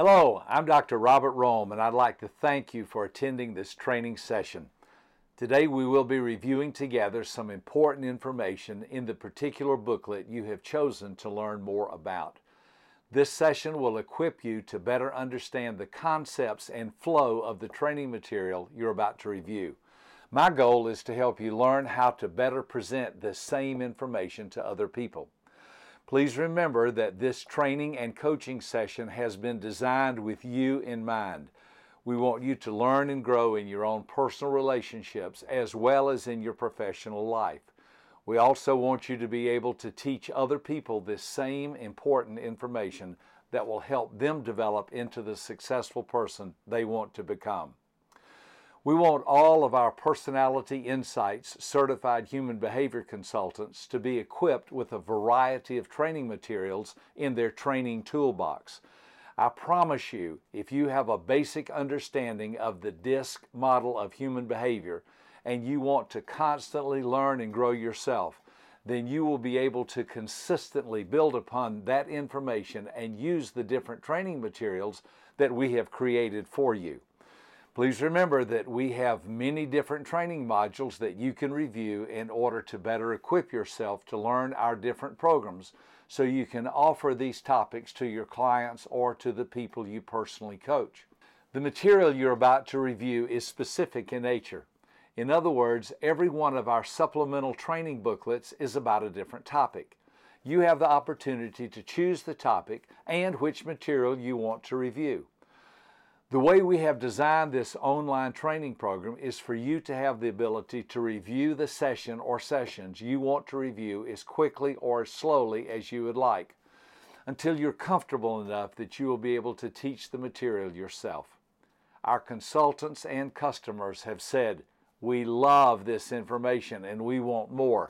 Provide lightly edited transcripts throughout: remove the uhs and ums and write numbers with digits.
Hello, I'm Dr. Robert Rome, and I'd like to thank you for attending this training session. Today we will be reviewing together some important information in the particular booklet you have chosen to learn more about. This session will equip you to better understand the concepts and flow of the training material you're about to review. My goal is to help you learn how to better present the same information to other people. Please remember that this training and coaching session has been designed with you in mind. We want you to learn and grow in your own personal relationships as well as in your professional life. We also want you to be able to teach other people this same important information that will help them develop into the successful person they want to become. We want all of our Personality Insights certified human behavior consultants to be equipped with a variety of training materials in their training toolbox. I promise you, if you have a basic understanding of the DISC model of human behavior and you want to constantly learn and grow yourself, then you will be able to consistently build upon that information and use the different training materials that we have created for you. Please remember that we have many different training modules that you can review in order to better equip yourself to learn our different programs so you can offer these topics to your clients or to the people you personally coach. The material you're about to review is specific in nature. In other words, every one of our supplemental training booklets is about a different topic. You have the opportunity to choose the topic and which material you want to review. The way we have designed this online training program is for you to have the ability to review the session or sessions you want to review as quickly or as slowly as you would like, until you're comfortable enough that you will be able to teach the material yourself. Our consultants and customers have said, "We love this information and we want more."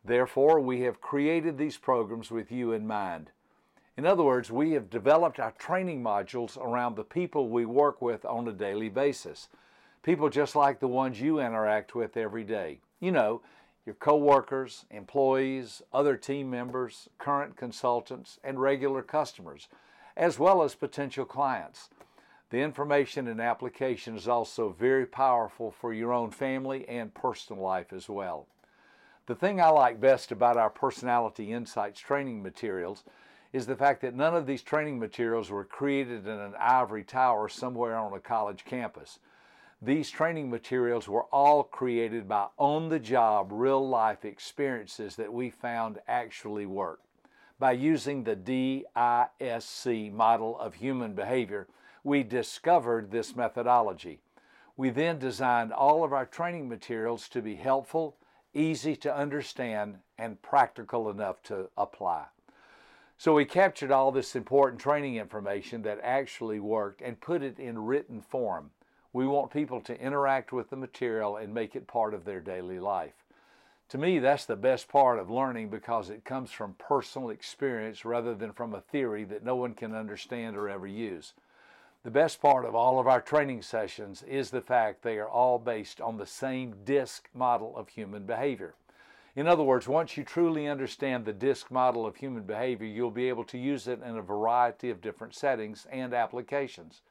Therefore, we have created these programs with you in mind. In other words, we have developed our training modules around the people we work with on a daily basis. People just like the ones you interact with every day. You know, your coworkers, employees, other team members, current consultants, and regular customers, as well as potential clients. The information and application is also very powerful for your own family and personal life as well. The thing I like best about our Personality Insights training materials is the fact that none of these training materials were created in an ivory tower somewhere on a college campus. These training materials were all created by on-the-job, real-life experiences that we found actually work. By using the DISC model of human behavior, we discovered this methodology. We then designed all of our training materials to be helpful, easy to understand, and practical enough to apply. So we captured all this important training information that actually worked and put it in written form. We want people to interact with the material and make it part of their daily life. To me, that's the best part of learning because it comes from personal experience rather than from a theory that no one can understand or ever use. The best part of all of our training sessions is the fact they are all based on the same DISC model of human behavior. In other words, once you truly understand the DISC model of human behavior, you'll be able to use it in a variety of different settings and applications.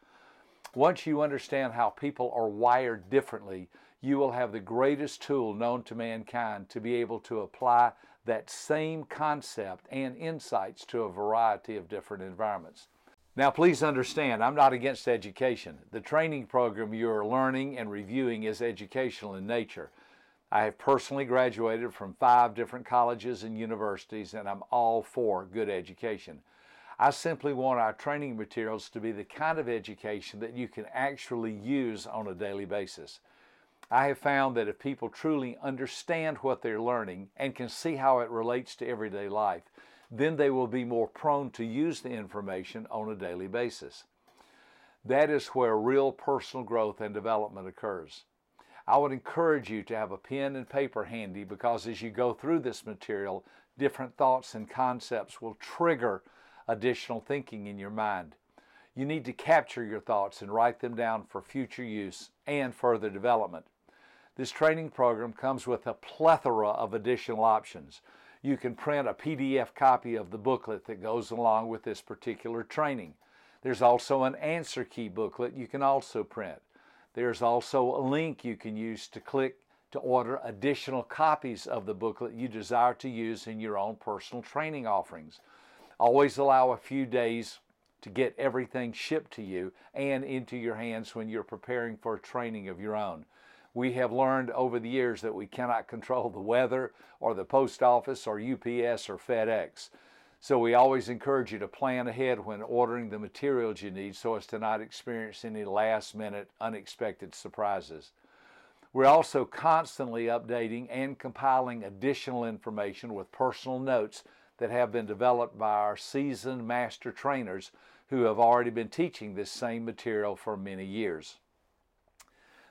Once you understand how people are wired differently, you will have the greatest tool known to mankind to be able to apply that same concept and insights to a variety of different environments. Now, please understand, I'm not against education. The training program you're learning and reviewing is educational in nature. I have personally graduated from 5 different colleges and universities, and I'm all for good education. I simply want our training materials to be the kind of education that you can actually use on a daily basis. I have found that if people truly understand what they're learning and can see how it relates to everyday life, then they will be more prone to use the information on a daily basis. That is where real personal growth and development occurs. I would encourage you to have a pen and paper handy because as you go through this material, different thoughts and concepts will trigger additional thinking in your mind. You need to capture your thoughts and write them down for future use and further development. This training program comes with a plethora of additional options. You can print a PDF copy of the booklet that goes along with this particular training. There's also an answer key booklet you can also print. There's also a link you can use to click to order additional copies of the booklet you desire to use in your own personal training offerings. Always allow a few days to get everything shipped to you and into your hands when you're preparing for a training of your own. We have learned over the years that we cannot control the weather or the post office or UPS or FedEx. So we always encourage you to plan ahead when ordering the materials you need so as to not experience any last-minute unexpected surprises. We're also constantly updating and compiling additional information with personal notes that have been developed by our seasoned master trainers who have already been teaching this same material for many years.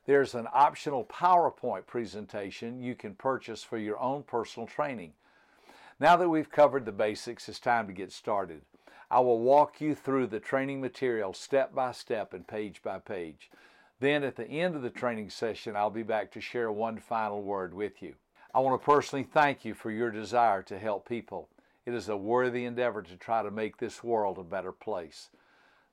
There's an optional PowerPoint presentation you can purchase for your own personal training. Now that we've covered the basics, it's time to get started. I will walk you through the training material step by step and page by page. Then at the end of the training session, I'll be back to share one final word with you. I want to personally thank you for your desire to help people. It is a worthy endeavor to try to make this world a better place.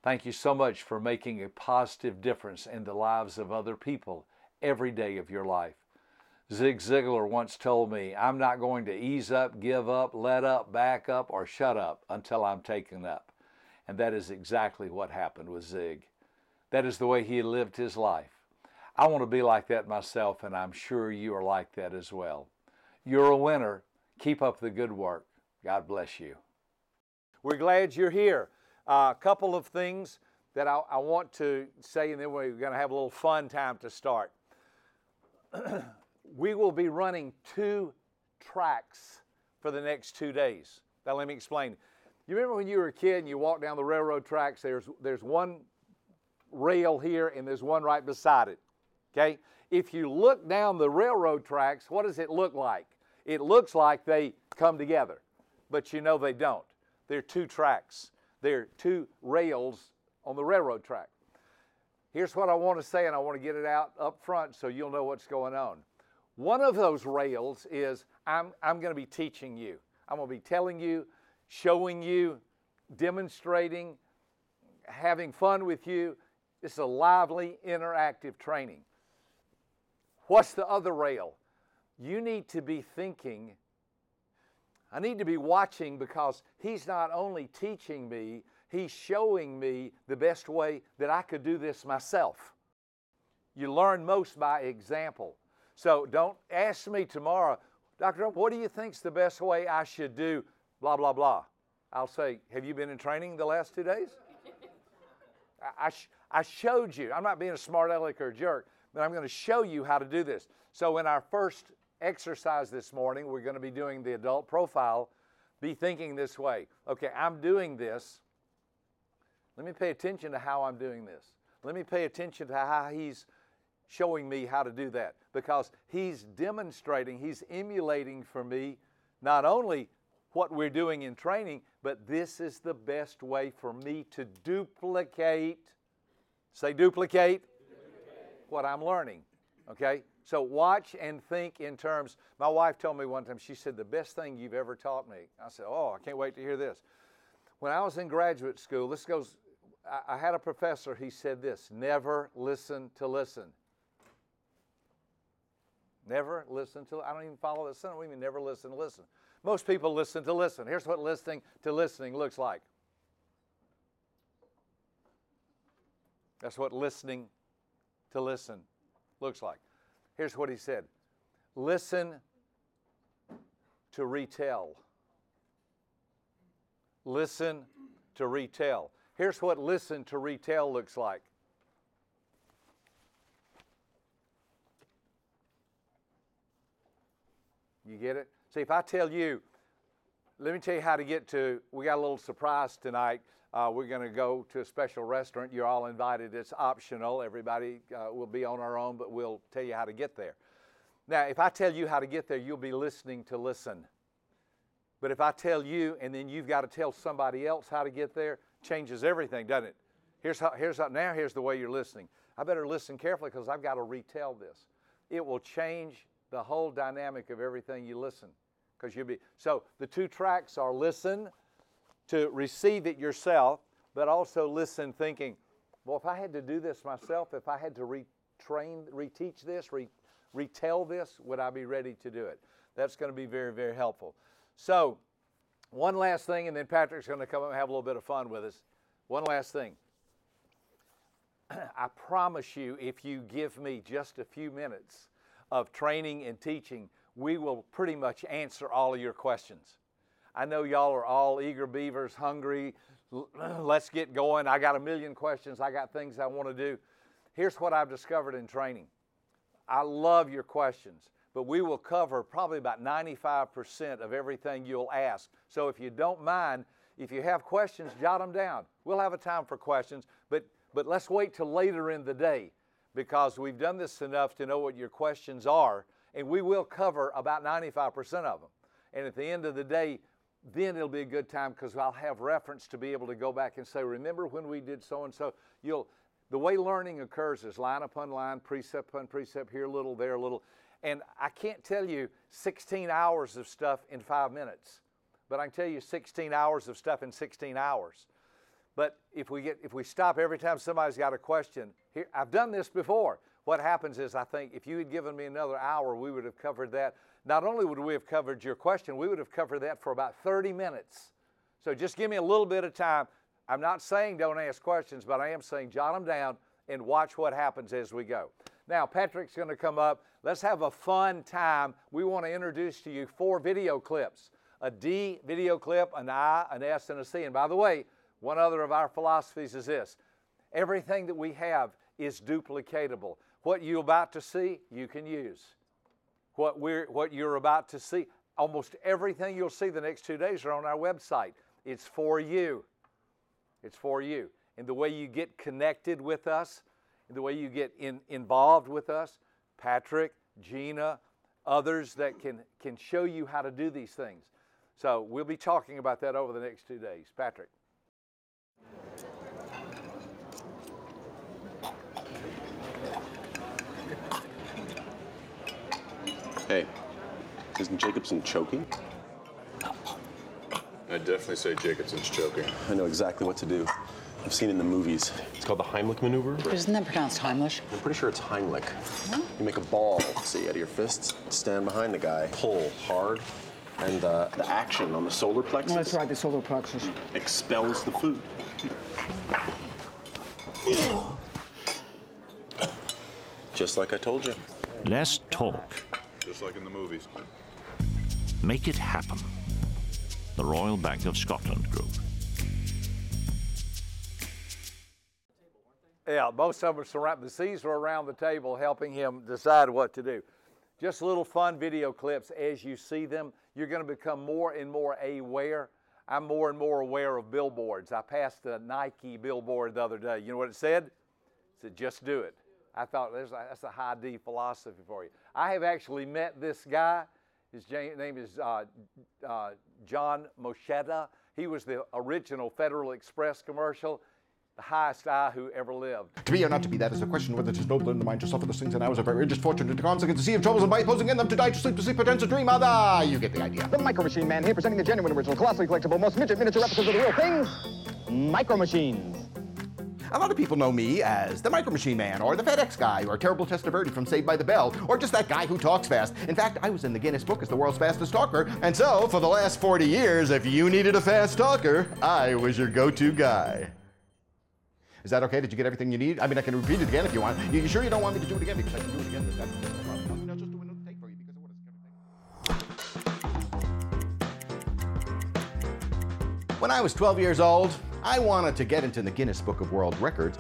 Thank you so much for making a positive difference in the lives of other people every day of your life. Zig Ziglar once told me, "I'm not going to ease up, give up, let up, back up, or shut up until I'm taken up." And that is exactly what happened with Zig. That is the way he lived his life. I want to be like that myself, and I'm sure you are like that as well. You're a winner. Keep up the good work. God bless you. We're glad you're here. A couple of things that I want to say, and then we're going to have a little fun time to start. We will be running 2 tracks for the next 2 days. Now let me explain. You remember when you were a kid and you walked down the railroad tracks, there's one rail here and there's one right beside it, okay? If you look down the railroad tracks, what does it look like? It looks like they come together, but you know they don't. They're 2 tracks. They're 2 rails on the railroad track. Here's what I want to say, and I want to get it out up front so you'll know what's going on. One of those rails is I'm going to be teaching you. I'm going to be telling you, showing you, demonstrating, having fun with you. It's a lively, interactive training. What's the other rail? You need to be thinking, I need to be watching, because he's not only teaching me, he's showing me the best way that I could do this myself. You learn most by example. So don't ask me tomorrow, "Dr. what do you think's the best way I should do blah, blah, blah?" I'll say, "Have you been in training the last 2 days?" I showed you. I'm not being a smart aleck or a jerk, but I'm going to show you how to do this. So in our first exercise this morning, we're going to be doing the adult profile. Be thinking this way. Okay, I'm doing this. Let me pay attention to how I'm doing this. Let me pay attention to how he's showing me how to do that, because he's demonstrating, he's emulating for me not only what we're doing in training, but this is the best way for me to duplicate, say duplicate, what I'm learning, okay? So watch and think in terms, my wife told me one time, she said, "The best thing you've ever taught me." I said, "Oh, I can't wait to hear this." When I was in graduate school, I had a professor, he said this, "Never listen to listen." Never listen to, I don't even follow the sentence, we mean never listen to listen. Most people listen to listen. Here's what listening to listening looks like. That's what listening to listen looks like. Here's what he said. Listen to retell. Listen to retell. Here's what listen to retell looks like. You get it? See, if I tell you, let me tell you how to get to, we got a little surprise tonight. We're going to go to a special restaurant. You're all invited. It's optional. Everybody will be on our own, but we'll tell you how to get there. Now, if I tell you how to get there, you'll be listening to listen. But if I tell you and then you've got to tell somebody else how to get there, changes everything, doesn't it? Here's the way you're listening. I better listen carefully because I've got to retell this. It will change the whole dynamic of everything you listen. So the 2 tracks are listen to receive it yourself, but also listen thinking, well, if I had to do this myself, if I had to reteach this, retell this, would I be ready to do it? That's going to be very, very helpful. So, one last thing, and then Patrick's going to come up and have a little bit of fun with us. One last thing. I promise you, if you give me just a few minutes of training and teaching, we will pretty much answer all of your questions. I know y'all are all eager beavers, hungry. Let's get going. I got a million questions. I got things I want to do. Here's what I've discovered in training. I love your questions, but we will cover probably about 95% of everything you'll ask. So if you don't mind, if you have questions, jot them down. We'll have a time for questions, but let's wait till later in the day, because we've done this enough to know what your questions are, and we will cover about 95% of them. And at the end of the day, then it'll be a good time, because I'll have reference to be able to go back and say, remember when we did so-and-so? The way learning occurs is line upon line, precept upon precept, here a little, there a little. And I can't tell you 16 hours of stuff in 5 minutes, but I can tell you 16 hours of stuff in 16 hours. But if we stop every time somebody's got a question, here, I've done this before. What happens is, I think if you had given me another hour, we would have covered that. Not only would we have covered your question, we would have covered that for about 30 minutes. So just give me a little bit of time. I'm not saying don't ask questions, but I am saying jot them down and watch what happens as we go. Now, Patrick's going to come up. Let's have a fun time. We want to introduce to you 4 video clips. A D video clip, an I, an S, and a C. And by the way, one other of our philosophies is this. Everything that we have is duplicatable. What you're about to see, you can use. What you're about to see, almost everything you'll see the next 2 days are on our website. It's for you. It's for you. And the way you get connected with us, and the way you get involved with us, Patrick, Gina, others that can show you how to do these things. So we'll be talking about that over the next 2 days. Patrick. Hey, isn't Jacobson choking? I'd definitely say Jacobson's choking. I know exactly what to do. I've seen it in the movies. It's called the Heimlich maneuver. Isn't that pronounced Heimlich? I'm pretty sure it's Heimlich. Huh? You make a ball, see, out of your fists, stand behind the guy, pull hard, and the action on the solar plexus. Oh, that's right, the solar plexus. Expels the food. Just like I told you. Less talk. Just like in the movies. Make it happen. The Royal Bank of Scotland Group. Yeah, most of us around, the C's were around the table helping him decide what to do. Just little fun video clips as you see them. You're going to become more and more aware. I'm more and more aware of billboards. I passed a Nike billboard the other day. You know what it said? It said, just do it. I thought that's a high D philosophy for you. I have actually met this guy. His name is John Moschetta. He was the original Federal Express commercial. The highest I who ever lived. To be or not to be, that is a question whether it is noble in the mind to suffer the things and hours of our just fortune to consequence to see of troubles and by posing in them to die to sleep pretends to dream. You get the idea. The Micro Machine Man here presenting the genuine, original, colossally collectible, most miniature replicas of the real thing, Micro Machines. A lot of people know me as the Micro Machine Man, or the FedEx guy, or Terrible Testaverde from Saved by the Bell, or just that guy who talks fast. In fact, I was in the Guinness Book as the world's fastest talker, and so, for the last 40 years, if you needed a fast talker, I was your go-to guy. Is that okay? Did you get everything you need? I mean, I can repeat it again if you want. You sure you don't want me to do it again? Because I can do it again, but that's the problem. I'll just do another take for you because of what it's going to take. When I was 12 years old, I wanted to get into the Guinness Book of World Records.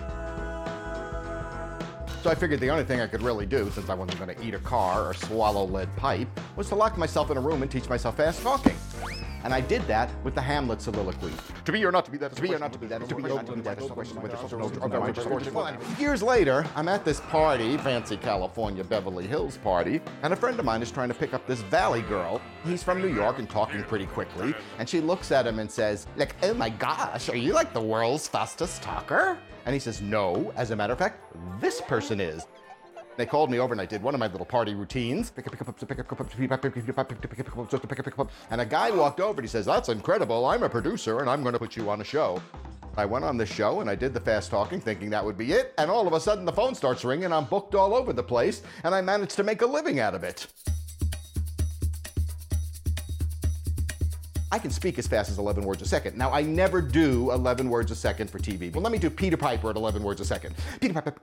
So I figured the only thing I could really do, since I wasn't going to eat a car or swallow lead pipe, was to lock myself in a room and teach myself fast talking. And I did that with the Hamlet soliloquy. To be or not to be, that is to be or not to be, that is to be or not to be, that is the question whether it's Years later, I'm at this party, fancy California Beverly Hills party, and a friend of mine is trying to pick up this Valley girl. He's from New York and talking pretty quickly, and she looks at him and says, like, oh my gosh, are you like the world's fastest talker? And he says, no, as a matter of fact, this person is. They called me over and I did one of my little party routines. And a guy walked over and he says, that's incredible, I'm a producer and I'm going to put you on a show. I went on the show and I did the fast talking thinking that would be it, and all of a sudden the phone starts ringing, I'm booked all over the place, and I managed to make a living out of it. I can speak as fast as 11 words a second. Now, I never do 11 words a second for TV. Well, let me do Peter Piper at 11 words a second. Peter Piper,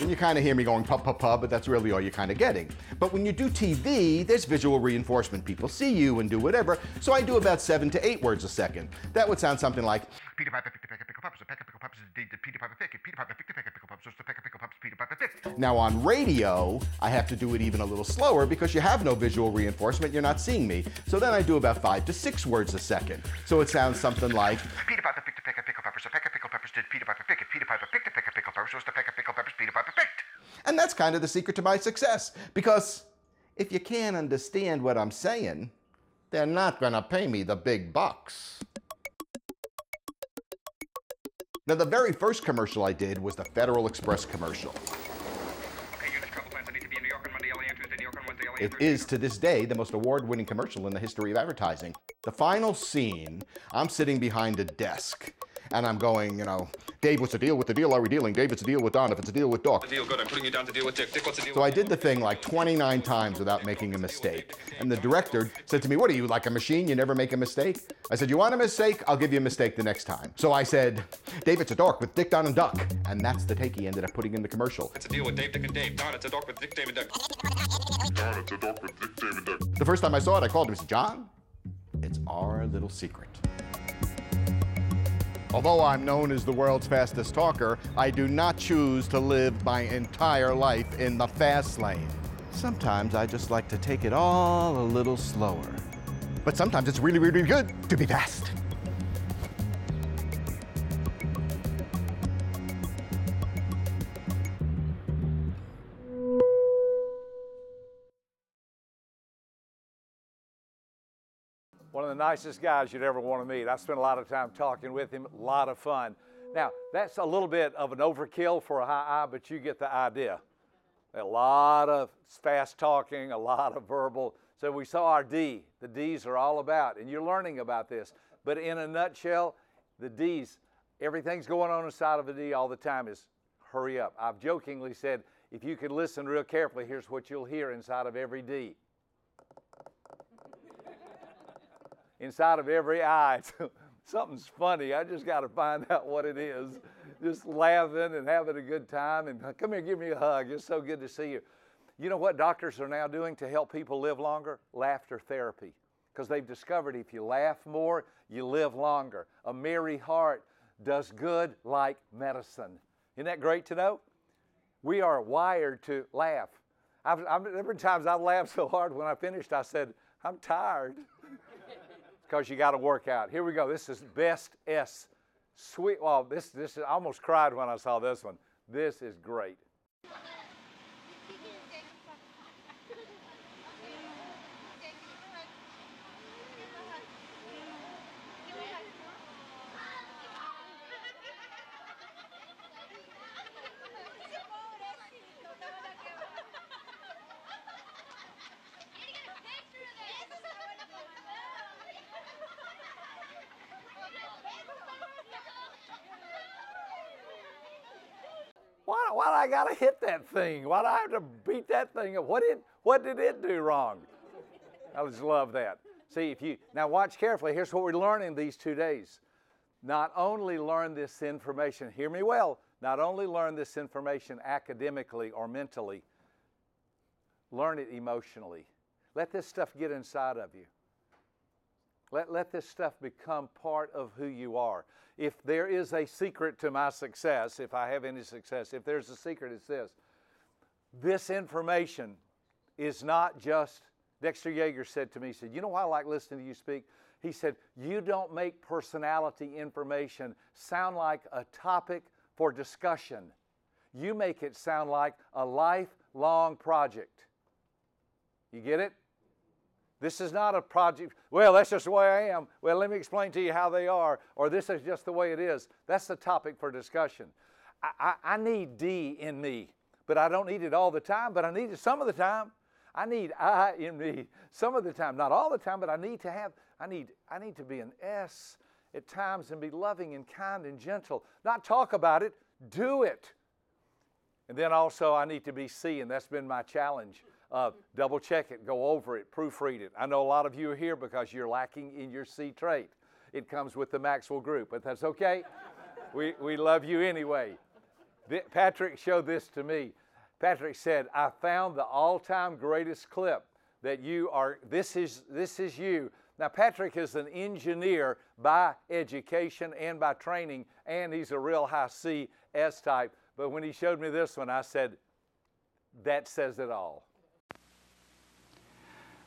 and you kind of hear me going pub, pub, pub, but that's really all you're kind of getting. But when you do TV, there's visual reinforcement. People see you and do whatever, so I do about 7 to 8 words a second. That would sound something like, Peter Piper picked a peck of pickle pups, a peck of pickle pups, Peter Piper picked, Peter Piper picked a peck of pickle pups, just a peck of pickle pups, Peter Piper picked. Now on radio, I have to do it even a little slower because you have no visual reinforcement, you're not seeing me. So then I do about 5 to 6 words a second. So it sounds something like, Peter Piper picked a peck of pickle peppers, a peck of pickle peppers, did Peter Piper pick it, Peter Piper picked a peck of pickle peppers, just a peck of pickle peppers, Peter Piper picked. And that's kind of the secret to my success, because if you can't understand what I'm saying, they're not gonna pay me the big bucks. Now, the very first commercial I did was the Federal Express commercial. It is, to this day, the most award-winning commercial in the history of advertising. The final scene, I'm sitting behind a desk, and I'm going, Dave, what's the deal? With the deal are we dealing? Dave, it's a deal with Don. If it's a deal with Doc. The deal, good. I'm putting you down to deal with Dick. Dick, what's the deal? So I did the thing like 29 times without making a mistake. And the director said to me, what are you, like a machine? You never make a mistake? I said, you want a mistake? I'll give you a mistake the next time. So I said, Dave, it's a dork with Dick, Don, and Duck. And that's the take he ended up putting in the commercial. It's a deal with Dave, Dick, and Dave. Don, it's a dork with Dick, Dave, and Duck. Don, it's a dog with Dick, Dave, and Duck. The first time I saw it, I called him and said, John, it's our little secret. Although I'm known as the world's fastest talker, I do not choose to live my entire life in the fast lane. Sometimes I just like to take it all a little slower. But sometimes it's really, really good to be fast. One of the nicest guys you'd ever want to meet. I spent a lot of time talking with him, a lot of fun. Now, that's a little bit of an overkill for a high I, but you get the idea. A lot of fast talking, a lot of verbal. So we saw our D. The D's are all about, and you're learning about this. But in a nutshell, the D's, everything's going on inside of a D all the time is hurry up. I've jokingly said, if you could listen real carefully, here's what you'll hear inside of every D. Inside of every I, something's funny. I just got to find out what it is. Just laughing and having a good time. And come here, give me a hug. It's so good to see you. You know what doctors are now doing to help people live longer? Laughter therapy. Because they've discovered if you laugh more, you live longer. A merry heart does good like medicine. Isn't that great to know? We are wired to laugh. There have been times I've laughed so hard when I finished, I said, I'm tired. Because you got to work out. Here we go. This is Best S. Sweet. Well, this is, I almost cried when I saw this one. This is great. Why do I gotta hit that thing? Why do I have to beat that thing up? What did it do wrong? I just love that. See, now watch carefully. Here's what we're learning these 2 days. Not only learn this information, hear me well, not only learn this information academically or mentally, learn it emotionally. Let this stuff get inside of you. Let this stuff become part of who you are. If there is a secret to my success, if I have any success, if there's a secret, it's this. This information is not just, Dexter Yeager said to me, he said, you know why I like listening to you speak? He said, you don't make personality information sound like a topic for discussion. You make it sound like a lifelong project. You get it? This is not a project, well, that's just the way I am. Well, let me explain to you how they are, or this is just the way it is. That's the topic for discussion. I need D in me, but I don't need it all the time, but I need it some of the time. I need I in me some of the time. Not all the time, but I need to have I need to be an S at times and be loving and kind and gentle. Not talk about it, do it. And then also I need to be C, and that's been my challenge. Double check it, go over it, proofread it. I know a lot of you are here because you're lacking in your C trait. It comes with the Maxwell Group, but that's okay. We love you anyway. Patrick showed this to me. Patrick said, I found the all-time greatest clip that this is you. Now, Patrick is an engineer by education and by training, and he's a real high C, S type. But when he showed me this one, I said, that says it all.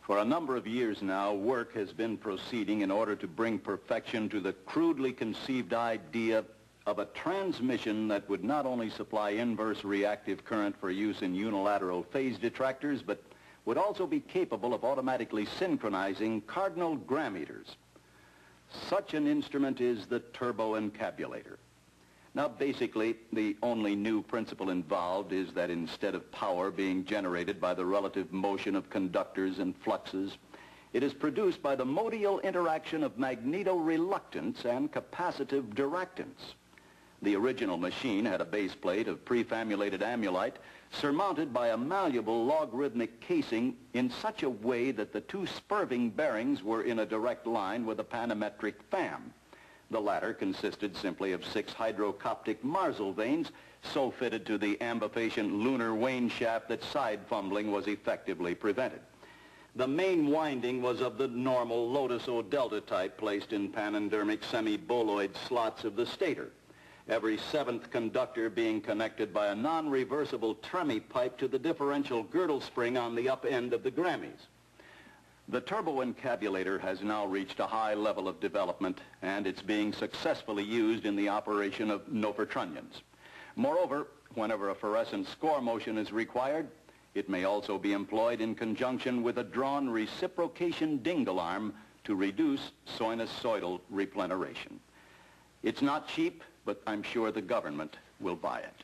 For a number of years now, work has been proceeding in order to bring perfection to the crudely conceived idea of a transmission that would not only supply inverse reactive current for use in unilateral phase detractors, but would also be capable of automatically synchronizing cardinal grammeters. Such an instrument is the turboencabulator. Now, basically, the only new principle involved is that instead of power being generated by the relative motion of conductors and fluxes, it is produced by the modial interaction of magneto-reluctance and capacitive diractance. The original machine had a base plate of prefamulated amulite surmounted by a malleable logarithmic casing in such a way that the two spurving bearings were in a direct line with a panametric fam. The latter consisted simply of 6 hydrocoptic Marsal vanes so fitted to the ambifation lunar wane shaft that side fumbling was effectively prevented. The main winding was of the normal Lotus O delta type placed in panendermic semi-boloid slots of the stator, every 7th conductor being connected by a non-reversible Tremie pipe to the differential girdle spring on the up end of the Grammys. The turboencabulator has now reached a high level of development, and it's being successfully used in the operation of Nofertronians. Moreover, whenever a fluorescent score motion is required, it may also be employed in conjunction with a drawn reciprocation dingle arm to reduce sinusoidal repleneration. It's not cheap, but I'm sure the government will buy it.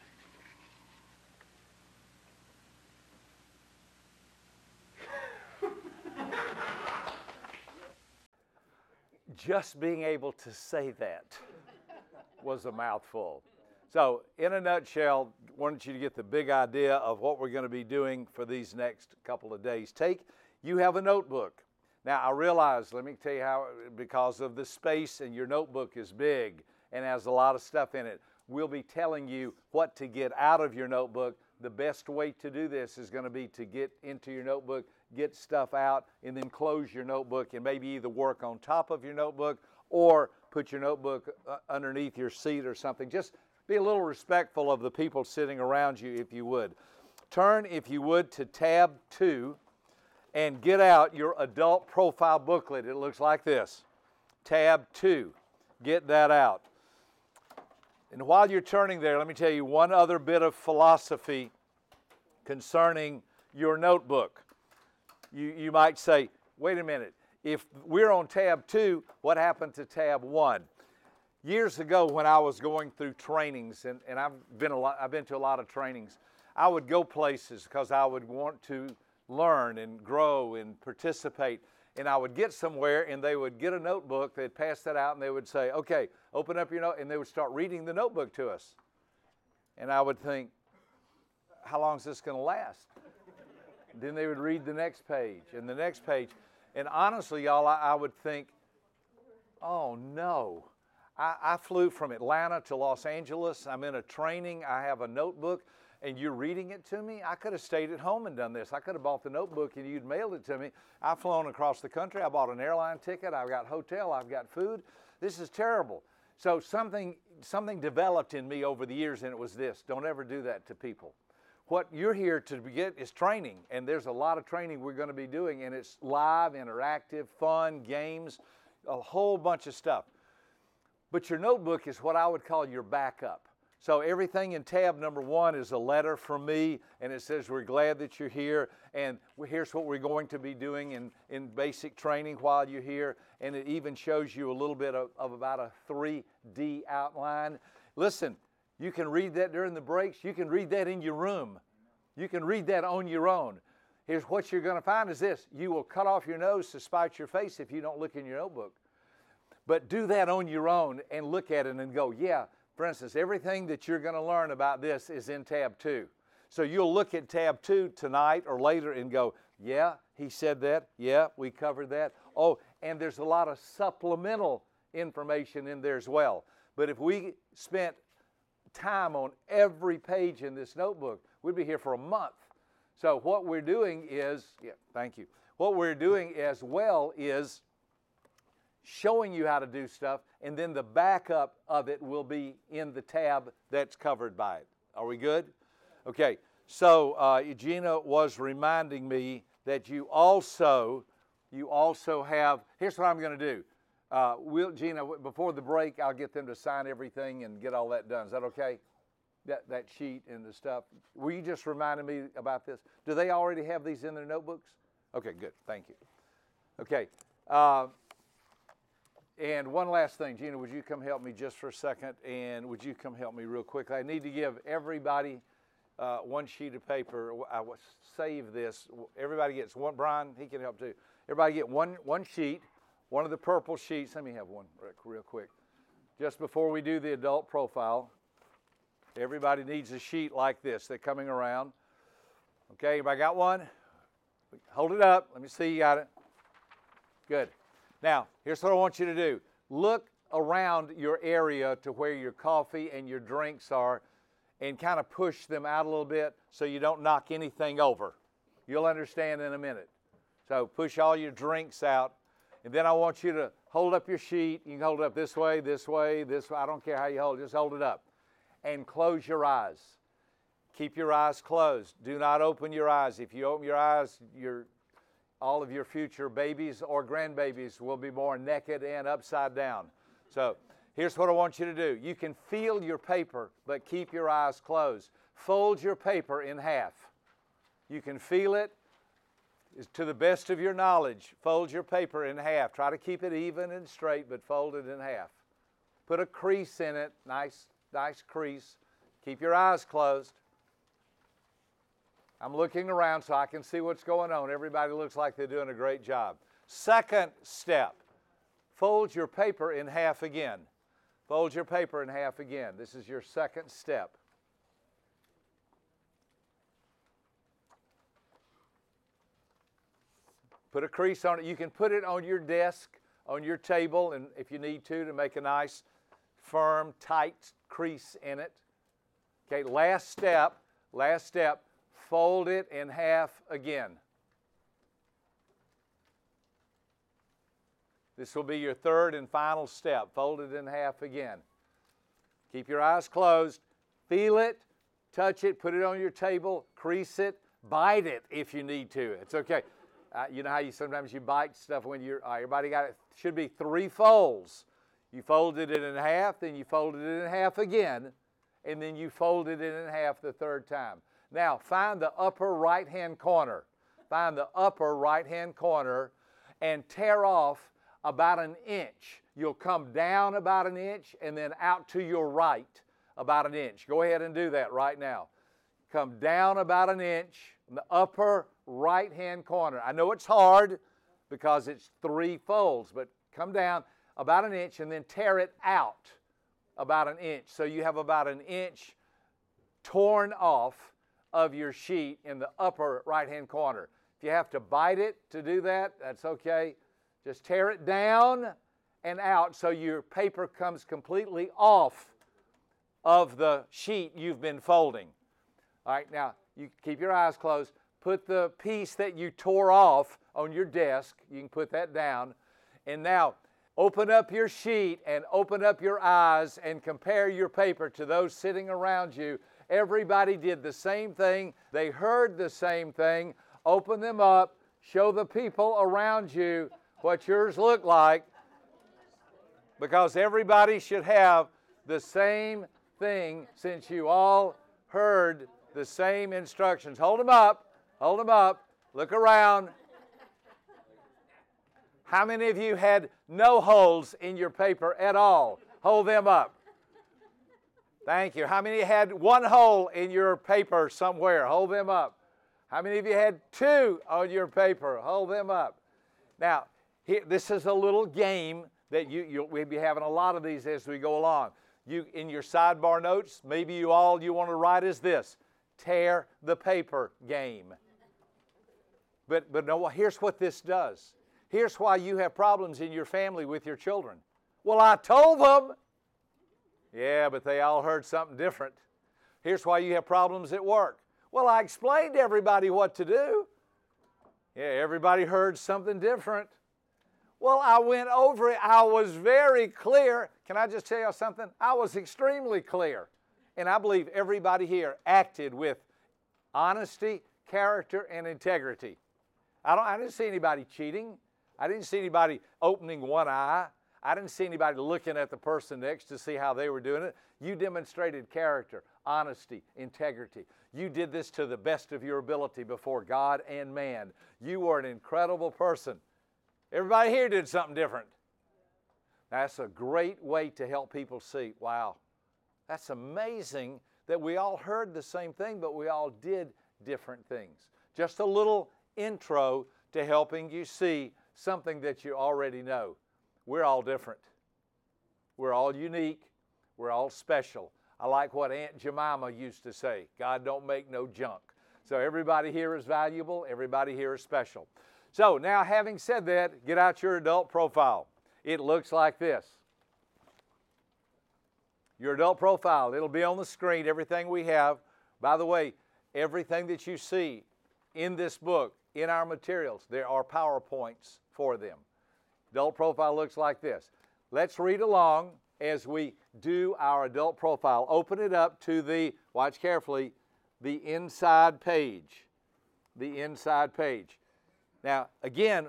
Just being able to say that was a mouthful. So, in a nutshell, I wanted you to get the big idea of what we're going to be doing for these next couple of days. You have a notebook. Now, I realize, let me tell you how, because of the space and your notebook is big and has a lot of stuff in it, we'll be telling you what to get out of your notebook. The best way to do this is going to be to get into your notebook, get stuff out, and then close your notebook and maybe either work on top of your notebook or put your notebook underneath your seat or something. Just be a little respectful of the people sitting around you, if you would. Turn, if you would, to tab 2 and get out your adult profile booklet. It looks like this. Tab 2. Get that out. And while you're turning there, let me tell you one other bit of philosophy concerning your notebook. You might say, wait a minute, if we're on tab 2, what happened to tab 1? Years ago when I was going through trainings, and I've been to a lot of trainings, I would go places because I would want to learn and grow and participate. And I would get somewhere and they would get a notebook, they'd pass that out and they would say, okay, open up your note, and they would start reading the notebook to us. And I would think, how long is this going to last? Then they would read the next page and the next page. And honestly, y'all, I would think, oh no. I flew from Atlanta to Los Angeles. I'm in a training. I have a notebook, and you're reading it to me? I could have stayed at home and done this. I could have bought the notebook, and you'd mailed it to me. I've flown across the country. I bought an airline ticket. I've got hotel. I've got food. This is terrible. So something developed in me over the years, and it was this. Don't ever do that to people. What you're here to get is training, and there's a lot of training we're going to be doing, and it's live, interactive, fun, games, a whole bunch of stuff. But your notebook is what I would call your backup. So everything in tab number 1 is a letter from me, and it says we're glad that you're here, and here's what we're going to be doing in basic training while you're here, and it even shows you a little bit of about a 3D outline. Listen, you can read that during the breaks. You can read that in your room. You can read that on your own. here's what you're going to find is this. You will cut off your nose to spite your face if you don't look in your notebook. But do that on your own and look at it and go, yeah, for instance, everything that you're going to learn about this is in tab 2. So you'll look at tab 2 tonight or later and go, yeah, he said that. Yeah, we covered that. Oh, and there's a lot of supplemental information in there as well. But if we spent time on every page in this notebook, we'd be here for a month. So what we're doing is, yeah, thank you. What we're doing as well is showing you how to do stuff, and then the backup of it will be in the tab that's covered by it. Are we good? Okay, so Gina was reminding me that you also have, here's what I'm going to do. Gina, before the break, I'll get them to sign everything and get all that done. Is that okay? That sheet and the stuff. Were you just reminding me about this? Do they already have these in their notebooks? Okay, good. Thank you. Okay. And one last thing, Gina, would you come help me just for a second? And would you come help me real quick? I need to give everybody one sheet of paper. I will save this. Everybody gets one. Brian, he can help too. Everybody get one sheet, one of the purple sheets. Let me have one real quick. Just before we do the adult profile, everybody needs a sheet like this. They're coming around. Okay, everybody got one? Hold it up. Let me see you got it. Good. Now, here's what I want you to do. Look around your area to where your coffee and your drinks are and kind of push them out a little bit so you don't knock anything over. You'll understand in a minute. So push all your drinks out. And then I want you to hold up your sheet. You can hold it up this way, this way, this way. I don't care how you hold it. Just hold it up. And close your eyes. Keep your eyes closed. Do not open your eyes. If you open your eyes, all of your future babies or grandbabies will be born naked and upside down. So here's what I want you to do. You can feel your paper, but keep your eyes closed. Fold your paper in half. You can feel it to the best of your knowledge. Fold your paper in half. Try to keep it even and straight, but fold it in half. Put a crease in it, nice crease. Keep your eyes closed. I'm looking around so I can see what's going on. Everybody looks like they're doing a great job. Second step, fold your paper in half again. Fold your paper in half again. This is your second step. Put a crease on it. You can put it on your desk, on your table, and if you need to make a nice, firm, tight crease in it. Okay, last step. Fold it in half again. This will be your third and final step. Fold it in half again. Keep your eyes closed. Feel it, touch it, put it on your table, crease it, bite it if you need to. It's okay. You know how sometimes you bite stuff when you're, everybody got it. Should be 3 folds. You folded it in half, then you folded it in half again, and then you folded it in half the third time. Now, find the upper right-hand corner. Find the upper right-hand corner and tear off about an inch. You'll come down about an inch and then out to your right about an inch. Go ahead and do that right now. Come down about an inch in the upper right-hand corner. I know it's hard because it's 3 folds, but come down about an inch and then tear it out about an inch. So you have about an inch torn off of your sheet in the upper right-hand corner. If you have to bite it to do that, that's okay. Just tear it down and out so your paper comes completely off of the sheet you've been folding. All right, now you keep your eyes closed. Put the piece that you tore off on your desk. You can put that down. And now open up your sheet and open up your eyes and compare your paper to those sitting around you. Everybody did the same thing. They heard the same thing. Open them up. Show the people around you what yours look like, because everybody should have the same thing since you all heard the same instructions. Hold them up. Hold them up. Look around. How many of you had no holes in your paper at all? Hold them up. Thank you. How many had 1 hole in your paper somewhere? Hold them up. How many of you had 2 on your paper? Hold them up. Now, this is a little game that we'll be having a lot of these as we go along. In your sidebar notes, maybe you want to write is this: tear the paper game. But no, here's what this does. Here's why you have problems in your family with your children. Well, I told them. Yeah, but they all heard something different. Here's why you have problems at work. Well, I explained to everybody what to do. Yeah, everybody heard something different. Well, I went over it. I was very clear. Can I just tell you something? I was extremely clear. And I believe everybody here acted with honesty, character, and integrity. I didn't see anybody cheating. I didn't see anybody opening one eye. I didn't see anybody looking at the person next to see how they were doing it. You demonstrated character, honesty, integrity. You did this to the best of your ability before God and man. You were an incredible person. Everybody here did something different. That's a great way to help people see, wow, that's amazing that we all heard the same thing, but we all did different things. Just a little intro to helping you see something that you already know. We're all different. We're all unique. We're all special. I like what Aunt Jemima used to say, God don't make no junk. So everybody here is valuable. Everybody here is special. So now, having said that, get out your adult profile. It looks like this. Your adult profile, it'll be on the screen, everything we have. By the way, everything that you see in this book, in our materials, there are PowerPoints for them. Adult profile looks like this. Let's read along as we do our adult profile. Open it up to the, watch carefully, the inside page. The inside page. Now, again,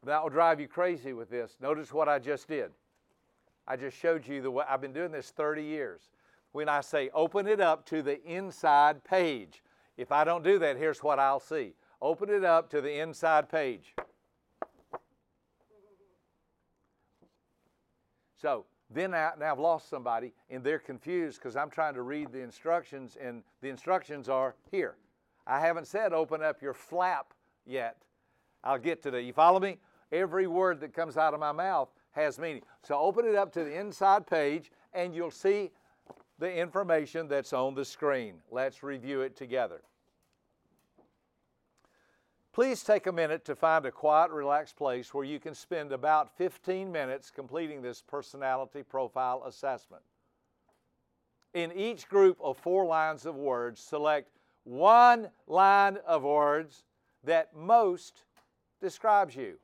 that will drive you crazy with this. Notice what I just did. I just showed you the way. I've been doing this 30 years. When I say open it up to the inside page, if I don't do that, here's what I'll see. Open it up to the inside page. So then now I've lost somebody, and they're confused because I'm trying to read the instructions, and the instructions are here. I haven't said open up your flap yet. I'll get to that. You follow me? Every word that comes out of my mouth has meaning. So open it up to the inside page, and you'll see the information that's on the screen. Let's review it together. Please take a minute to find a quiet, relaxed place where you can spend about 15 minutes completing this personality profile assessment. In each group of 4 lines of words, select one line of words that most describes you.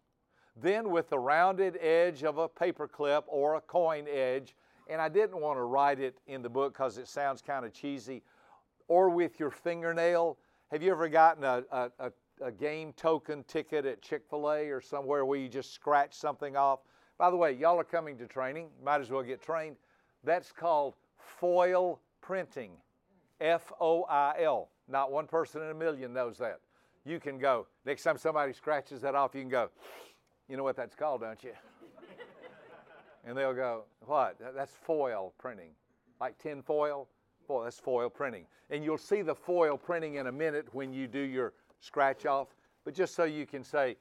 Then with the rounded edge of a paper clip or a coin edge, and I didn't want to write it in the book because it sounds kind of cheesy, or with your fingernail. Have you ever gotten a game token ticket at Chick-fil-A or somewhere where you just scratch something off? By the way, y'all are coming to training. Might as well get trained. That's called foil printing. F-O-I-L. Not one person in a million knows that. You can go, next time somebody scratches that off, you can go, you know what that's called, don't you? And they'll go, what? That's foil printing. Like tin foil? Boy, that's foil printing. And you'll see the foil printing in a minute when you do your scratch off. But just so you can say,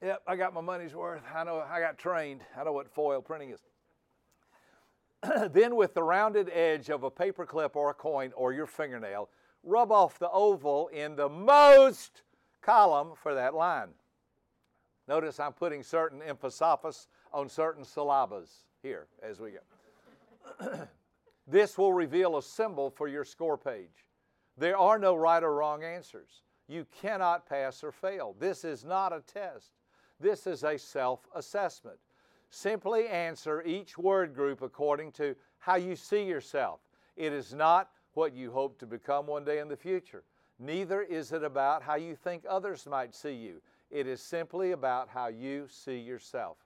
yep, I got my money's worth. I know, I got trained. I know what foil printing is. Then with the rounded edge of a paper clip or a coin or your fingernail, rub off the oval in the most column for that line. Notice I'm putting certain emphasis on certain syllabus here as we go. This will reveal a symbol for your score page. There are no right or wrong answers. You cannot pass or fail. This is not a test. This is a self-assessment. Simply answer each word group according to how you see yourself. It is not what you hope to become one day in the future. Neither is it about how you think others might see you. It is simply about how you see yourself.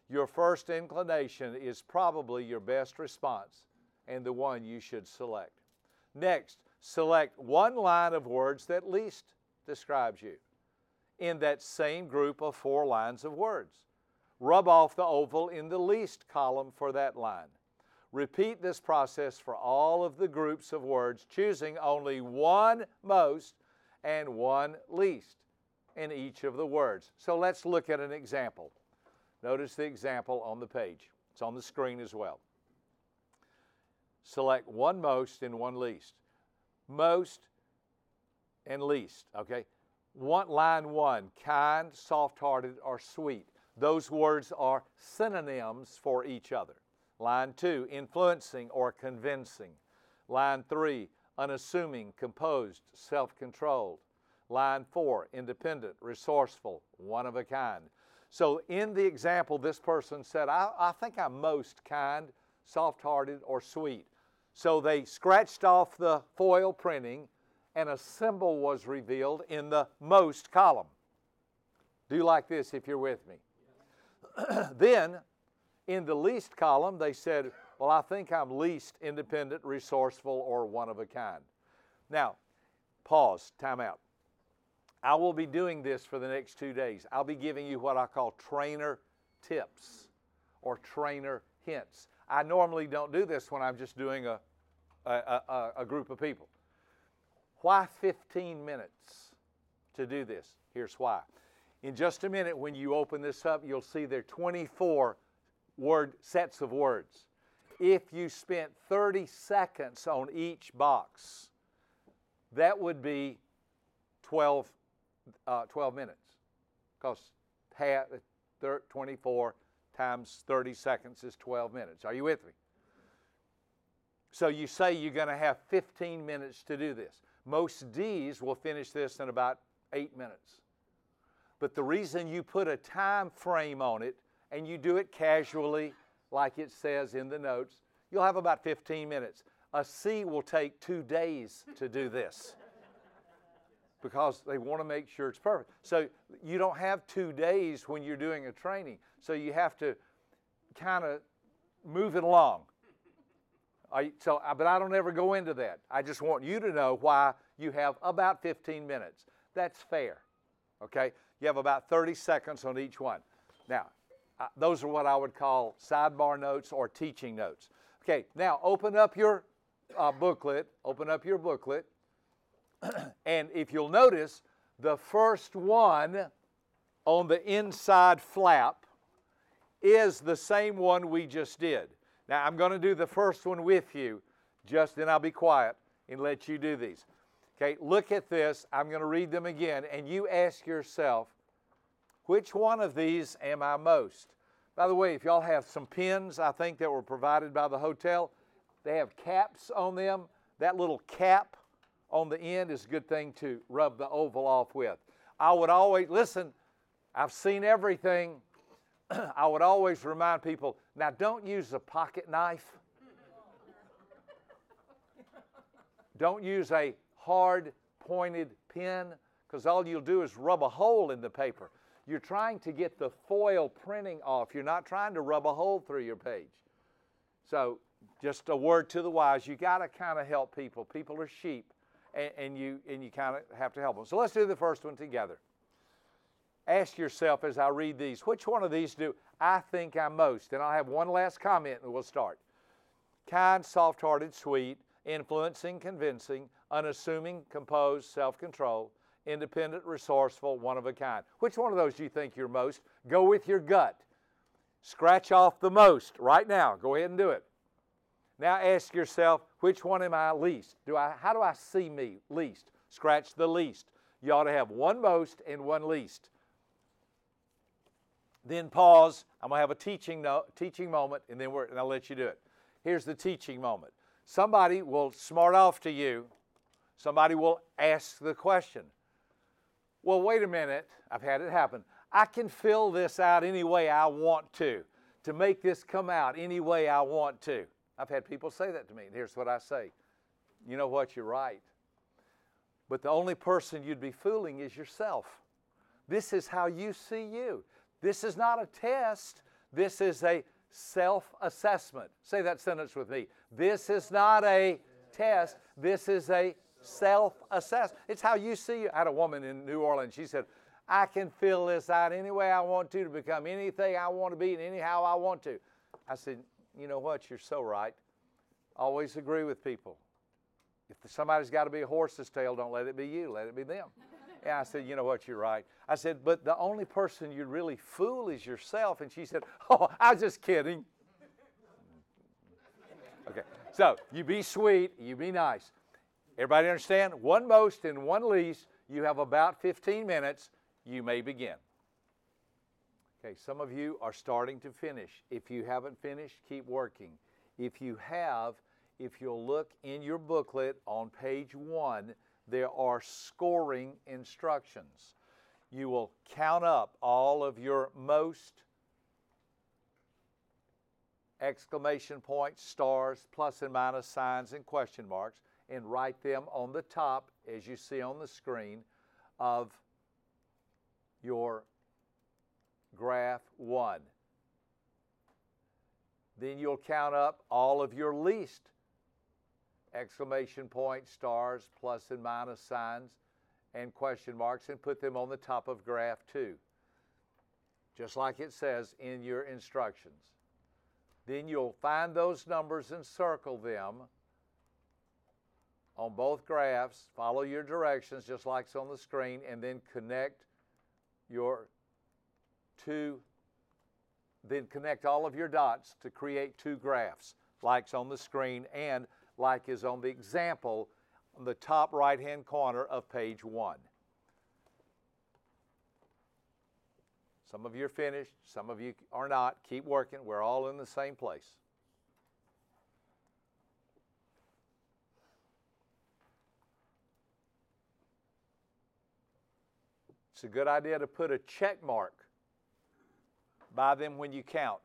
Your first inclination is probably your best response and the one you should select. Next, select one line of words that least describes you in that same group of 4 lines of words. Rub off the oval in the least column for that line. Repeat this process for all of the groups of words, choosing only one most and one least in each of the words. So let's look at an example. Notice the example on the page. It's on the screen as well. Select one most and one least. Most and least, okay? Line 1, kind, soft-hearted, or sweet. Those words are synonyms for each other. Line 2, influencing or convincing. Line 3, unassuming, composed, self-controlled. Line 4, independent, resourceful, one of a kind. So in the example, this person said, I think I'm most kind, soft-hearted, or sweet. So they scratched off the foil printing, and a symbol was revealed in the most column. Do like this if you're with me. Then, in the least column, they said, well, I think I'm least independent, resourceful, or one of a kind. Now, pause, time out. I will be doing this for the next 2 days. I'll be giving you what I call trainer tips or trainer hints. I normally don't do this when I'm just doing a group of people. Why 15 minutes to do this? Here's why. In just a minute, when you open this up, you'll see there are 24 sets of words. If you spent 30 seconds on each box, that would be 12 minutes. Because 24 times 30 seconds is 12 minutes. Are you with me? So you say you're going to have 15 minutes to do this. Most D's will finish this in about 8 minutes. But the reason you put a time frame on it and you do it casually, like it says in the notes, you'll have about 15 minutes. A C will take 2 days to do this because they want to make sure it's perfect. So you don't have 2 days when you're doing a training. So you have to kind of move it along. But I don't ever go into that. I just want you to know why you have about 15 minutes. That's fair, okay? You have about 30 seconds on each one. Now, those are what I would call sidebar notes or teaching notes. Okay, now open up your booklet. Open up your booklet. And if you'll notice, the first one on the inside flap is the same one we just did. Now, I'm going to do the first one with you, then I'll be quiet and let you do these. Okay, look at this. I'm going to read them again, and you ask yourself, which one of these am I most? By the way, if y'all have some pens, I think, that were provided by the hotel, they have caps on them. That little cap on the end is a good thing to rub the oval off with. I would always, listen, I've seen everything. I would always remind people, now don't use a pocket knife. Don't use a hard pointed pen, because all you'll do is rub a hole in the paper. You're trying to get the foil printing off. You're not trying to rub a hole through your page. So just a word to the wise, you got to kind of help people. People are sheep, and you kind of have to help them. So let's do the first one together. Ask yourself as I read these, which one of these do I think I'm most? And I'll have one last comment and we'll start. Kind, soft-hearted, sweet, influencing, convincing, unassuming, composed, self-control, independent, resourceful, one of a kind. Which one of those do you think you're most? Go with your gut. Scratch off the most right now. Go ahead and do it. Now ask yourself, which one am I least? How do I see me least? Scratch the least. You ought to have one most and one least. Then pause. I'm going to have a teaching moment, and then I'll let you do it. Here's the teaching moment. Somebody will smart off to you. Somebody will ask the question. Well, wait a minute. I've had it happen. I can fill this out any way I want to make this come out any way I want to. I've had people say that to me. Here's what I say. You know what? You're right. But the only person you'd be fooling is yourself. This is how you see you. This is not a test. This is a self-assessment. Say that sentence with me. This is not a test. This is a self-assessment. It's how you see you. I had a woman in New Orleans. She said, I can fill this out any way I want to become anything I want to be and anyhow I want to. I said, you know what? You're so right. Always agree with people. if somebody's got to be a horse's tail, don't let it be you, let it be them. And I said, you know what, you're right. I said, but the only person you'd really fool is yourself. And she said, oh, I was just kidding. Okay, so you be sweet, you be nice. Everybody understand? One most and one least. You have about 15 minutes. You may begin. Okay, some of you are starting to finish. If you haven't finished, keep working. If you have, if you'll look in your booklet on page 1, there are scoring instructions. You will count up all of your most, exclamation points, stars, plus and minus signs, and question marks, and write them on the top, as you see on the screen, of your graph 1. Then you'll count up all of your least exclamation points, stars, plus and minus signs, and question marks, and put them on the top of graph 2, just like it says in your instructions. Then you'll find those numbers and circle them on both graphs. Follow your directions just like it's on the screen, and then connect all of your dots to create 2 graphs, like's on the screen and like is on the example on the top right-hand corner of page 1. Some of you are finished, some of you are not. Keep working. We're all in the same place. It's a good idea to put a check mark by them when you count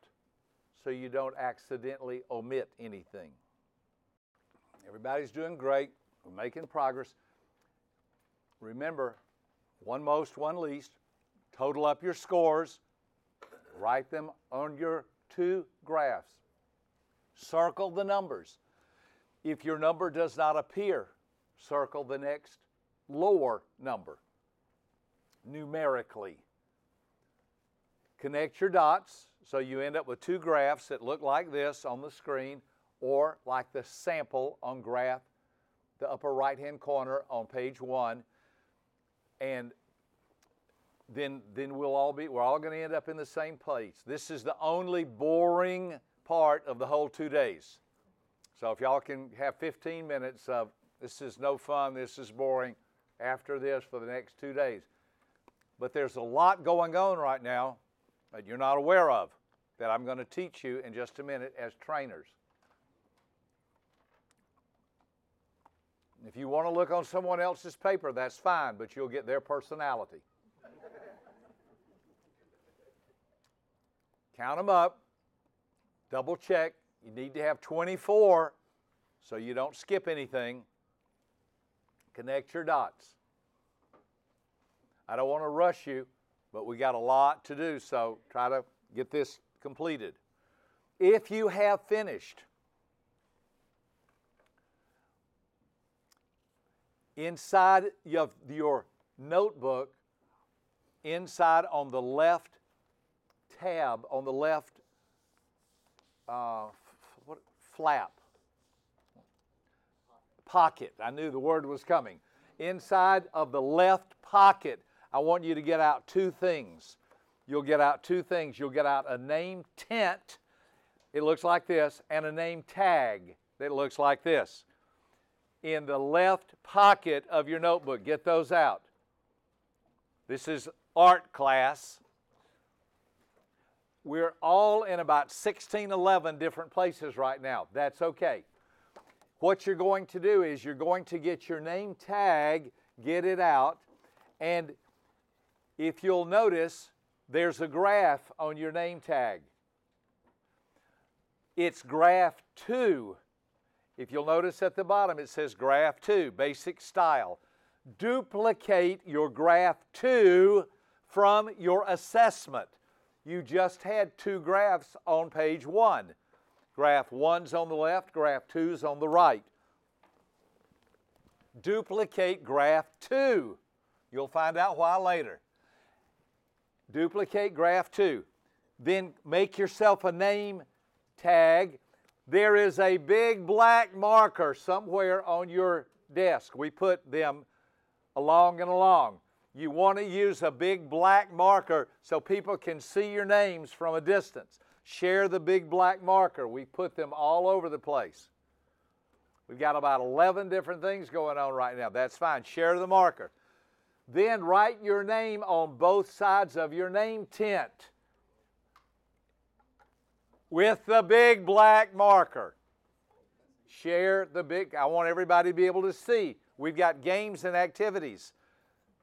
so you don't accidentally omit anything. Everybody's doing great. We're making progress. Remember, one most, one least. Total up your scores. Write them on your 2 graphs. Circle the numbers. If your number does not appear, circle the next lower number numerically. Connect your dots so you end up with 2 graphs that look like this on the screen, or like the sample on graph, the upper right-hand corner on page 1. And then we're all going to end up in the same place. This is the only boring part of the whole 2 days. So if y'all can have 15 minutes of, this is no fun, this is boring, after this for the next 2 days. But there's a lot going on right now that you're not aware of that I'm going to teach you in just a minute as trainers. If you want to look on someone else's paper, that's fine, but you'll get their personality. Count them up. Double check. You need to have 24 so you don't skip anything. Connect your dots. I don't want to rush you, but we got a lot to do, so try to get this completed. If you have finished, inside of your notebook, inside on the left tab, on the left pocket. I knew the word was coming. Inside of the left pocket, I want you to get out 2 things. You'll get out 2 things. You'll get out a name tent, it looks like this, and a name tag that looks like this. In the left pocket of your notebook, get those out. This is art class. We're all in about 16, 11 different places right now. That's okay. What you're going to do is you're going to get your name tag, get it out, and if you'll notice, there's a graph on your name tag. It's graph 2. If you'll notice at the bottom, it says graph 2, basic style. Duplicate your graph 2 from your assessment. You just had 2 graphs on page 1. Graph 1's on the left, graph 2's on the right. Duplicate graph 2. You'll find out why later. Duplicate graph 2. Then make yourself a name tag. There is a big black marker somewhere on your desk. We put them along and along. You want to use a big black marker so people can see your names from a distance. Share the big black marker. We put them all over the place. We've got about 11 different things going on right now. That's fine. Share the marker. Then write your name on both sides of your name tent with the big black marker. Share the big, I want everybody to be able to see. We've got games and activities.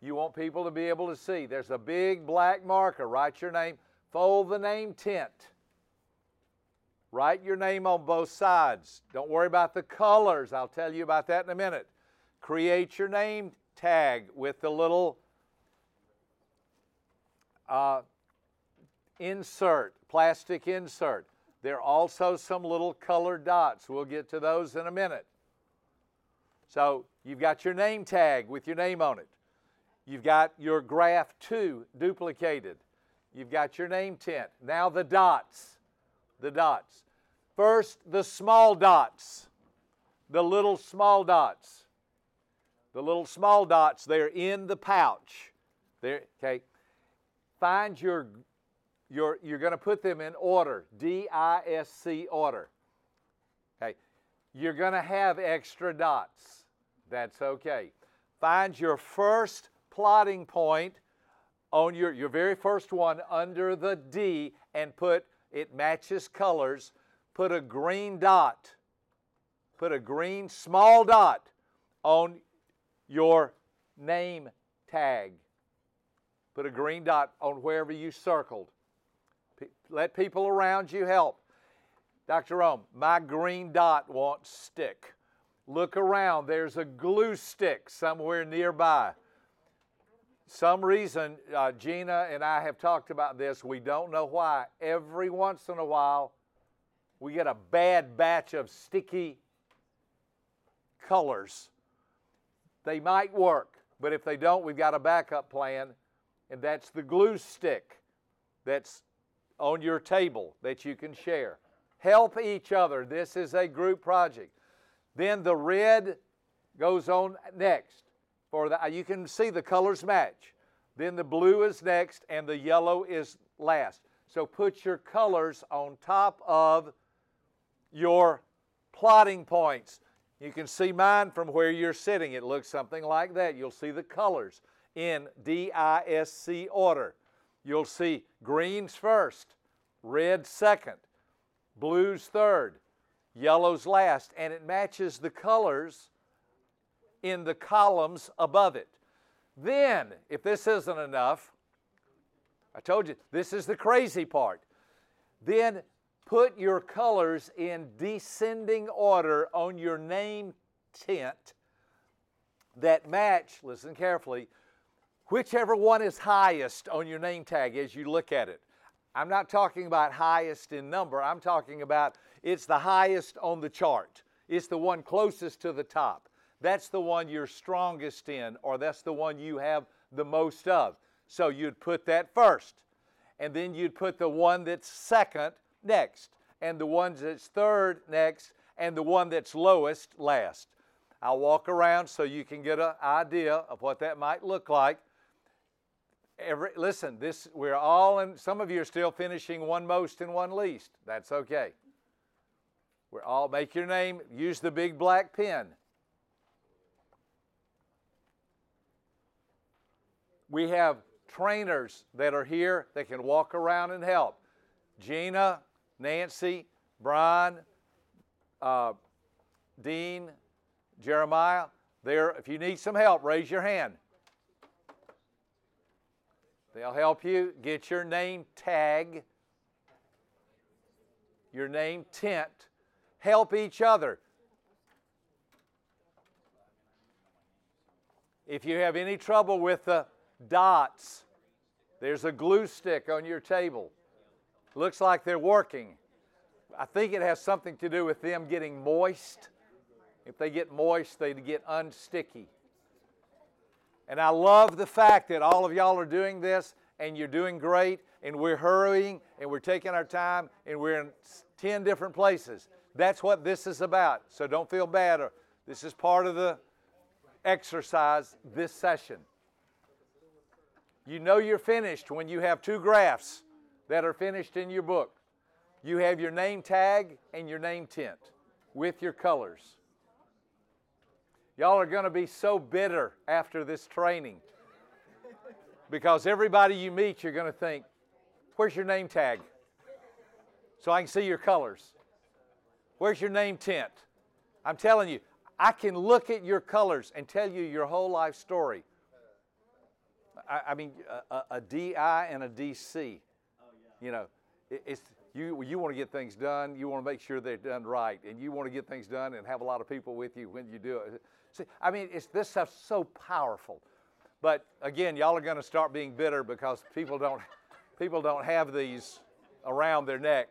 You want people to be able to see. There's a big black marker. Write your name. Fold the name tent. Write your name on both sides. Don't worry about the colors. I'll tell you about that in a minute. Create your name tag with the little insert, plastic insert. There are also some little colored dots. We'll get to those in a minute. So you've got your name tag with your name on it. You've got your graph 2 duplicated. You've got your name tent. Now the dots. The dots. First, the small dots. The little small dots. The little small dots, they're in the pouch. Okay. Find you're going to put them in order, D-I-S-C order. Okay. You're going to have extra dots. That's okay. Find your first plotting point on your very first one under the D and put, it matches colors, put a green dot, put a green small dot on your name tag. Put a green dot on wherever you circled. Let people around you help. Dr. Rome, my green dot won't stick. Look around. There's a glue stick somewhere nearby. Some reason, Gina and I have talked about this. We don't know why. Every once in a while, we get a bad batch of sticky colors. They might work, but if they don't, we've got a backup plan, and that's the glue stick that's on your table that you can share. Help each other. This is a group project. Then the red goes on next. You can see the colors match. Then the blue is next, and the yellow is last. So put your colors on top of your plotting points. You can see mine from where you're sitting. It looks something like that. You'll see the colors in D-I-S-C order. You'll see greens first, red second, blues third, yellows last, and it matches the colors in the columns above it. Then, if this isn't enough, I told you, this is the crazy part. Then put your colors in descending order on your name tent that match, listen carefully, whichever one is highest on your name tag as you look at it. I'm not talking about highest in number. I'm talking about it's the highest on the chart. It's the one closest to the top. That's the one you're strongest in, or that's the one you have the most of. So you'd put that first, and then you'd put the one that's second next, and the one that's third next, and the one that's lowest last. I'll walk around so you can get an idea of what that might look like. Listen, we're all in, some of you are still finishing one most and one least. That's okay. We're all, make your name, use the big black pen. We have trainers that are here that can walk around and help. Gina, Nancy, Brian, Dean, Jeremiah. If you need some help, raise your hand. They'll help you get your name tag, your name tent. Help each other. If you have any trouble with the dots, there's a glue stick on your table. Looks like they're working. I think it has something to do with them getting moist. If they get moist, they get unsticky. And I love the fact that all of y'all are doing this, and you're doing great, and we're hurrying, and we're taking our time, and we're in 10 different places. That's what this is about. So don't feel bad. This is part of the exercise this session. You know you're finished when you have 2 graphs that are finished in your book. You have your name tag and your name tint with your colors. Y'all are going to be so bitter after this training because everybody you meet, you're going to think, where's your name tag? So I can see your colors. Where's your name tint? I'm telling you, I can look at your colors and tell you your whole life story. I mean, a DI and a DC. You know, you want to get things done. You want to make sure they're done right, and you want to get things done and have a lot of people with you when you do it. See, I mean, this stuff's so powerful. But again, y'all are going to start being bitter because people don't have these around their neck.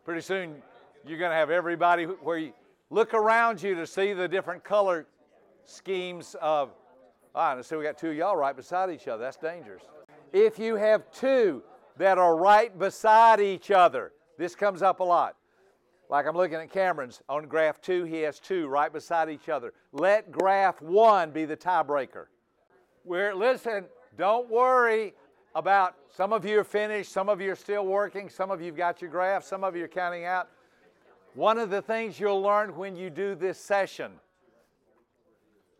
Pretty soon, you're going to have everybody where you look around you to see the different color schemes of. And so we got 2 of y'all right beside each other. That's dangerous. If you have 2 that are right beside each other, this comes up a lot. Like I'm looking at Cameron's on graph 2, he has 2 right beside each other. Let graph 1 be the tiebreaker. Listen, don't worry about, some of you are finished, some of you are still working, some of you have got your graphs, some of you are counting out. One of the things you'll learn when you do this session,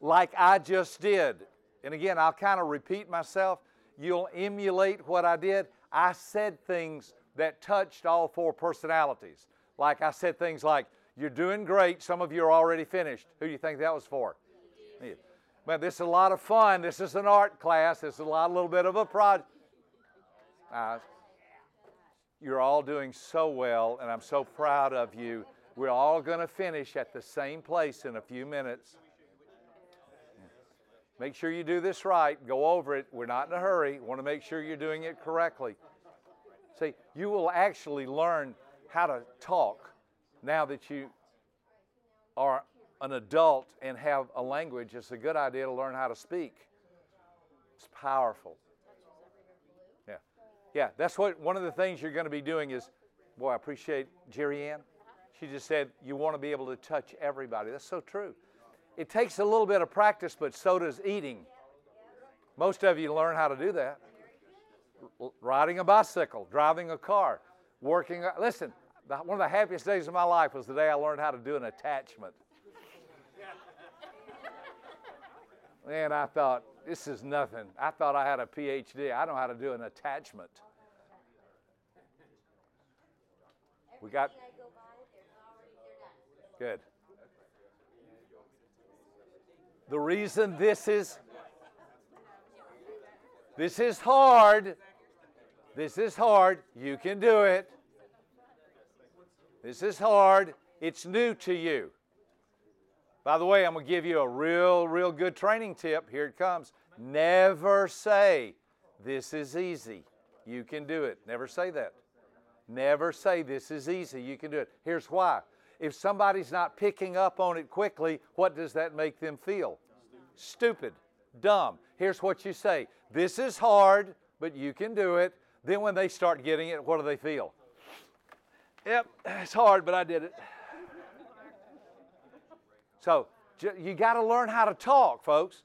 like I just did, and again, I'll kind of repeat myself, you'll emulate what I did. I said things that touched all 4 personalities. Like I said things like, you're doing great, some of you are already finished. Who do you think that was for? Me. Man, this is a lot of fun. This is an art class. This is a little bit of a project. You're all doing so well, and I'm so proud of you. We're all going to finish at the same place in a few minutes. Make sure you do this right. Go over it. We're not in a hurry. Want to make sure you're doing it correctly. See, you will actually learn how to talk now that you are an adult and have a language. It's a good idea to learn how to speak. It's powerful. Yeah, that's what one of the things you're going to be doing is, boy, I appreciate Jerry Ann. She just said you want to be able to touch everybody. That's so true. It takes a little bit of practice, but so does eating. Most of you learn how to do that. Riding a bicycle, driving a car, working. Listen, one of the happiest days of my life was the day I learned how to do an attachment. Man, I thought, this is nothing. I thought I had a PhD. I know how to do an attachment. We got... Good. The reason this is hard, you can do it. This is hard, it's new to you. By the way, I'm going to give you a real good training tip. Here it comes. Never say, this is easy. You can do it. Never say that. Never say, this is easy. You can do it. Here's why. If somebody's not picking up on it quickly, what does that make them feel? Stupid. Dumb. Here's what you say. This is hard, but you can do it. Then when they start getting it, what do they feel? Yep, it's hard, but I did it. So you got to learn how to talk, folks.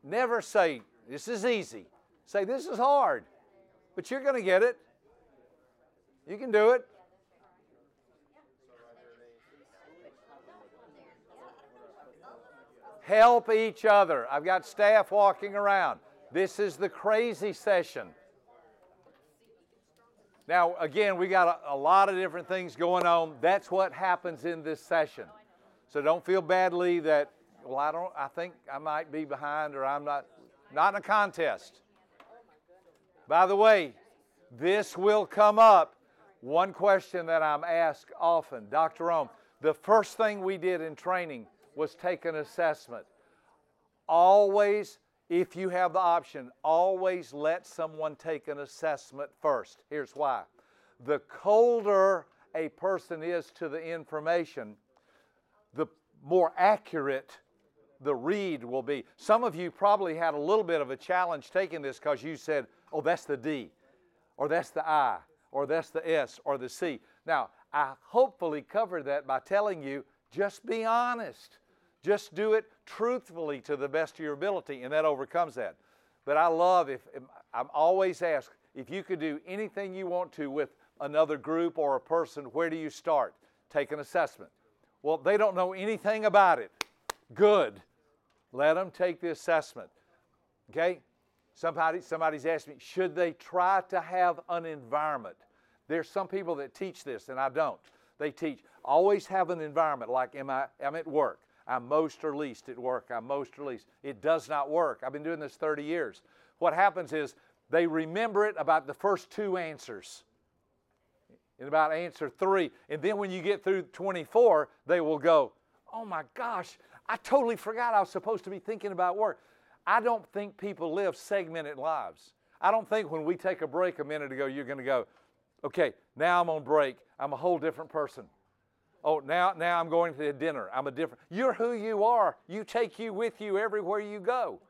Never say, this is easy. Say, this is hard, but you're going to get it. You can do it. Help each other. I've got staff walking around. This is the crazy session. Now, again, we got a lot of different things going on. That's what happens in this session. So don't feel badly that, well, I think I might be behind or I'm not in a contest. By the way, this will come up. One question that I'm asked often, Dr. Rome, the first thing we did in training was take an assessment. Always, if you have the option, always let someone take an assessment first. Here's why. The colder a person is to the information, the more accurate the read will be. Some of you probably had a little bit of a challenge taking this because you said, oh, that's the D, or that's the I, or that's the S, or the C. Now, I hopefully covered that by telling you, just be honest. Just do it truthfully to the best of your ability, and that overcomes that. But I love, I'm always asked, if you could do anything you want to with another group or a person, where do you start? Take an assessment. Well, they don't know anything about it. Good. Let them take the assessment. Okay? Somebody's asked me, should they try to have an environment? There's some people that teach this, and I don't. They teach, always have an environment, like I'm at work. I'm most or least at work. I'm most or least. It does not work. I've been doing this 30 years. What happens is they remember it about the first 2 answers and about answer 3. And then when you get through 24, they will go, oh my gosh, I totally forgot I was supposed to be thinking about work. I don't think people live segmented lives. I don't think when we take a break a minute ago, you're going to go, okay, now I'm on break. I'm a whole different person. Oh, now I'm going to dinner. I'm a different. You're who you are. You take you with you everywhere you go.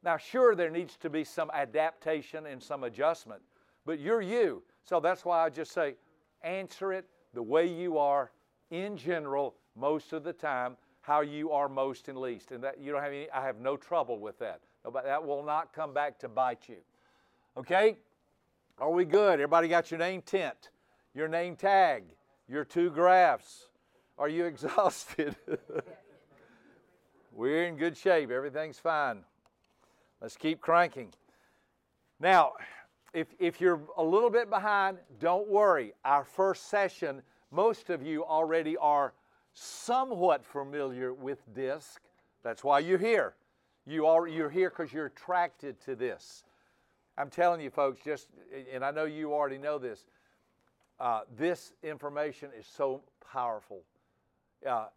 Now, sure, there needs to be some adaptation and some adjustment, but you're you. So that's why I just say, answer it the way you are in general most of the time, how you are most and least. And that you don't have any, I have no trouble with that. That will not come back to bite you. Okay? Are we good? Everybody got your name tent, your name tag, your 2 graphs. Are you exhausted? We're in good shape. Everything's fine. Let's keep cranking. Now, if you're a little bit behind, don't worry. Our first session, most of you already are somewhat familiar with DISC. That's why you're here. You're here because you're attracted to this. I'm telling you, folks, and I know you already know this, this information is so powerful.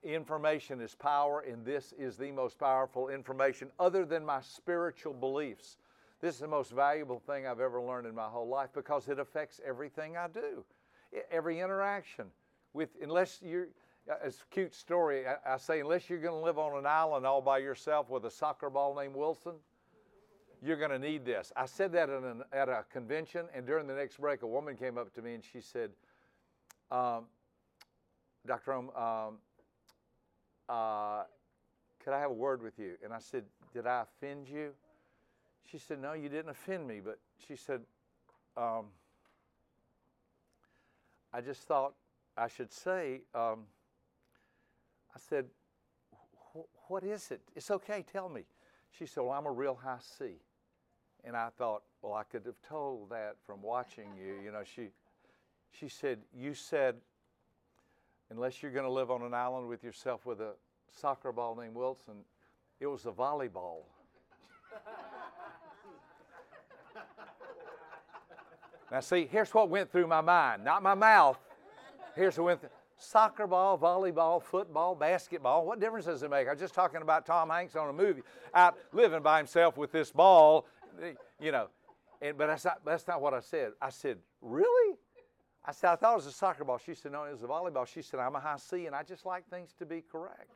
Information is power, and this is the most powerful information other than my spiritual beliefs. This is the most valuable thing I've ever learned in my whole life because it affects everything I do, every interaction. Unless you're, it's a cute story, I say, unless you're going to live on an island all by yourself with a soccer ball named Wilson, you're going to need this. I said that at a convention, and during the next break, a woman came up to me and she said, Dr. Rome, could I have a word with you? And I said, did I offend you? She said, no, you didn't offend me. But she said, I just thought I should say, I said, what is it? It's okay, tell me. She said, well, I'm a real high C. And I thought, well, I could have told that from watching you. You know, she said, you said, unless you're going to live on an island with yourself with a soccer ball named Wilson, it was a volleyball. Now see, here's what went through my mind, not my mouth. Here's what went through. Soccer ball, volleyball, football, basketball, what difference does it make? I was just talking about Tom Hanks on a movie, out living by himself with this ball, you know. But that's not what I said. I said, really? I said, I thought it was a soccer ball. She said, no, it was a volleyball. She said, I'm a high C, and I just like things to be correct.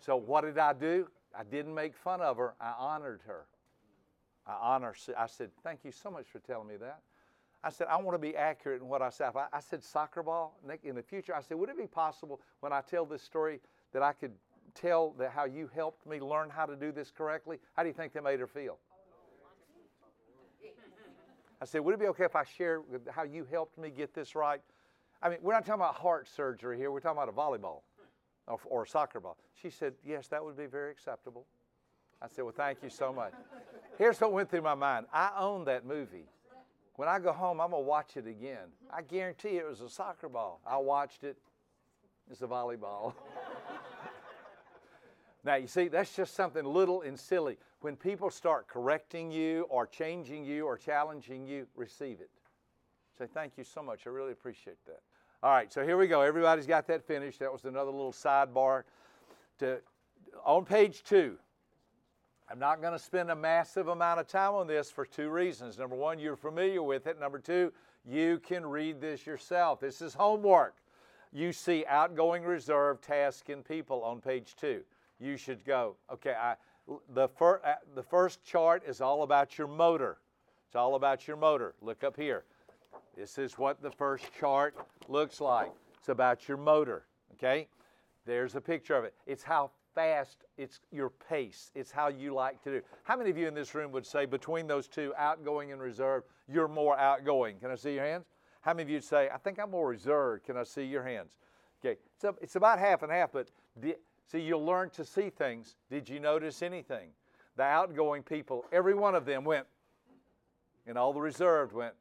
So what did I do? I didn't make fun of her. I honored her. I said, thank you so much for telling me that. I said, I want to be accurate in what I said. I said soccer ball. In the future, I said, would it be possible when I tell this story that I could tell that how you helped me learn how to do this correctly? How do you think that made her feel? I said, would it be okay if I share how you helped me get this right? I mean, we're not talking about heart surgery here. We're talking about a volleyball or a soccer ball. She said, yes, that would be very acceptable. I said, well, thank you so much. Here's what went through my mind. I own that movie. When I go home, I'm going to watch it again. I guarantee it was a soccer ball. I watched it. It's a volleyball. Now, you see, that's just something little and silly. When people start correcting you or changing you or challenging you, receive it. Say, thank you so much. I really appreciate that. All right, so here we go. Everybody's got that finished. That was another little sidebar. On page 2, I'm not going to spend a massive amount of time on this for 2 reasons. Number 1, you're familiar with it. Number 2, you can read this yourself. This is homework. You see outgoing reserve, task, and people on page 2. You should go, okay, the first chart is all about your motor. It's all about your motor. Look up here. This is what the first chart looks like. It's about your motor, okay? There's a picture of it. It's how fast, it's your pace. It's how you like to do. How many of you in this room would say between those two, outgoing and reserved, you're more outgoing? Can I see your hands? How many of you would say, I think I'm more reserved? Can I see your hands? Okay, so it's about half and half, but see, you'll learn to see things. Did you notice anything? The outgoing people, every one of them went, and all the reserved went.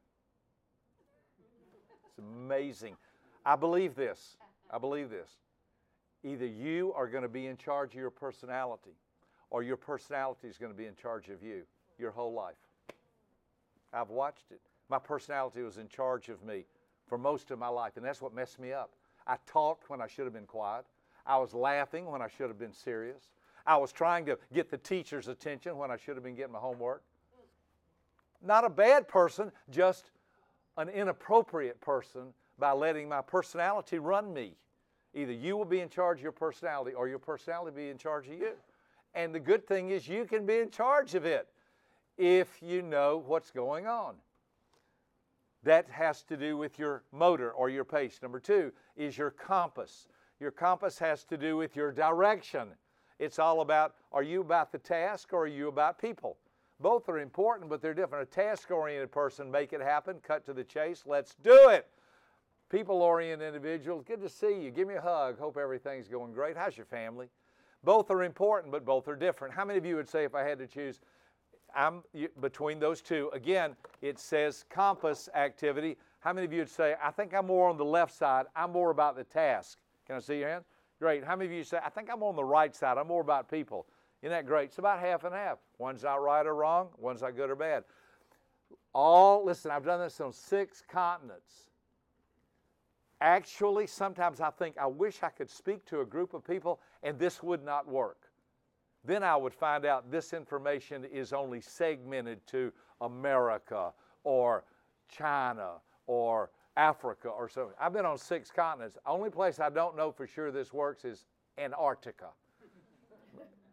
It's amazing. I believe this. I believe this. Either you are going to be in charge of your personality, or your personality is going to be in charge of you your whole life. I've watched it. My personality was in charge of me for most of my life, and that's what messed me up. I talked when I should have been quiet. I was laughing when I should have been serious. I was trying to get the teacher's attention when I should have been getting my homework. Not a bad person, just an inappropriate person by letting my personality run me. Either you will be in charge of your personality or your personality will be in charge of you. And the good thing is you can be in charge of it if you know what's going on. That has to do with your motor or your pace. Number two is your compass. Your compass has to do with your direction. It's all about, are you about the task or are you about people? Both are important, but they're different. A task-oriented person, make it happen, cut to the chase, let's do it. People-oriented individuals, good to see you. Give me a hug. Hope everything's going great. How's your family? Both are important, but both are different. How many of you would say if I had to choose, between those two? Again, it says compass activity. How many of you would say, I think I'm more on the left side. I'm more about the task. Can I see your hand? Great. How many of you say, I think I'm on the right side. I'm more about people. Isn't that great? It's about half and half. One's not right or wrong. One's not good or bad. Listen, I've done this on 6 continents. Actually, sometimes I think, I wish I could speak to a group of people and this would not work. Then I would find out this information is only segmented to America or China or Africa or something. I've been on 6 continents. The only place I don't know for sure this works is Antarctica.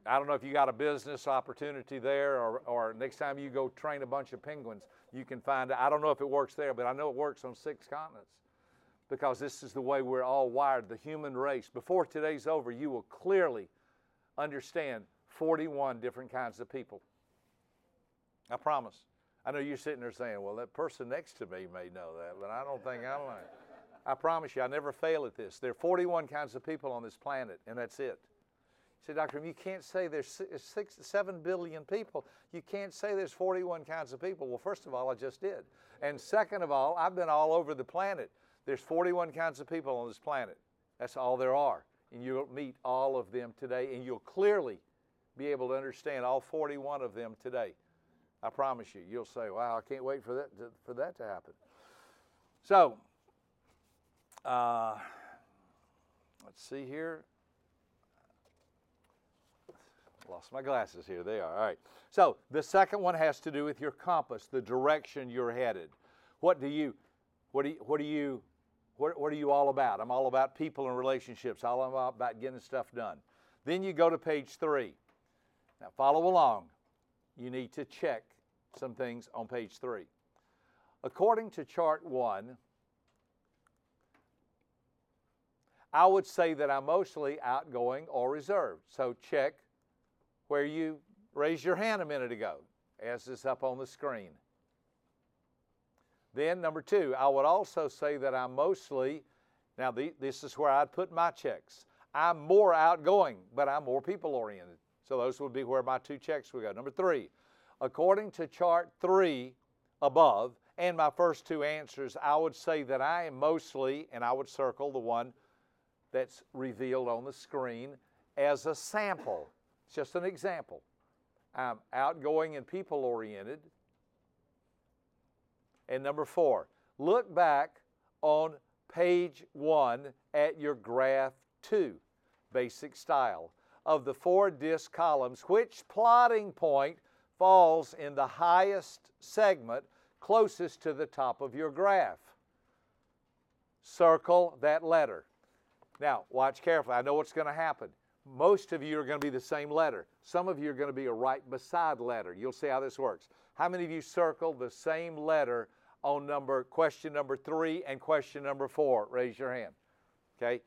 I don't know if you got a business opportunity there or next time you go train a bunch of penguins, you can find out. I don't know if it works there, but I know it works on 6 continents because this is the way we're all wired, the human race. Before today's over, you will clearly understand 41 different kinds of people. I promise. I know you're sitting there saying, well, that person next to me may know that, but I don't think I'm like. I promise you, I never fail at this. There are 41 kinds of people on this planet, and that's it. You say, Dr. You can't say there's 7 billion people. You can't say there's 41 kinds of people. Well, first of all, I just did. And second of all, I've been all over the planet. There's 41 kinds of people on this planet. That's all there are. And you'll meet all of them today, and you'll clearly be able to understand all 41 of them today. I promise you. You'll say, wow, I can't wait for that to happen. So, let's see here. Lost my glasses here. They are. All right. So the second one has to do with your compass, the direction you're headed. What are you all about? I'm all about people and relationships. All about getting stuff done. Then you go to page 3. Now follow along. You need to check some things on page 3. According to chart 1, I would say that I'm mostly outgoing or reserved. So check where you raised your hand a minute ago, as is up on the screen. Then number 2, I would also say that I'm mostly, now this is where I'd put my checks. I'm more outgoing, but I'm more people-oriented. So those would be where my 2 checks would go. Number 3, according to chart 3 above and my first 2 answers, I would say that I am mostly, and I would circle the one that's revealed on the screen as a sample. It's just an example. I'm outgoing and people-oriented. And number 4, look back on page 1 at your graph 2, basic style. Of the 4 disc columns, which plotting point falls in the highest segment closest to the top of your graph? Circle that letter. Now, watch carefully. I know what's going to happen. Most of you are going to be the same letter. Some of you are going to be a right beside letter. You'll see how this works. How many of you circled the same letter on question number 3 and question number 4? Raise your hand. Okay,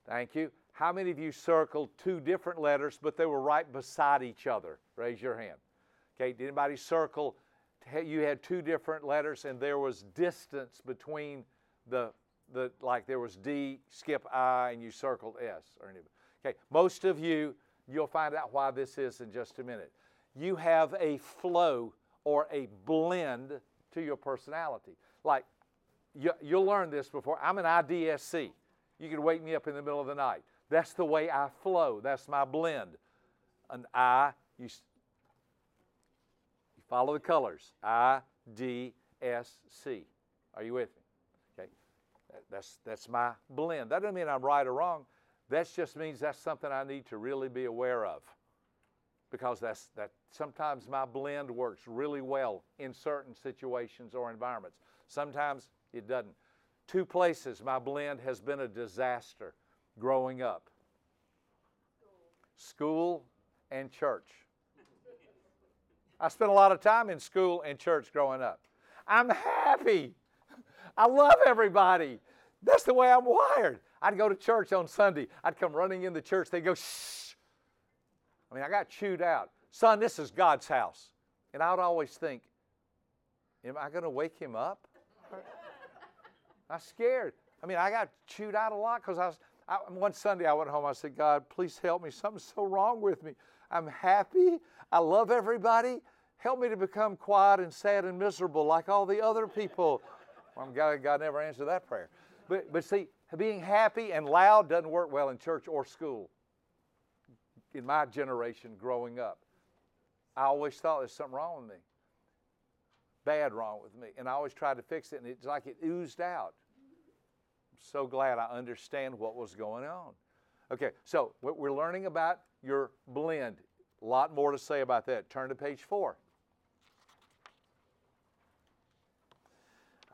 thank you. How many of you circled 2 different letters, but they were right beside each other? Raise your hand. Okay, did anybody circle, you had 2 different letters and there was distance between like there was D, skip I, and you circled S or anything. Okay, most of you, you'll find out why this is in just a minute. You have a flow or a blend to your personality. Like, you'll learn this before. I'm an IDSC. You can wake me up in the middle of the night. That's the way I flow. That's my blend. An I, you follow the colors. I, D, S, C. Are you with me? Okay. That's my blend. That doesn't mean I'm right or wrong. That just means that's something I need to really be aware of, because that sometimes my blend works really well in certain situations or environments. Sometimes it doesn't. 2 places my blend has been a disaster growing up: school and church. I spent a lot of time in school and church growing up. I'm happy. I love everybody. That's the way I'm wired. I'd go to church on Sunday. I'd come running in the church. They'd go, shh. I mean, I got chewed out. Son, this is God's house. And I would always think, am I going to wake him up? I'm scared. I mean, I got chewed out a lot because one Sunday I went home. I said, God, please help me. Something's so wrong with me. I'm happy. I love everybody. Help me to become quiet and sad and miserable like all the other people. Well, God never answered that prayer. But see, being happy and loud doesn't work well in church or school. In my generation growing up, I always thought there's something wrong with me. Bad wrong with me. And I always tried to fix it, and it's like it oozed out. I'm so glad I understand what was going on. Okay, so we're learning about your blend. A lot more to say about that. Turn to page 4.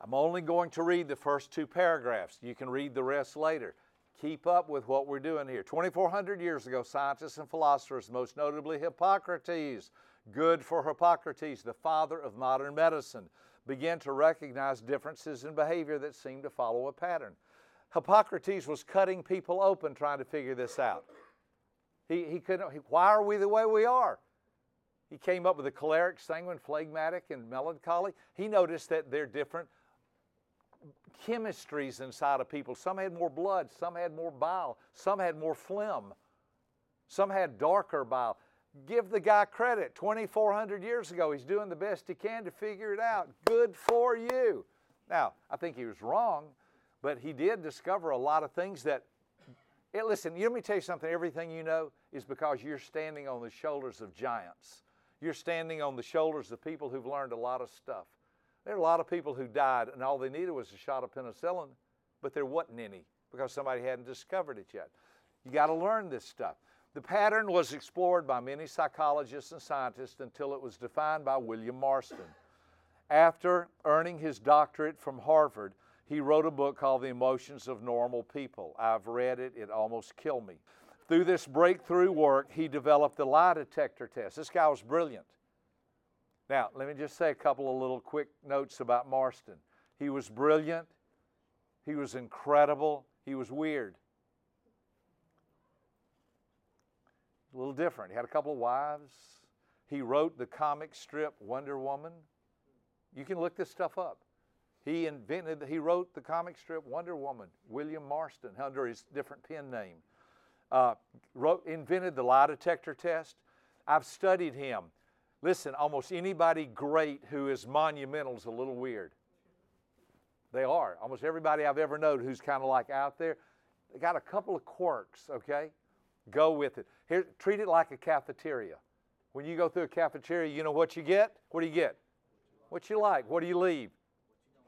I'm only going to read the first 2 paragraphs. You can read the rest later. Keep up with what we're doing here. 2,400 years ago, scientists and philosophers, most notably Hippocrates, good for Hippocrates, the father of modern medicine, began to recognize differences in behavior that seemed to follow a pattern. Hippocrates was cutting people open trying to figure this out. He couldn't. Why are we the way we are? He came up with the choleric, sanguine, phlegmatic, and melancholy. He noticed that they're different chemistries inside of people. Some had more blood, some had more bile, some had more phlegm, some had darker bile. Give the guy credit. 2,400 years ago, he's doing the best he can to figure it out. Good for you. Now, I think he was wrong, but he did discover a lot of things that, listen, let me tell you something. Everything you know is because you're standing on the shoulders of giants. You're standing on the shoulders of people who've learned a lot of stuff. There are a lot of people who died, and all they needed was a shot of penicillin, but there wasn't any because somebody hadn't discovered it yet. You got to learn this stuff. The pattern was explored by many psychologists and scientists until it was defined by William Marston. After earning his doctorate from Harvard, he wrote a book called The Emotions of Normal People. I've read it. It almost killed me. Through this breakthrough work, he developed the lie detector test. This guy was brilliant. Now, let me just say a couple of little quick notes about Marston. He was brilliant. He was incredible. He was weird. A little different. He had a couple of wives. He wrote the comic strip Wonder Woman. You can look this stuff up. He wrote the comic strip Wonder Woman, William Marston, under his different pen name. Invented the lie detector test. I've studied him. Listen, almost anybody great who is monumental is a little weird. They are. Almost everybody I've ever known who's kind of like out there, they got a couple of quirks, okay? Go with it. Here, treat it like a cafeteria. When you go through a cafeteria, you know what you get? What do you get? What you like. What do you leave?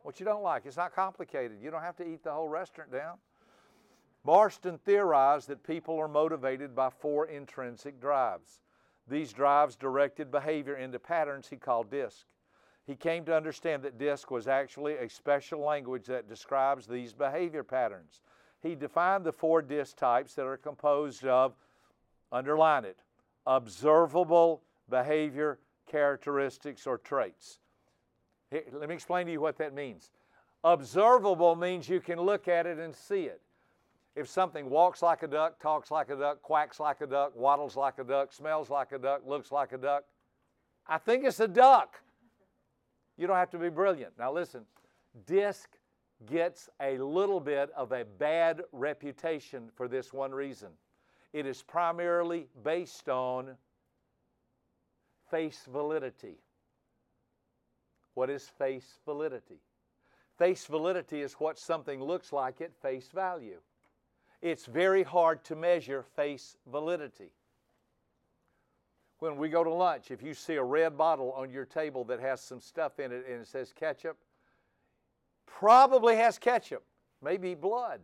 What you don't like. It's not complicated. You don't have to eat the whole restaurant down. Marston theorized that people are motivated by 4 intrinsic drives. These drives directed behavior into patterns he called DISC. He came to understand that DISC was actually a special language that describes these behavior patterns. He defined the 4 DISC types that are composed of, underline it, observable behavior characteristics or traits. Here, let me explain to you what that means. Observable means you can look at it and see it. If something walks like a duck, talks like a duck, quacks like a duck, waddles like a duck, smells like a duck, looks like a duck, I think it's a duck. You don't have to be brilliant. Now listen, DISC gets a little bit of a bad reputation for this one reason. It is primarily based on face validity. What is face validity? Face validity is what something looks like at face value. It's very hard to measure face validity. When we go to lunch, if you see a red bottle on your table that has some stuff in it and it says ketchup, probably has ketchup, maybe blood,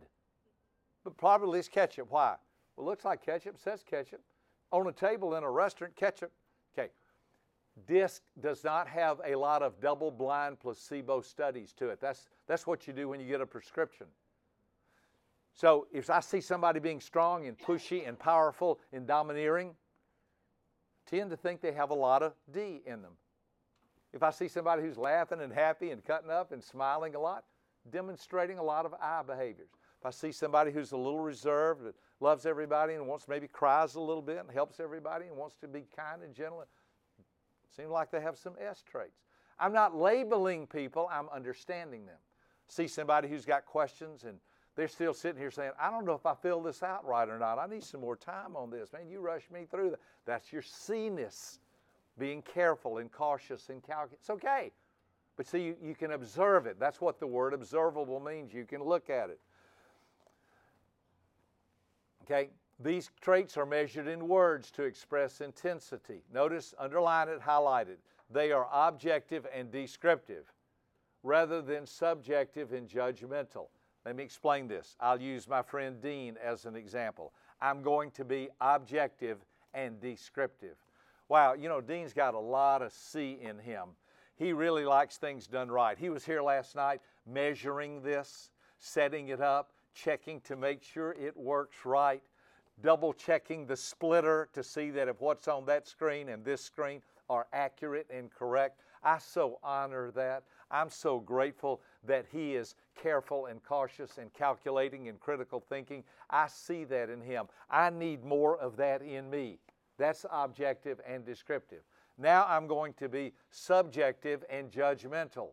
but probably is ketchup. Why? Well, it looks like ketchup, says ketchup. On a table in a restaurant, ketchup. Okay. DISC does not have a lot of double-blind placebo studies to it. That's what you do when you get a prescription. So if I see somebody being strong and pushy and powerful and domineering, I tend to think they have a lot of D in them. If I see somebody who's laughing and happy and cutting up and smiling a lot, demonstrating a lot of I behaviors. If I see somebody who's a little reserved, that loves everybody and wants maybe cries a little bit and helps everybody and wants to be kind and gentle, seems like they have some S traits. I'm not labeling people, I'm understanding them. See somebody who's got questions and they're still sitting here saying, I don't know if I fill this out right or not. I need some more time on this. Man, you rushed me through that. That's your C-ness, being careful and cautious and calculating. It's okay. But see, you can observe it. That's what the word observable means. You can look at it. Okay? These traits are measured in words to express intensity. Notice, underline it, highlight it. They are objective and descriptive rather than subjective and judgmental. Let me explain this. I'll use my friend Dean as an example. I'm going to be objective and descriptive. Wow, you know, Dean's got a lot of C in him. He really likes things done right. He was here last night measuring this, setting it up, checking to make sure it works right, double checking the splitter to see that if what's on that screen and this screen are accurate and correct. I so honor that. I'm so grateful that he is careful and cautious and calculating and critical thinking. I see that in him. I need more of that in me. That's objective and descriptive. Now I'm going to be subjective and judgmental.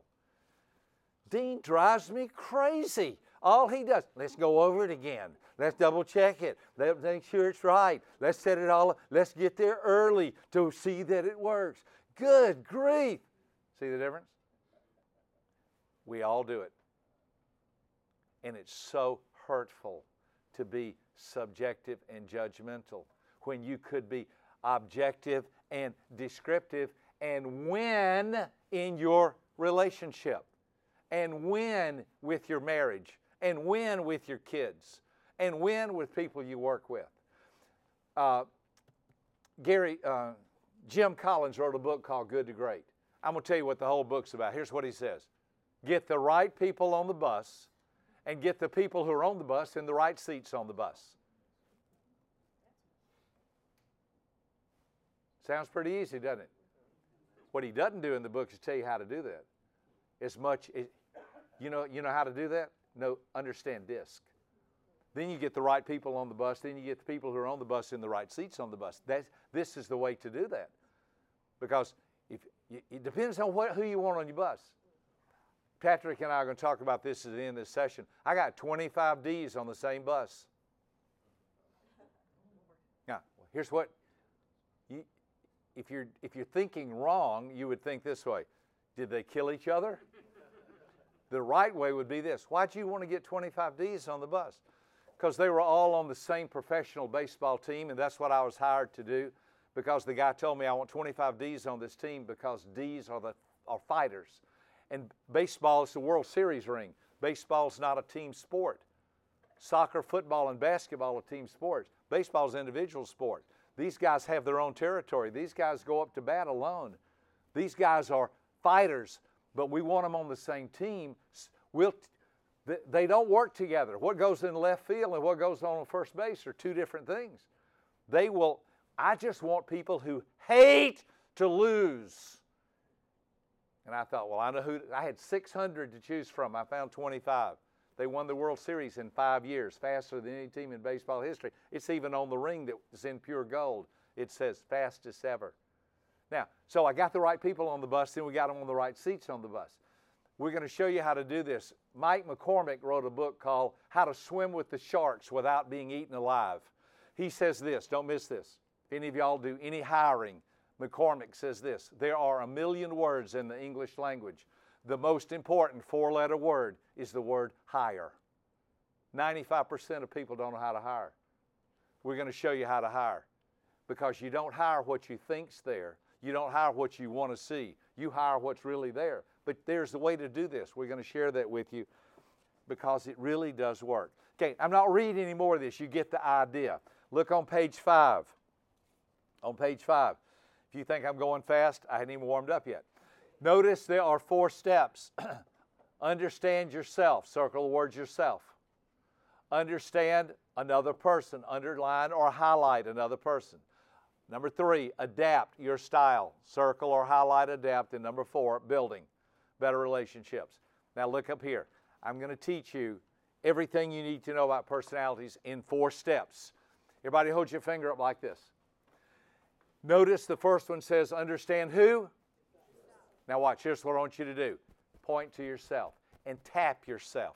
Dean drives me crazy. All he does, let's go over it again. Let's double check it. Let's make sure it's right. Let's set it all up. Let's get there early to see that it works. Good grief. See the difference? We all do it. And it's so hurtful to be subjective and judgmental when you could be objective and descriptive and win in your relationship and win with your marriage and win with your kids and win with people you work with. Jim Collins wrote a book called Good to Great. I'm going to tell you what the whole book's about. Here's what he says. Get the right people on the bus and get the people who are on the bus in the right seats on the bus. Sounds pretty easy, doesn't it? What he doesn't do in the book is tell you how to do that. You know how to do that? No, understand DISC. Then you get the right people on the bus. Then you get the people who are on the bus in the right seats on the bus. This is the way to do that. Because it depends on who you want on your bus. Patrick and I are going to talk about this at the end of this session. I got 25 Ds on the same bus. Now, here's what, if you're thinking wrong, you would think this way. Did they kill each other? The right way would be this. Why'd you want to get 25 Ds on the bus? Because they were all on the same professional baseball team, and that's what I was hired to do. Because the guy told me I want 25 Ds on this team because Ds are fighters. And baseball is the World Series ring. Baseball is not a team sport. Soccer, football, and basketball are team sports. Baseball is an individual sport. These guys have their own territory. These guys go up to bat alone. These guys are fighters, but we want them on the same team. They don't work together. What goes in left field and what goes on first base are two different things. I just want people who hate to lose And I thought, well, I know who. I had 600 to choose from. I found 25. They won the World Series in 5 years, faster than any team in baseball history. It's even on the ring that's in pure gold. It says fastest ever. Now, so I got the right people on the bus, then we got them on the right seats on the bus. We're going to show you how to do this. Mike McCormick wrote a book called How to Swim with the Sharks Without Being Eaten Alive. He says this, don't miss this. If any of y'all do any hiring, McCormick says this: there are 1 million words in the English language. The most important 4-letter word is the word hire. 95% of people don't know how to hire. We're going to show you how to hire, because you don't hire what you think's there. You don't hire what you want to see. You hire what's really there. But there's the way to do this. We're going to share that with you because it really does work. Okay, I'm not reading any more of this. You get the idea. Look on page 5. On page 5. If you think I'm going fast, I hadn't even warmed up yet. Notice there are 4 steps. Understand yourself. Circle the word yourself. Understand another person. Underline or highlight another person. Number 3, adapt your style. Circle or highlight, adapt. And number 4, building better relationships. Now look up here. I'm going to teach you everything you need to know about personalities in 4 steps. Everybody hold your finger up like this. Notice the first one says, understand who? Now watch, here's what I want you to do. Point to yourself and tap yourself.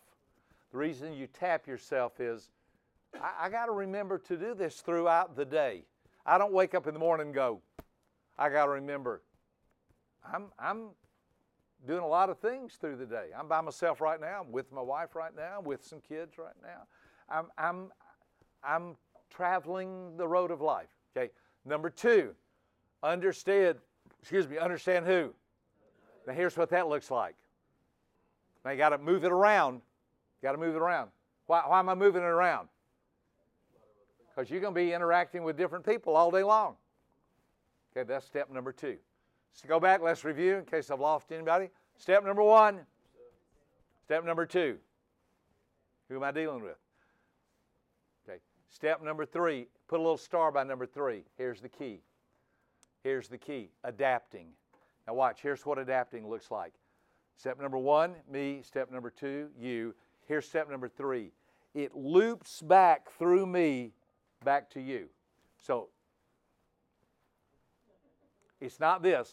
The reason you tap yourself is, I got to remember to do this throughout the day. I don't wake up in the morning and go, I got to remember, I'm doing a lot of things through the day. I'm by myself right now. I'm with my wife right now. I'm with some kids right now. I'm traveling the road of life. Okay. Number 2, understand who. Now here's what that looks like. Now you got to move it around. Why am I moving it around? Because you're going to be interacting with different people all day long. Okay, that's step number 2. So go back, let's review in case I've lost anybody. Step number 1. Step number 2. Who am I dealing with? Okay. Step number 3. Put a little star by number 3. Here's the key. Here's the key. Adapting. Now watch. Here's what adapting looks like. Step number 1, me. Step number 2, you. Here's step number 3. It loops back through me back to you. So it's not this.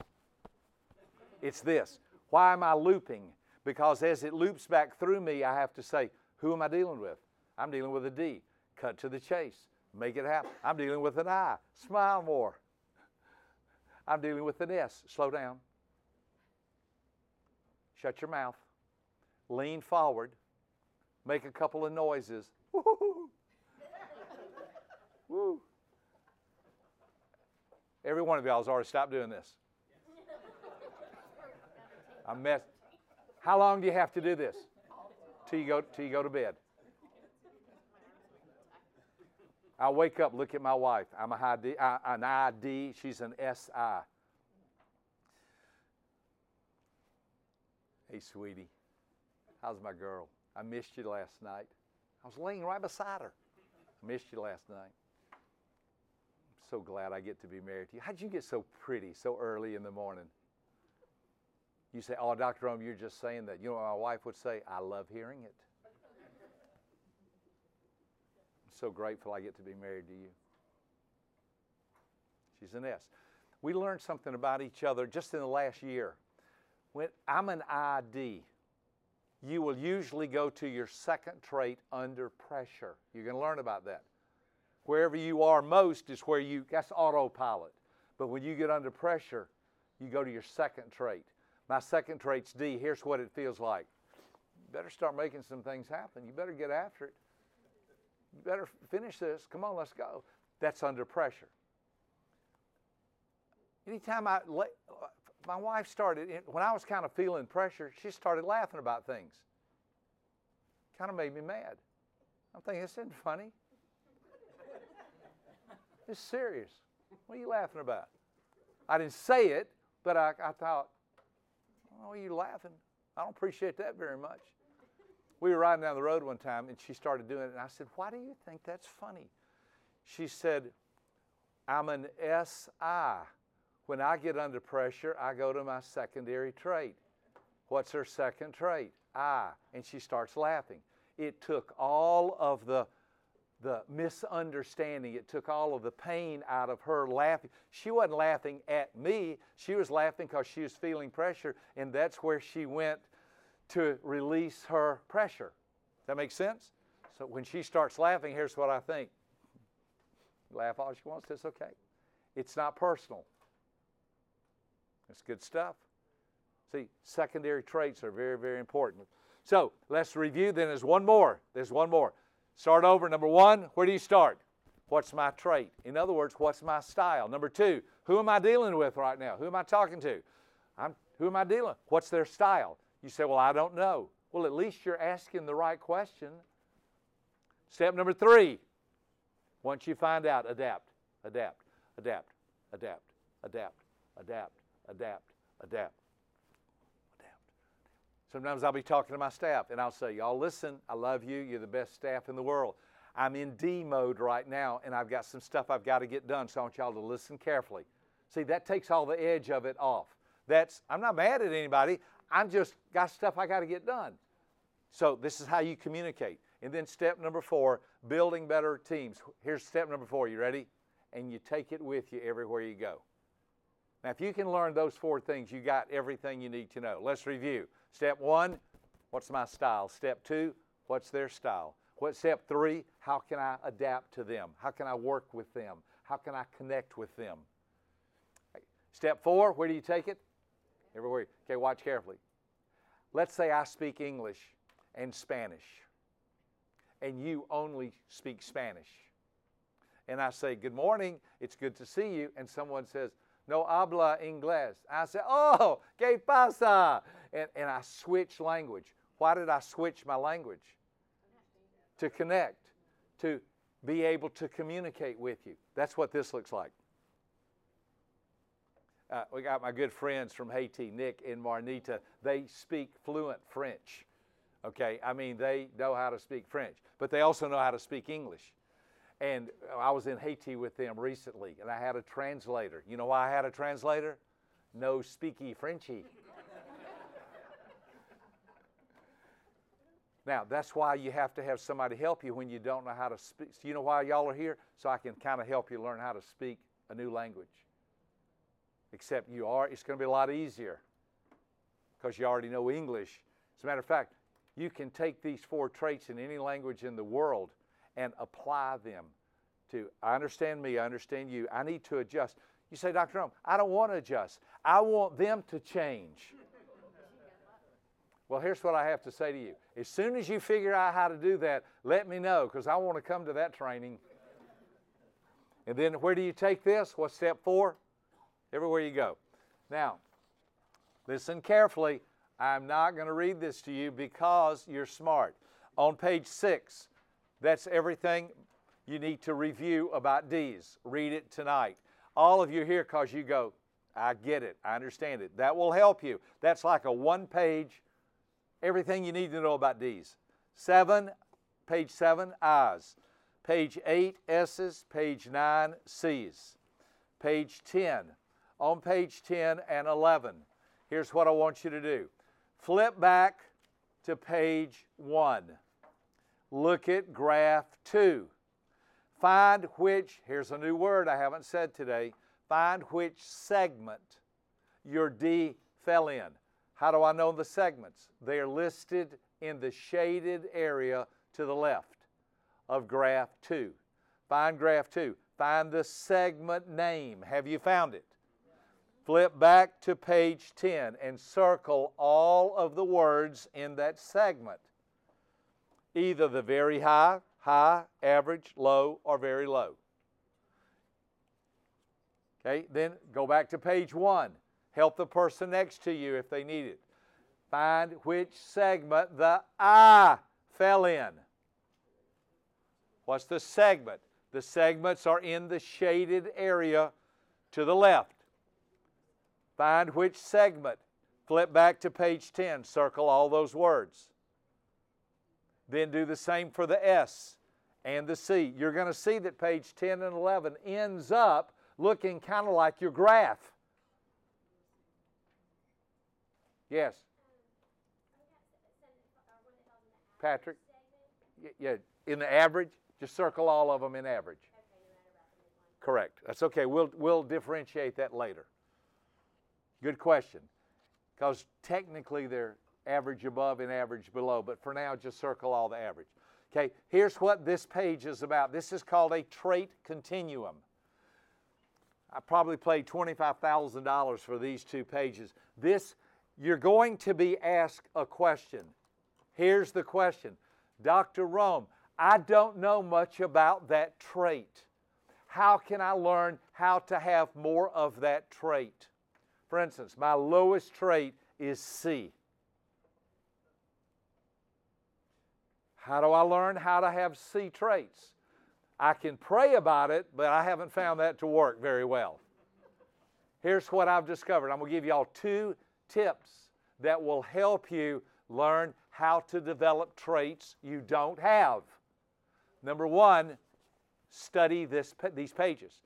It's this. Why am I looping? Because as it loops back through me, I have to say, who am I dealing with? I'm dealing with a D. Cut to the chase. Make it happen. I'm dealing with an I. Smile more. I'm dealing with an S. Slow down. Shut your mouth. Lean forward. Make a couple of noises. Woo-hoo-hoo. Woo. Every one of y'all has already stopped doing this. How long do you have to do this? Till you go to bed. I wake up, look at my wife. I'm an ID. She's an SI. Hey, sweetie. How's my girl? I missed you last night. I was laying right beside her. I missed you last night. I'm so glad I get to be married to you. How'd you get so pretty so early in the morning? You say, oh, Dr. Rome, you're just saying that. You know what my wife would say? I love hearing it. I'm so grateful I get to be married to you. She's an S. We learned something about each other just in the last year. When I'm an ID, you will usually go to your second trait under pressure. You're going to learn about that. Wherever you are most is where that's autopilot. But when you get under pressure, you go to your second trait. My second trait's D. Here's what it feels like. You better start making some things happen. You better get after it. You better finish this. Come on, let's go. That's under pressure. Anytime my wife started, when I was kind of feeling pressure, she started laughing about things. Kind of made me mad. I'm thinking, this isn't funny. It's serious. What are you laughing about? I didn't say it, but I thought, oh, you laughing? I don't appreciate that very much. We were riding down the road one time, and she started doing it, and I said, why do you think that's funny? She said, I'm an SI. When I get under pressure, I go to my secondary trait. What's her second trait? I. And she starts laughing. It took all of the misunderstanding. It took all of the pain out of her laughing. She wasn't laughing at me. She was laughing because she was feeling pressure, and that's where she went to release her pressure. Does that make sense? So when she starts laughing, here's what I think. Laugh all she wants, it's okay. It's not personal. It's good stuff. See, secondary traits are very, very important. So let's review. Then there's one more. Start over. Number one, where do you start? What's my trait? In other words, what's my style? Number two, who am I dealing with right now? Who am I talking to? Who am I dealing with? What's their style? You say, well, I don't know. Well, at least you're asking the right question. Step number three, once you find out, adapt, adapt, adapt, adapt, adapt, adapt, adapt, adapt. Sometimes I'll be talking to my staff, and I'll say, y'all listen, I love you. You're the best staff in the world. I'm in D mode right now, and I've got some stuff I've got to get done, so I want y'all to listen carefully. See, that takes all the edge of it off. I'm not mad at anybody. I'm just got stuff I got to get done. So this is how you communicate. And then step number 4, building better teams. Here's step number 4. You ready? And you take it with you everywhere you go. Now, if you can learn those 4 things, you got everything you need to know. Let's review. Step 1, what's my style? Step 2, what's their style? Step 3, how can I adapt to them? How can I work with them? How can I connect with them? Step 4, where do you take it? Everywhere. Okay, watch carefully. Let's say I speak English and Spanish, and you only speak Spanish. And I say, good morning, it's good to see you. And someone says, no habla inglés. I say, oh, ¿qué pasa? And I switch language. Why did I switch my language? To connect, to be able to communicate with you. That's what this looks like. We got my good friends from Haiti, Nick and Marnita. They speak fluent French. Okay, I mean, they know how to speak French, but they also know how to speak English. And I was in Haiti with them recently, and I had a translator. You know why I had a translator? No speaky Frenchy. Now, that's why you have to have somebody help you when you don't know how to speak. So you know why y'all are here? So I can kind of help you learn how to speak a new language. Except it's going to be a lot easier because you already know English. As a matter of fact, you can take these 4 traits in any language in the world and apply them to, I understand me, I understand you, I need to adjust. You say, Dr. Rome, I don't want to adjust. I want them to change. Well, here's what I have to say to you. As soon as you figure out how to do that, let me know, because I want to come to that training. And then where do you take this? What's step 4? Everywhere you go. Now, listen carefully. I'm not going to read this to you because you're smart. On page 6, that's everything you need to review about D's. Read it tonight. All of you here because you go, I get it, I understand it. That will help you. That's like a 1-page, everything you need to know about D's. Page 7, I's. Page 8, S's. Page 9, C's. Page 10. On page 10 and 11, here's what I want you to do. Flip back to page 1. Look at graph 2. Find which, here's a new word I haven't said today, find which segment your D fell in. How do I know the segments? They are listed in the shaded area to the left of graph 2. Find graph 2. Find the segment name. Have you found it? Flip back to page 10 and circle all of the words in that segment. Either the very high, average, low, or very low. Okay, then go back to page 1. Help the person next to you if they need it. Find which segment the I fell in. What's the segment? The segments are in the shaded area to the left. Find which segment. Flip back to page 10. Circle all those words. Then do the same for the S and the C. You're going to see that page 10 and 11 ends up looking kind of like your graph. Yes. Patrick? Yeah, in the average, just circle all of them in average. Correct. That's okay. We'll differentiate that later. Good question. Because technically they're average above and average below, but for now just circle all the average. Okay, here's what this page is about. This is called a trait continuum. I probably paid $25,000 for these 2 pages. You're going to be asked a question. Here's the question. Dr. Rome, I don't know much about that trait. How can I learn how to have more of that trait? For instance, my lowest trait is C. How do I learn how to have C traits? I can pray about it, but I haven't found that to work very well. Here's what I've discovered. I'm going to give you all 2 tips that will help you learn how to develop traits you don't have. Number 1, study these pages.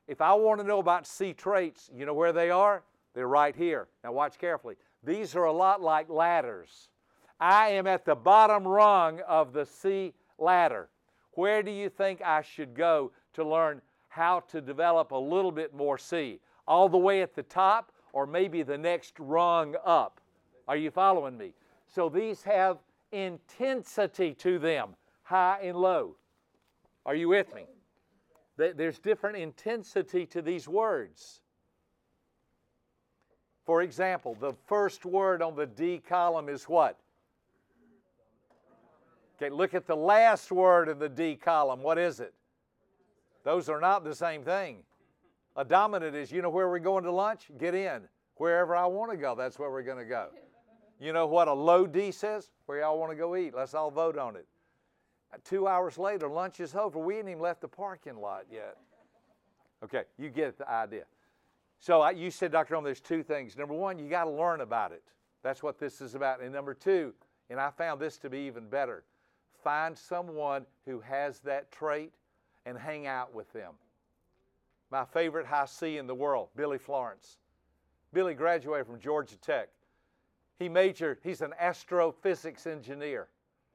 If I want to know about C traits, you know where they are? They're right here. Now watch carefully. These are a lot like ladders. I am at the bottom rung of the C ladder. Where do you think I should go to learn how to develop a little bit more C? All the way at the top, or maybe the next rung up? Are you following me? So these have intensity to them, high and low. Are you with me? There's different intensity to these words. For example, the first word on the D column is what? Okay, look at the last word in the D column. What is it? Those are not the same thing. A dominant is, you know where we're going to lunch? Get in. Wherever I want to go, that's where we're going to go. You know what a low D says? Where y'all want to go eat. Let's all vote on it. 2 hours later, lunch is over. We ain't even left the parking lot yet. Okay, you get the idea. So you said, Dr. Rome, there's 2 things. Number 1, you got to learn about it. That's what this is about. And number 2, and I found this to be even better, find someone who has that trait and hang out with them. My favorite high C in the world, Billy Florence. Billy graduated from Georgia Tech. He's an astrophysics engineer.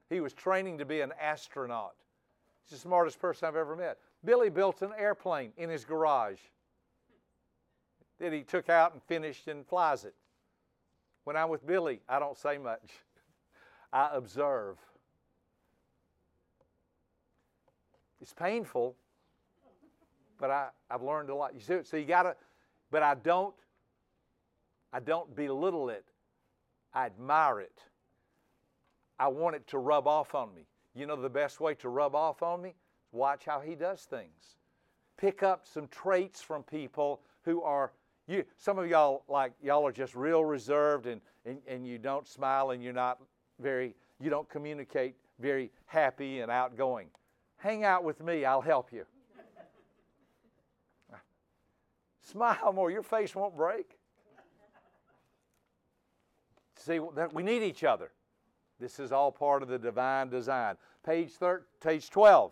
He was training to be an astronaut. He's the smartest person I've ever met. Billy built an airplane in his garage that he took out and finished and flies it. When I'm with Billy, I don't say much. I observe. It's painful, but I've learned a lot. You see, so you gotta, but I don't belittle it. I admire it. I want it to rub off on me. You know the best way to rub off on me? Watch how he does things. Pick up some traits from people who are, some of y'all are just real reserved and you don't smile and you don't communicate very happy and outgoing. Hang out with me, I'll help you. Smile more, your face won't break. See, we need each other. This is all part of the divine design. Page 12.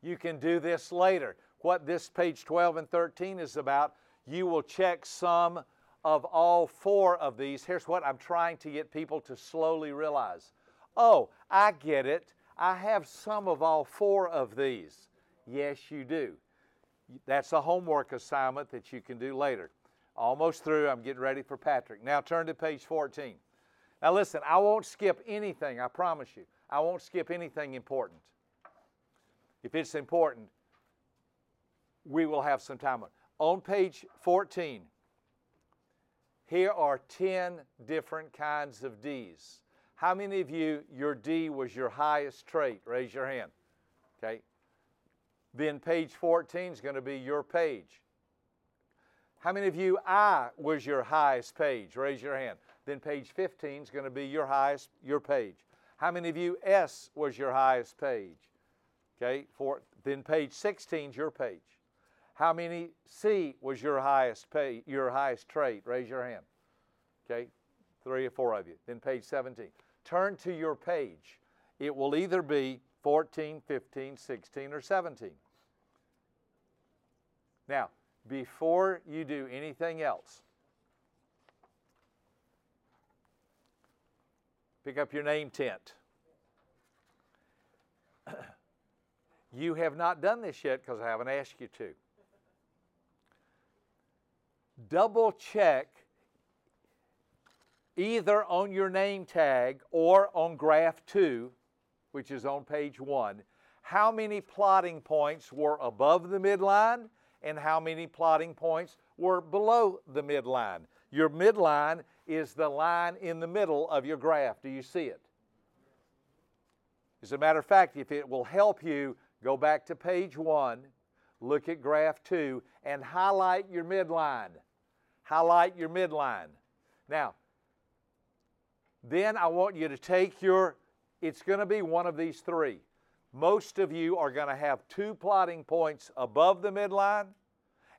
You can do this later. What this page 12 and 13 is about, you will check some of all 4 of these. Here's what I'm trying to get people to slowly realize. Oh, I get it. I have some of all 4 of these. Yes, you do. That's a homework assignment that you can do later. Almost through. I'm getting ready for Patrick. Now turn to page 14. Now listen, I won't skip anything, I promise you. I won't skip anything important. If it's important, we will have some time on it. On page 14, here are 10 different kinds of Ds. How many of you, your D was your highest trait? Raise your hand. Okay. Then page 14 is going to be your page. How many of you, I was your highest page? Raise your hand. Then page 15 is going to be your page. How many of you, S was your highest page? Okay, then page 16 is your page. How many, C was your highest trait? Raise your hand. Okay, 3 or 4 of you. Then page 17. Turn to your page. It will either be 14, 15, 16, or 17. Now, before you do anything else, Pick up your name tent. You have not done this yet because I haven't asked you to. Double check either on your name tag or on graph 2, which is on page 1, how many plotting points were above the midline and how many plotting points were below the midline. Your midline is the line in the middle of your graph. Do you see it? As a matter of fact, if it will help you, go back to page 1, look at graph 2, and highlight your midline. Highlight your midline. Now, then I want you to take it's going to be one of these 3. Most of you are going to have 2 plotting points above the midline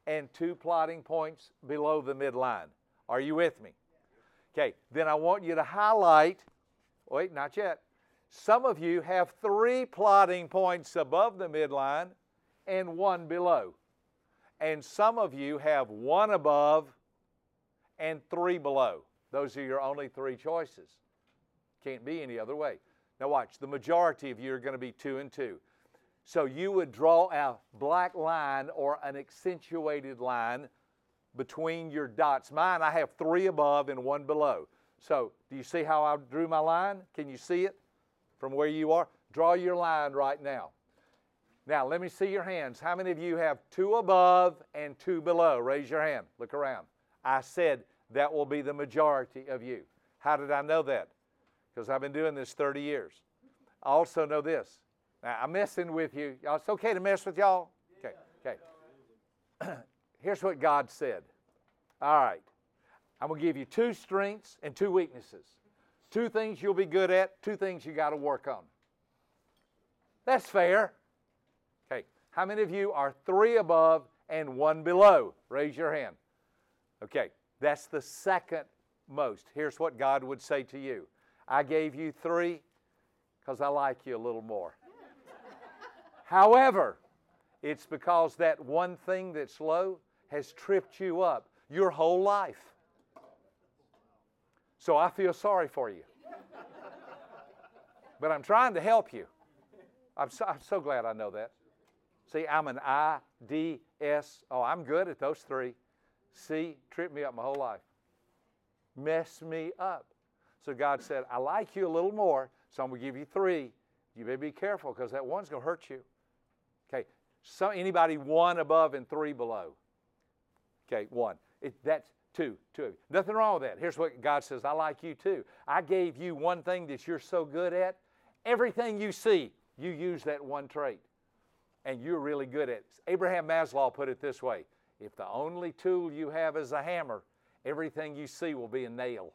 and 2 plotting points below the midline. Are you with me? Okay, then I want you to highlight, wait, not yet. Some of you have 3 plotting points above the midline and 1 below. And some of you have 1 above and 3 below. Those are your only 3 choices. Can't be any other way. Now watch, the majority of you are going to be 2 and 2. So you would draw a black line or an accentuated line between your dots. Mine, I have 3 above and 1 below. So do you see how I drew my line? Can you see it from where you are? Draw your line right now. Now let me see your hands. How many of you have 2 above and 2 below? Raise your hand. Look around. I said that will be the majority of you. How did I know that? Because I've been doing this 30 years. I also know this. Now, I'm messing with you. It's okay to mess with y'all? Okay. Here's what God said. All right. I'm going to give you 2 strengths and 2 weaknesses. 2 things you'll be good at, 2 things you got to work on. That's fair. Okay. How many of you are 3 above and 1 below? Raise your hand. Okay. That's the second most. Here's what God would say to you. I gave you 3 because I like you a little more. However, it's because that one thing that's low has tripped you up your whole life. So I feel sorry for you. But I'm trying to help you. I'm so glad I know that. See, I'm an I, D, S. Oh, I'm good at those 3. C, tripped me up my whole life. Messed me up. So God said, I like you a little more, so I'm going to give you 3. You better be careful because that one's going to hurt you. Okay, so anybody 1 above and 3 below? Okay, 1. That's 2. 2. Nothing wrong with that. Here's what God says, I like you too. I gave you one thing that you're so good at. Everything you see, you use that one trait. And you're really good at it. Abraham Maslow put it this way. If the only tool you have is a hammer, everything you see will be a nail.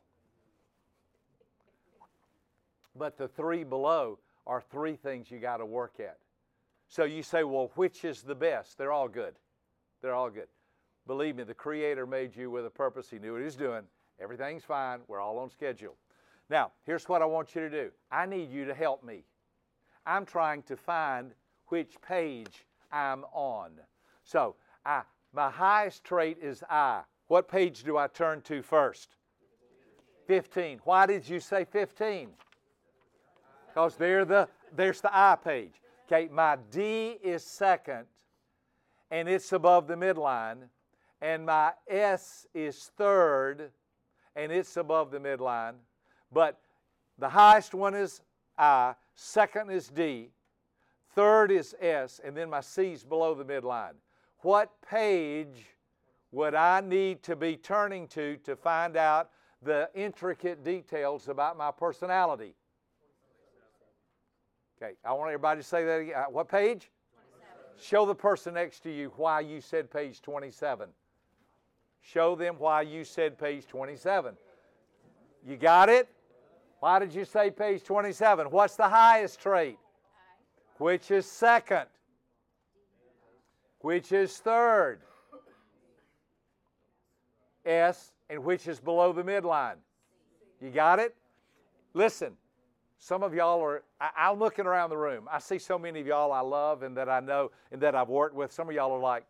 But the 3 below are 3 things you got to work at. So you say, well, which is the best? They're all good. They're all good. Believe me, the Creator made you with a purpose. He knew what He was doing. Everything's fine. We're all on schedule. Now, here's what I want you to do. I need you to help me. I'm trying to find which page I'm on. So, my highest trait is I. What page do I turn to first? 15. Why did you say 15? Because there's the I page. Okay, my D is second, and it's above the midline. And my S is third, and it's above the midline. But the highest one is I, second is D, third is S, and then my C's below the midline. What page would I need to be turning to find out the intricate details about my personality? Okay, I want everybody to say that again. What page? 27. Show the person next to you why you said page 27. Show them why you said page 27. You got it? Why did you say page 27? What's the highest trait? Which is second? Which is third? S, and which is below the midline? You got it? Listen, some of y'all are, I'm looking around the room. I see so many of y'all I love and that I know and that I've worked with. Some of y'all are like,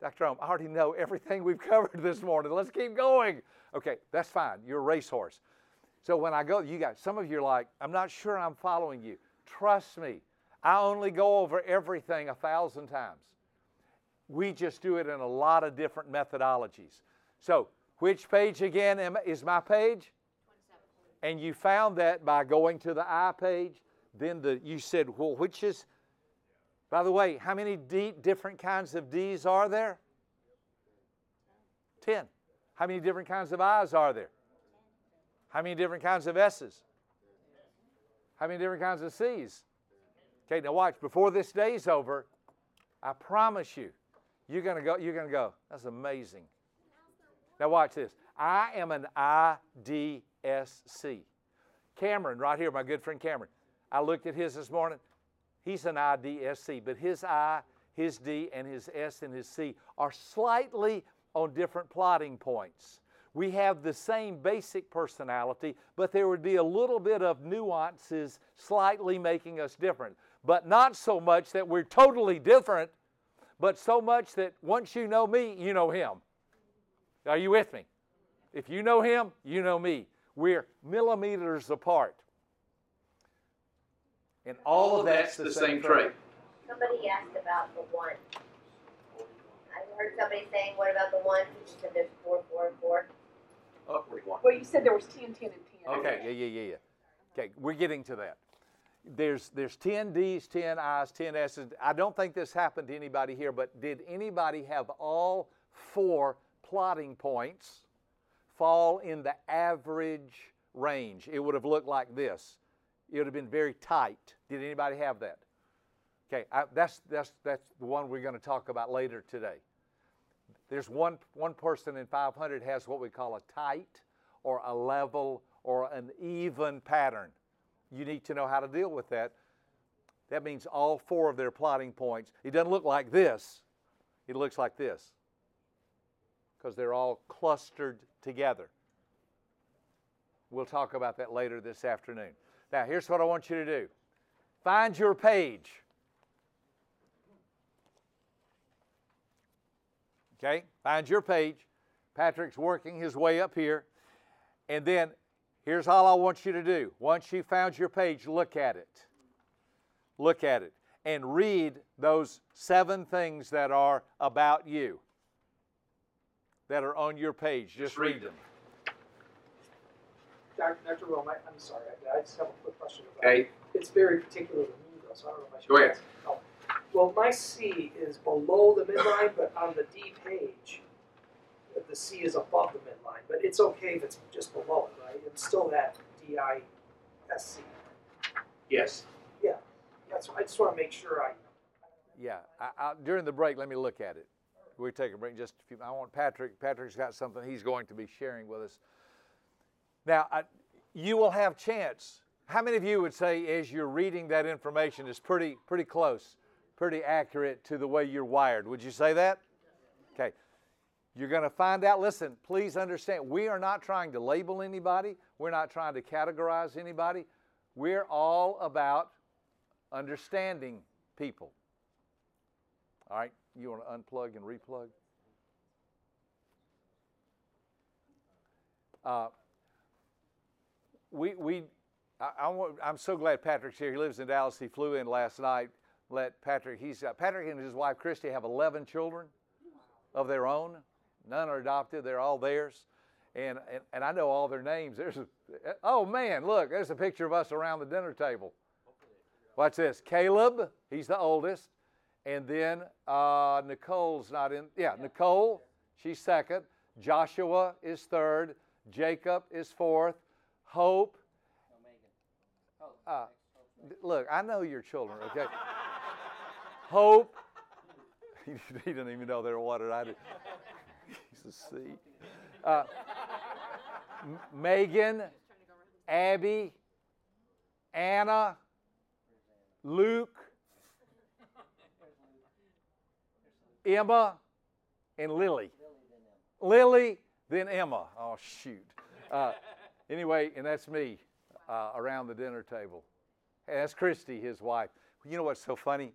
Dr. Ohm, I already know everything we've covered this morning. Let's keep going. Okay, that's fine. You're a racehorse. So when I go, you guys, some of you are like, I'm not sure I'm following you. Trust me, I only go over everything 1,000 times. We just do it in a lot of different methodologies. So which page again is my page? 27. And you found that by going to the I page. Then you said, well, which is, by the way, how many different kinds of D's are there? 10. How many different kinds of I's are there? How many different kinds of S's? How many different kinds of C's? Okay, now watch. Before this day's over, I promise you, you're going to go, that's amazing. Now watch this. I am an IDSC. Cameron, right here, my good friend Cameron. I looked at his this morning. He's an IDSC, but his I, his D, and his S and his C are slightly on different plotting points. We have the same basic personality, but there would be a little bit of nuances slightly making us different. But not so much that we're totally different, but so much that once you know me, you know him. Are you with me? If you know him, you know me. We're millimeters apart. And all of that's the same trait. Somebody asked about the one. I heard somebody saying, what about the one? You said there's 4, 4, and 4. Oh, 41. Well, you said there was 10, 10, and 10. Okay, yeah. Okay, we're getting to that. There's 10 D's, 10 I's, 10 S's. I don't think this happened to anybody here, but did anybody have all 4 plotting points fall in the average range? It would have looked like this. It would have been very tight. Did anybody have that? Okay, that's the one we're going to talk about later today. There's one person in 500 has what we call a tight or a level or an even pattern. You need to know how to deal with that. That means all 4 of their plotting points. It doesn't look like this. It looks like this because they're all clustered together. We'll talk about that later this afternoon. Now, here's what I want you to do. Find your page. Okay? Find your page. Patrick's working his way up here. And then, here's all I want you to do. Once you found your page, look at it. Look at it. And read those 7 things that are about you, that are on your page. Just read them. Dr. Rome, I'm sorry, I just have a quick question about it. It's very particular to me, though, so I don't know if I should. Go ahead. Oh. Well, my C is below the midline, but on the D page, the C is above the midline. But it's okay if it's just below it, right? It's still that DISC. Yes. Yeah, that's. I just want to make sure I. Yeah, during the break, let me look at it. We'll take a break in just a few. I want Patrick's got something he's going to be sharing with us. Now, you will have chance. How many of you would say as you're reading that information is pretty close, pretty accurate to the way you're wired? Would you say that? Okay. You're going to find out. Listen, please understand, we are not trying to label anybody. We're not trying to categorize anybody. We're all about understanding people. All right? You want to unplug and replug? I'm so glad Patrick's here. He lives in Dallas. He flew in last night. Patrick and his wife Christy have 11 children of their own. None are adopted. They're all theirs. And I know all their names. Oh man, look, there's a picture of us around the dinner table. Watch this. Caleb, he's the oldest. And then Nicole's not in. Yeah, Nicole, she's second. Joshua is third. Jacob is fourth. Hope. Look, I know your children, okay? Hope. He didn't even know they were what I did. He's a C. Megan, Abby, Anna, Luke, Emma, and Lily. Lily, then Emma. Oh, shoot. Anyway, and that's me around the dinner table. And that's Christy, his wife. You know what's so funny?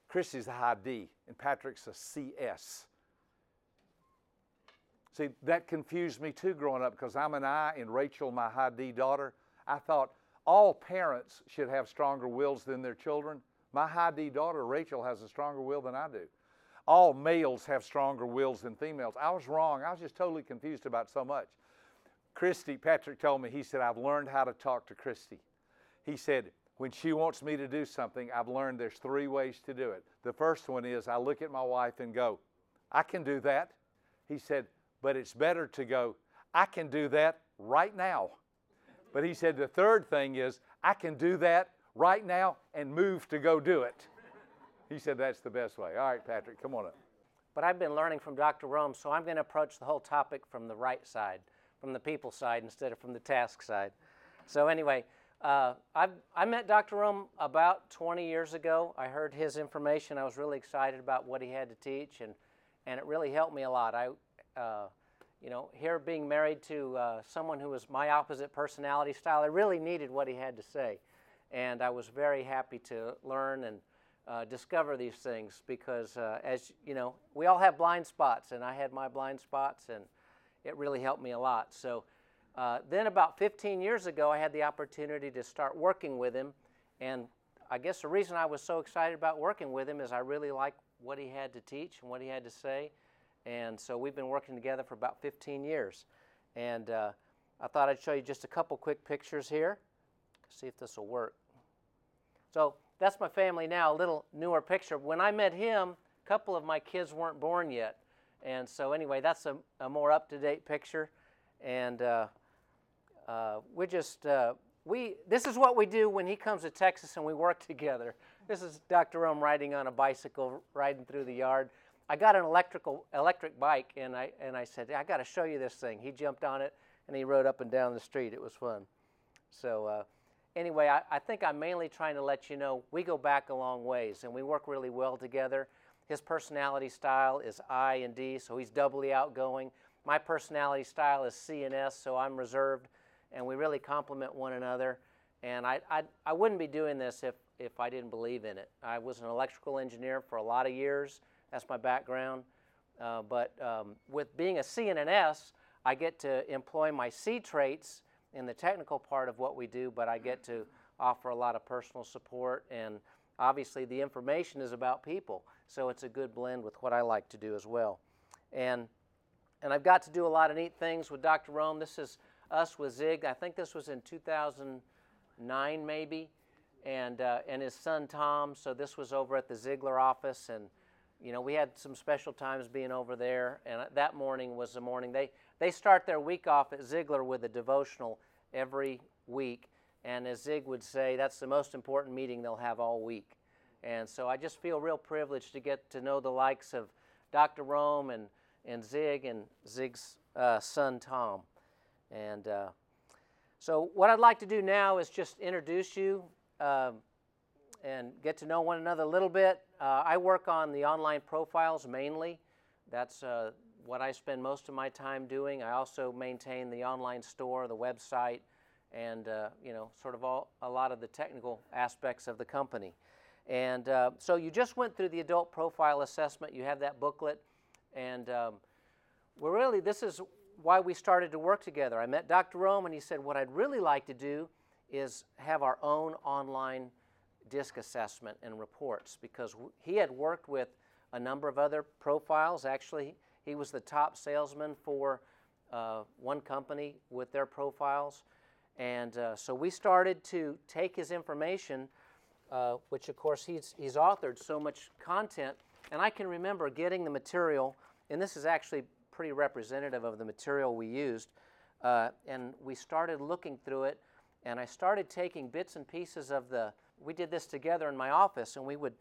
Christy's a high D, and Patrick's a CS. See, that confused me too growing up because I'm an I and Rachel, my high D daughter. I thought all parents should have stronger wills than their children. My high D daughter, Rachel, has a stronger will than I do. All males have stronger wills than females. I was wrong. I was just totally confused about so much. Patrick told me, he said, I've learned how to talk to Christy. He said, when she wants me to do something, I've learned there's 3 ways to do it. The first one is I look at my wife and go, I can do that. He said, but it's better to go, I can do that right now. But he said the third thing is, I can do that right now and move to go do it. He said that's the best way. All right, Patrick, come on up. But I've been learning from Dr. Rome, so I'm going to approach the whole topic from the right side, from the people side instead of from the task side. So anyway, I met Dr. Rome about 20 years ago. I heard his information. I was really excited about what he had to teach, and it really helped me a lot. Here being married to someone who was my opposite personality style, I really needed what he had to say. And I was very happy to learn and discover these things because, as you know, we all have blind spots, and I had my blind spots, and it really helped me a lot. So then about 15 years ago, I had the opportunity to start working with him, and I guess the reason I was so excited about working with him is I really liked what he had to teach and what he had to say, and so we've been working together for about 15 years. And I thought I'd show you just a couple quick pictures here. See if this will work. So that's my family now, a little newer picture. When I met him, a couple of my kids weren't born yet. And so anyway, that's a more up-to-date picture. And this is what we do when he comes to Texas and we work together. This is Dr. Rome riding on a bicycle, riding through the yard. I got an electric bike, and I said, I got to show you this thing. He jumped on it, and he rode up and down the street. It was fun. So anyway, I think I'm mainly trying to let you know we go back a long ways, and we work really well together. His personality style is I and D, so he's doubly outgoing. My personality style is C and S, so I'm reserved, and we really complement one another. And I wouldn't be doing this if I didn't believe in it. I was an electrical engineer for a lot of years. That's my background. But with being a C and an S, I get to employ my C traits in the technical part of what we do, but I get to offer a lot of personal support, and obviously the information is about people, so it's a good blend with what I like to do as well. And I've got to do a lot of neat things with Dr. Rome. This is us with Zig. I think this was in 2009 maybe, and his son Tom. So this was over at the Ziegler office, and you know, we had some special times being over there, and that morning was the morning. They start their week off at Ziegler with a devotional every week, and as Zig would say, that's the most important meeting they'll have all week. And so I just feel real privileged to get to know the likes of Dr. Rome and Zig and Zig's son Tom. And so what I'd like to do now is just introduce you and get to know one another a little bit. I work on the online profiles mainly. That's what I spend most of my time doing. I also maintain the online store, the website, and sort of a lot of the technical aspects of the company. And so you just went through the adult profile assessment. You have that booklet, and this is why we started to work together. I met Dr. Rome, and he said, what I'd really like to do is have our own online DISC assessment and reports, because he had worked with a number of other profiles. Actually, he was the top salesman for one company with their profiles. And so we started to take his information, which of course he's authored so much content, and I can remember getting the material, and this is actually pretty representative of the material we used, and we started looking through it, and I started taking bits and pieces of we did this together in my office, and we would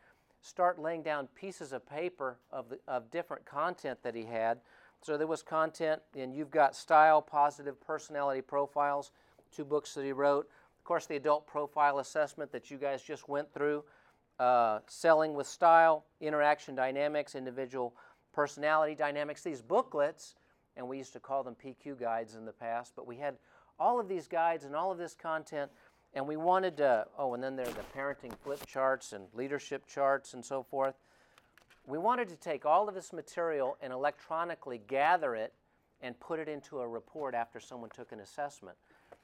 start laying down pieces of paper of different content that he had. So there was content, and you've got Style, Positive Personality Profiles, 2 books that he wrote. Of course, the adult profile assessment that you guys just went through, Selling with Style, Interaction Dynamics, Individual Personality Dynamics. These booklets, and we used to call them PQ guides in the past, but we had all of these guides and all of this content, and we wanted to, and then there are the parenting flip charts and leadership charts and so forth. We wanted to take all of this material and electronically gather it and put it into a report after someone took an assessment.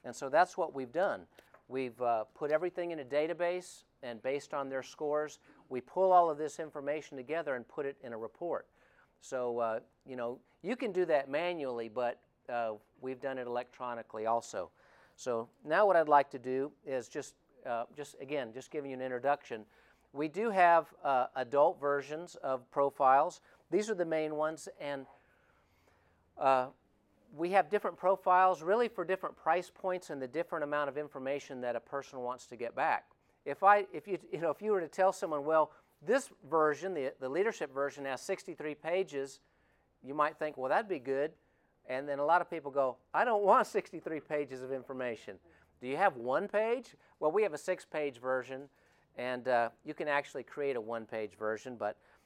And so that's what we've done. We've put everything in a database, and based on their scores, we pull all of this information together and put it in a report. So, you know, you can do that manually, but we've done it electronically also. So now what I'd like to do is just giving you an introduction. We do have adult versions of profiles. These are the main ones, and we have different profiles really for different price points and the different amount of information that a person wants to get back. If you were to tell someone, well, this version, the leadership version, has 63 pages, you might think, well, that'd be good. And then a lot of people go, I don't want 63 pages of information. Do you have one page? Well, we have a 6-page version, and you can actually create a 1-page version.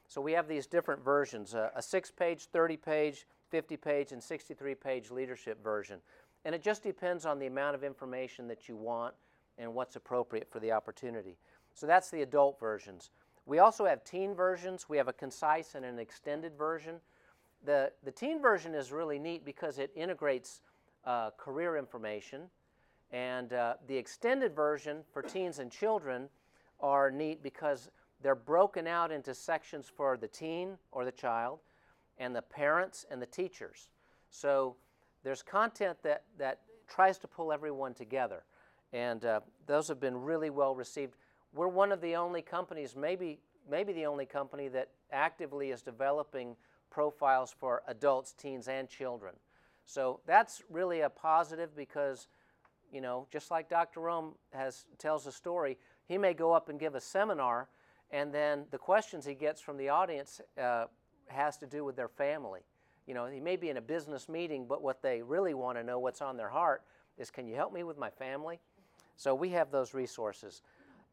So we have these different versions, a 6-page, 30-page, 50-page, and 63-page leadership version. And it just depends on the amount of information that you want and what's appropriate for the opportunity. So that's the adult versions. We also have teen versions. We have a concise and an extended version. The teen version is really neat because it integrates career information, and the extended version for teens and children are neat because they're broken out into sections for the teen or the child and the parents and the teachers. So there's content that tries to pull everyone together, and those have been really well received. We're one of the only companies, maybe the only company, that actively is developing profiles for adults, teens, and children. So that's really a positive because, you know, just like Dr. Rome tells a story, he may go up and give a seminar, and then the questions he gets from the audience has to do with their family. You know, he may be in a business meeting, but what they really want to know, what's on their heart, is, can you help me with my family? So we have those resources.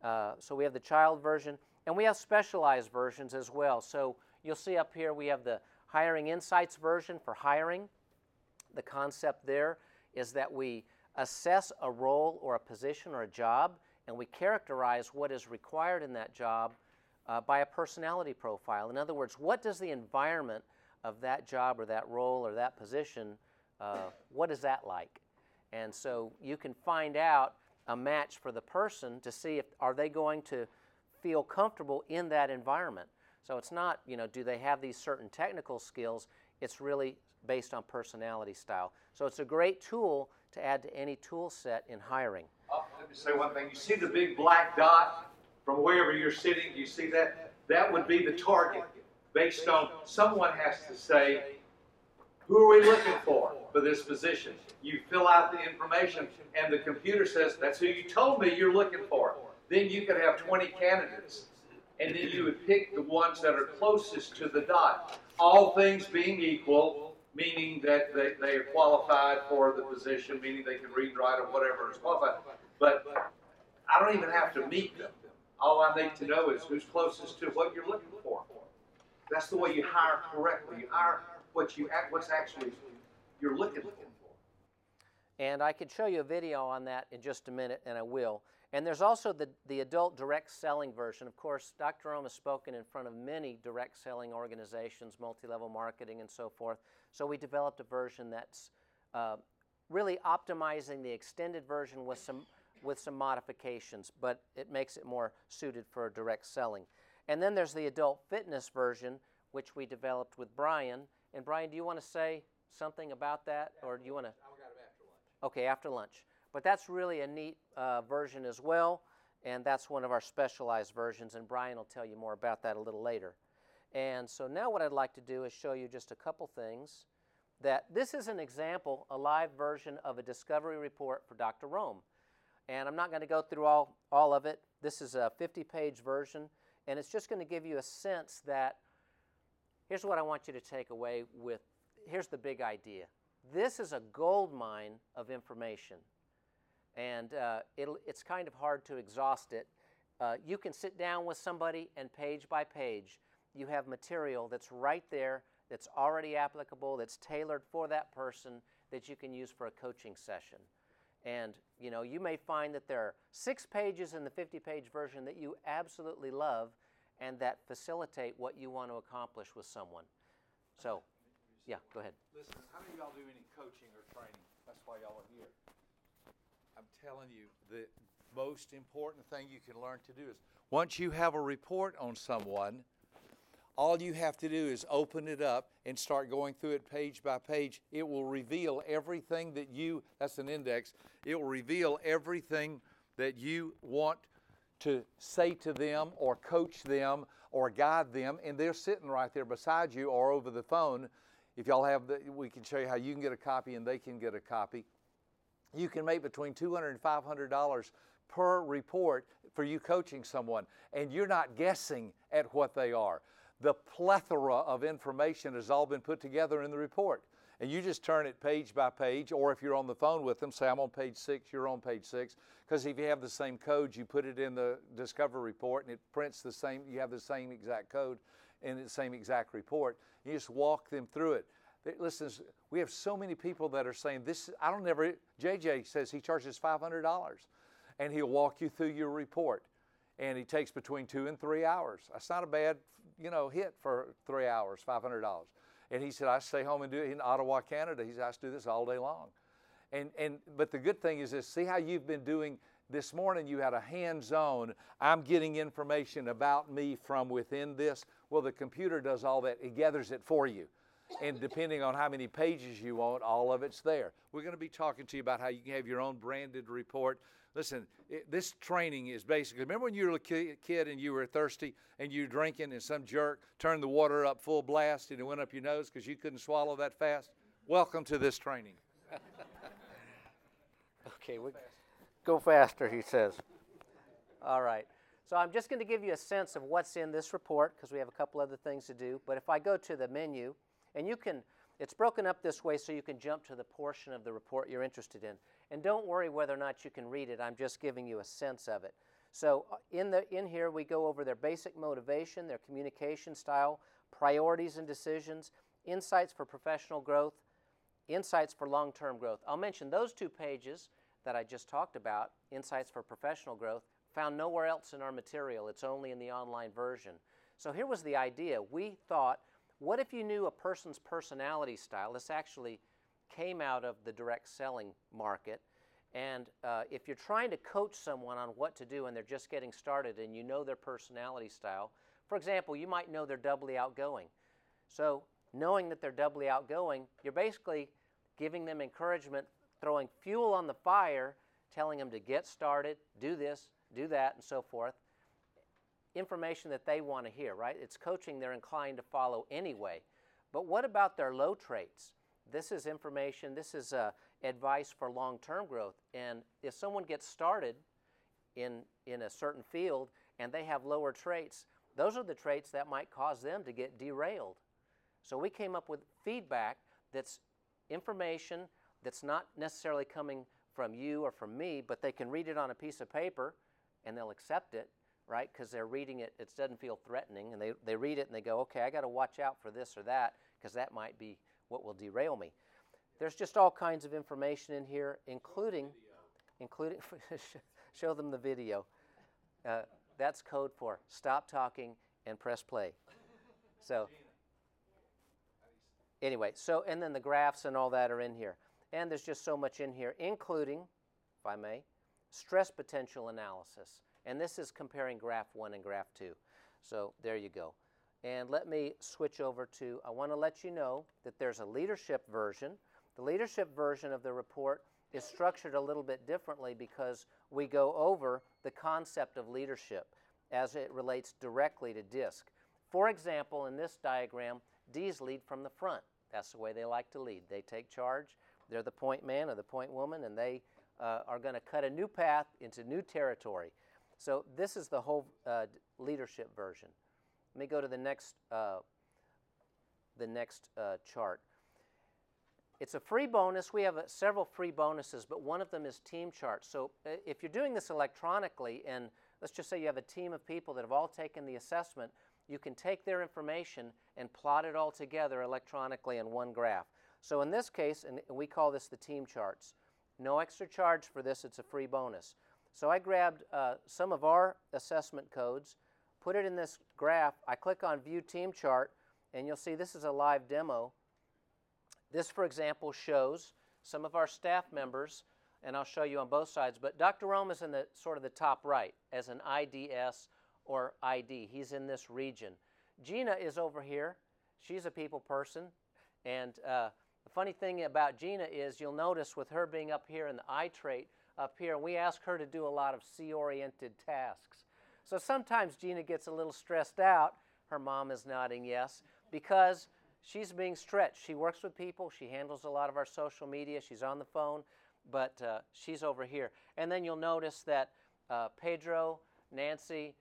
So we have the child version, and we have specialized versions as well. So you'll see up here we have the Hiring Insights version for hiring. The concept there is that we assess a role or a position or a job, and we characterize what is required in that job by a personality profile. In other words, what does the environment of that job or that role or that position, what is that like? And so you can find out a match for the person to see if are they going to feel comfortable in that environment. So it's not, you know, do they have these certain technical skills? It's really based on personality style. So it's a great tool to add to any tool set in hiring. Let me say one thing. You see the big black dot from wherever you're sitting? Do you see that? That would be the target based on someone has to say, who are we looking for this position? You fill out the information and the computer says, that's who you told me you're looking for. Then you could have 20 candidates. And then you would pick the ones that are closest to the dot. All things being equal, meaning that they are qualified for the position, meaning they can read and write or whatever is qualified. But I don't even have to meet them. All I need to know is who's closest to what you're looking for. That's the way you hire correctly. You hire what's actually you're looking for. And I could show you a video on that in just a minute, and I will. And there's also the adult direct selling version. Of course, Dr. Rome has spoken in front of many direct selling organizations, multi-level marketing and so forth. So we developed a version that's really optimizing the extended version with some modifications, but it makes it more suited for direct selling. And then there's the adult fitness version, which we developed with Brian. And Brian, do you want to say something about that, or do you want to? I got it after lunch. Okay, after lunch. But that's really a neat version as well, and that's one of our specialized versions, and Brian will tell you more about that a little later. And so now what I'd like to do is show you just a couple things. That this is an example, a live version of a discovery report for Dr. Rome. And I'm not going to go through all of it. This is a 50-page version, and it's just going to give you a sense that here's what I want you to take away with, here's the big idea. This is a gold mine of information. And it's kind of hard to exhaust it. You can sit down with somebody and page by page, you have material that's right there, that's already applicable, that's tailored for that person that you can use for a coaching session. And you know, you may find that there are 6 pages in the 50-page version that you absolutely love and that facilitate what you want to accomplish with someone. So Yeah, go ahead. Listen, how many of y'all do any coaching or training? That's why y'all are here. I'm telling you, the most important thing you can learn to do is once you have a report on someone, all you have to do is open it up and start going through it page by page. It will reveal everything that that's an index, it will reveal everything that you want to say to them or coach them or guide them, and they're sitting right there beside you or over the phone. If y'all have we can show you how you can get a copy and they can get a copy. You can make between $200 and $500 per report for you coaching someone, and you're not guessing at what they are. The plethora of information has all been put together in the report. And you just turn it page by page, or if you're on the phone with them, say I'm on page 6, you're on page 6. Because if you have the same code, you put it in the Discover report and it prints the same, you have the same exact code in the same exact report. You just walk them through it. Listen, we have so many people that are saying this, JJ says he charges $500 and he'll walk you through your report. And he takes between 2 and 3 hours. That's not a bad, hit for 3 hours, $500. And he said, I stay home and do it in Ottawa, Canada. He said, I do this all day long. But the good thing is this, see how you've been doing this morning, you had a hands-on, I'm getting information about me from within this. Well, the computer does all that. It gathers it for you. And depending on how many pages you want, all of it's there. We're going to be talking to you about how you can have your own branded report. Listen, this training is basically, remember when you were a kid and you were thirsty and you were drinking and some jerk turned the water up full blast and it went up your nose because you couldn't swallow that fast? Welcome to this training. Okay, go faster, he says. All right. So I'm just going to give you a sense of what's in this report because we have a couple other things to do. But if I go to the menu, and it's broken up this way so you can jump to the portion of the report you're interested in. And don't worry whether or not you can read it. I'm just giving you a sense of it. So in here we go over their basic motivation, their communication style, priorities and decisions, insights for professional growth, insights for long-term growth. I'll mention those 2 pages that I just talked about, insights for professional growth, found nowhere else in our material. It's only in the online version. So here was the idea. We thought, what if you knew a person's personality style? This actually came out of the direct selling market. And if you're trying to coach someone on what to do and they're just getting started and you know their personality style, for example, you might know they're doubly outgoing. So knowing that they're doubly outgoing, you're basically giving them encouragement, throwing fuel on the fire, telling them to get started, do this, do that, and so forth. Information that they want to hear, right? It's coaching they're inclined to follow anyway. But what about their low traits? This is information, this is advice for long-term growth. And if someone gets started in a certain field and they have lower traits, those are the traits that might cause them to get derailed. So we came up with feedback that's information that's not necessarily coming from you or from me, but they can read it on a piece of paper and they'll accept it, right? Because they're reading it, it doesn't feel threatening, and they read it and they go, okay, I got to watch out for this or that because that might be what will derail me. There's just all kinds of information in here, including show them the video. That's code for stop talking and press play. So anyway, and then the graphs and all that are in here. And there's just so much in here, including, if I may, stress potential analysis. And this is comparing graph 1 and graph 2. So there you go. And let me switch over to, I want to let you know that there's a leadership version. The leadership version of the report is structured a little bit differently because we go over the concept of leadership as it relates directly to DISC. For example, in this diagram, D's lead from the front. That's the way they like to lead. They take charge. They're the point man or the point woman, and they are going to cut a new path into new territory. So this is the whole leadership version. Let me go to the next chart. It's a free bonus. We have several free bonuses, but one of them is team charts. So if you're doing this electronically, and let's just say you have a team of people that have all taken the assessment, you can take their information and plot it all together electronically in one graph. So in this case, and we call this the team charts, no extra charge for this, it's a free bonus. So I grabbed some of our assessment codes, put it in this graph. I click on View Team Chart, and you'll see this is a live demo This, for example, shows some of our staff members, and I'll show you on both sides, but Dr. Rome is in the sort of the top right as an IDS or ID. He's in this region. Gina is over here. She's a people person, and the funny thing about Gina is you'll notice with her being up here in the I trait up here, we ask her to do a lot of C-oriented tasks. So sometimes Gina gets a little stressed out, her mom is nodding yes, because she's being stretched. She works with people, she handles a lot of our social media, she's on the phone, but she's over here. And then you'll notice that Pedro, Nancy,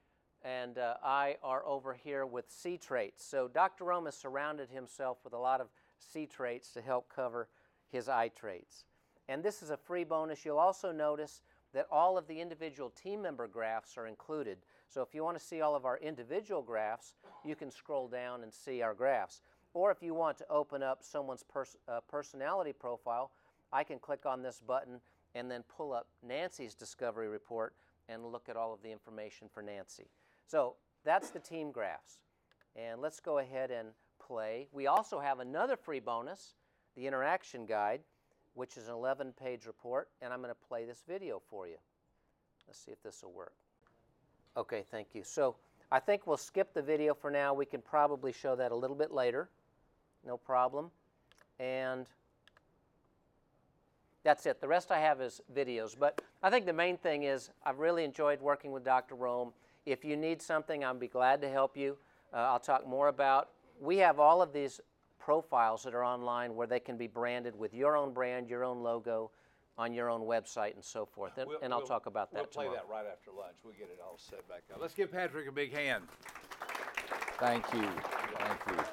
and I are over here with C traits. So Dr. Rome has surrounded himself with a lot of C traits to help cover his I traits. And this is a free bonus. You'll also notice that all of the individual team member graphs are included. So if you want to see all of our individual graphs, you can scroll down and see our graphs. Or if you want to open up someone's personality profile, I can click on this button and then pull up Nancy's discovery report and look at all of the information for Nancy. So that's the team graphs. And let's go ahead and play. We also have another free bonus, the interaction guide, which is an 11-page report, and I'm going to play this video for you. Let's see if this will work. Okay, thank you. So I think we'll skip the video for now. We can probably show that a little bit later. No problem. And that's it. The rest I have is videos. But I think the main thing is I've really enjoyed working with Dr. Rome. If you need something, I'll be glad to help you. I'll talk more about. We have all of these profiles that are online where they can be branded with your own brand, your own logo, on your own website and so forth. And I'll talk about that tomorrow. We'll play that right after lunch. We'll get it all set back up. Let's give Patrick a big hand. Thank you. Thank you.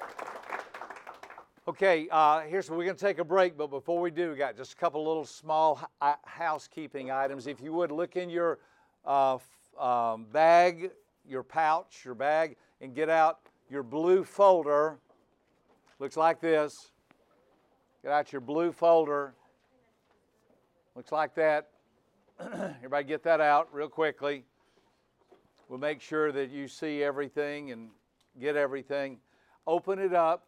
Okay, we're going to take a break, but before we do, we got just a couple little small housekeeping items. If you would, look in your bag, your pouch, your bag, and get out your blue folder. Looks like this. Get out your blue folder. Looks like that. Everybody get that out real quickly. We'll make sure that you see everything and get everything. Open it up.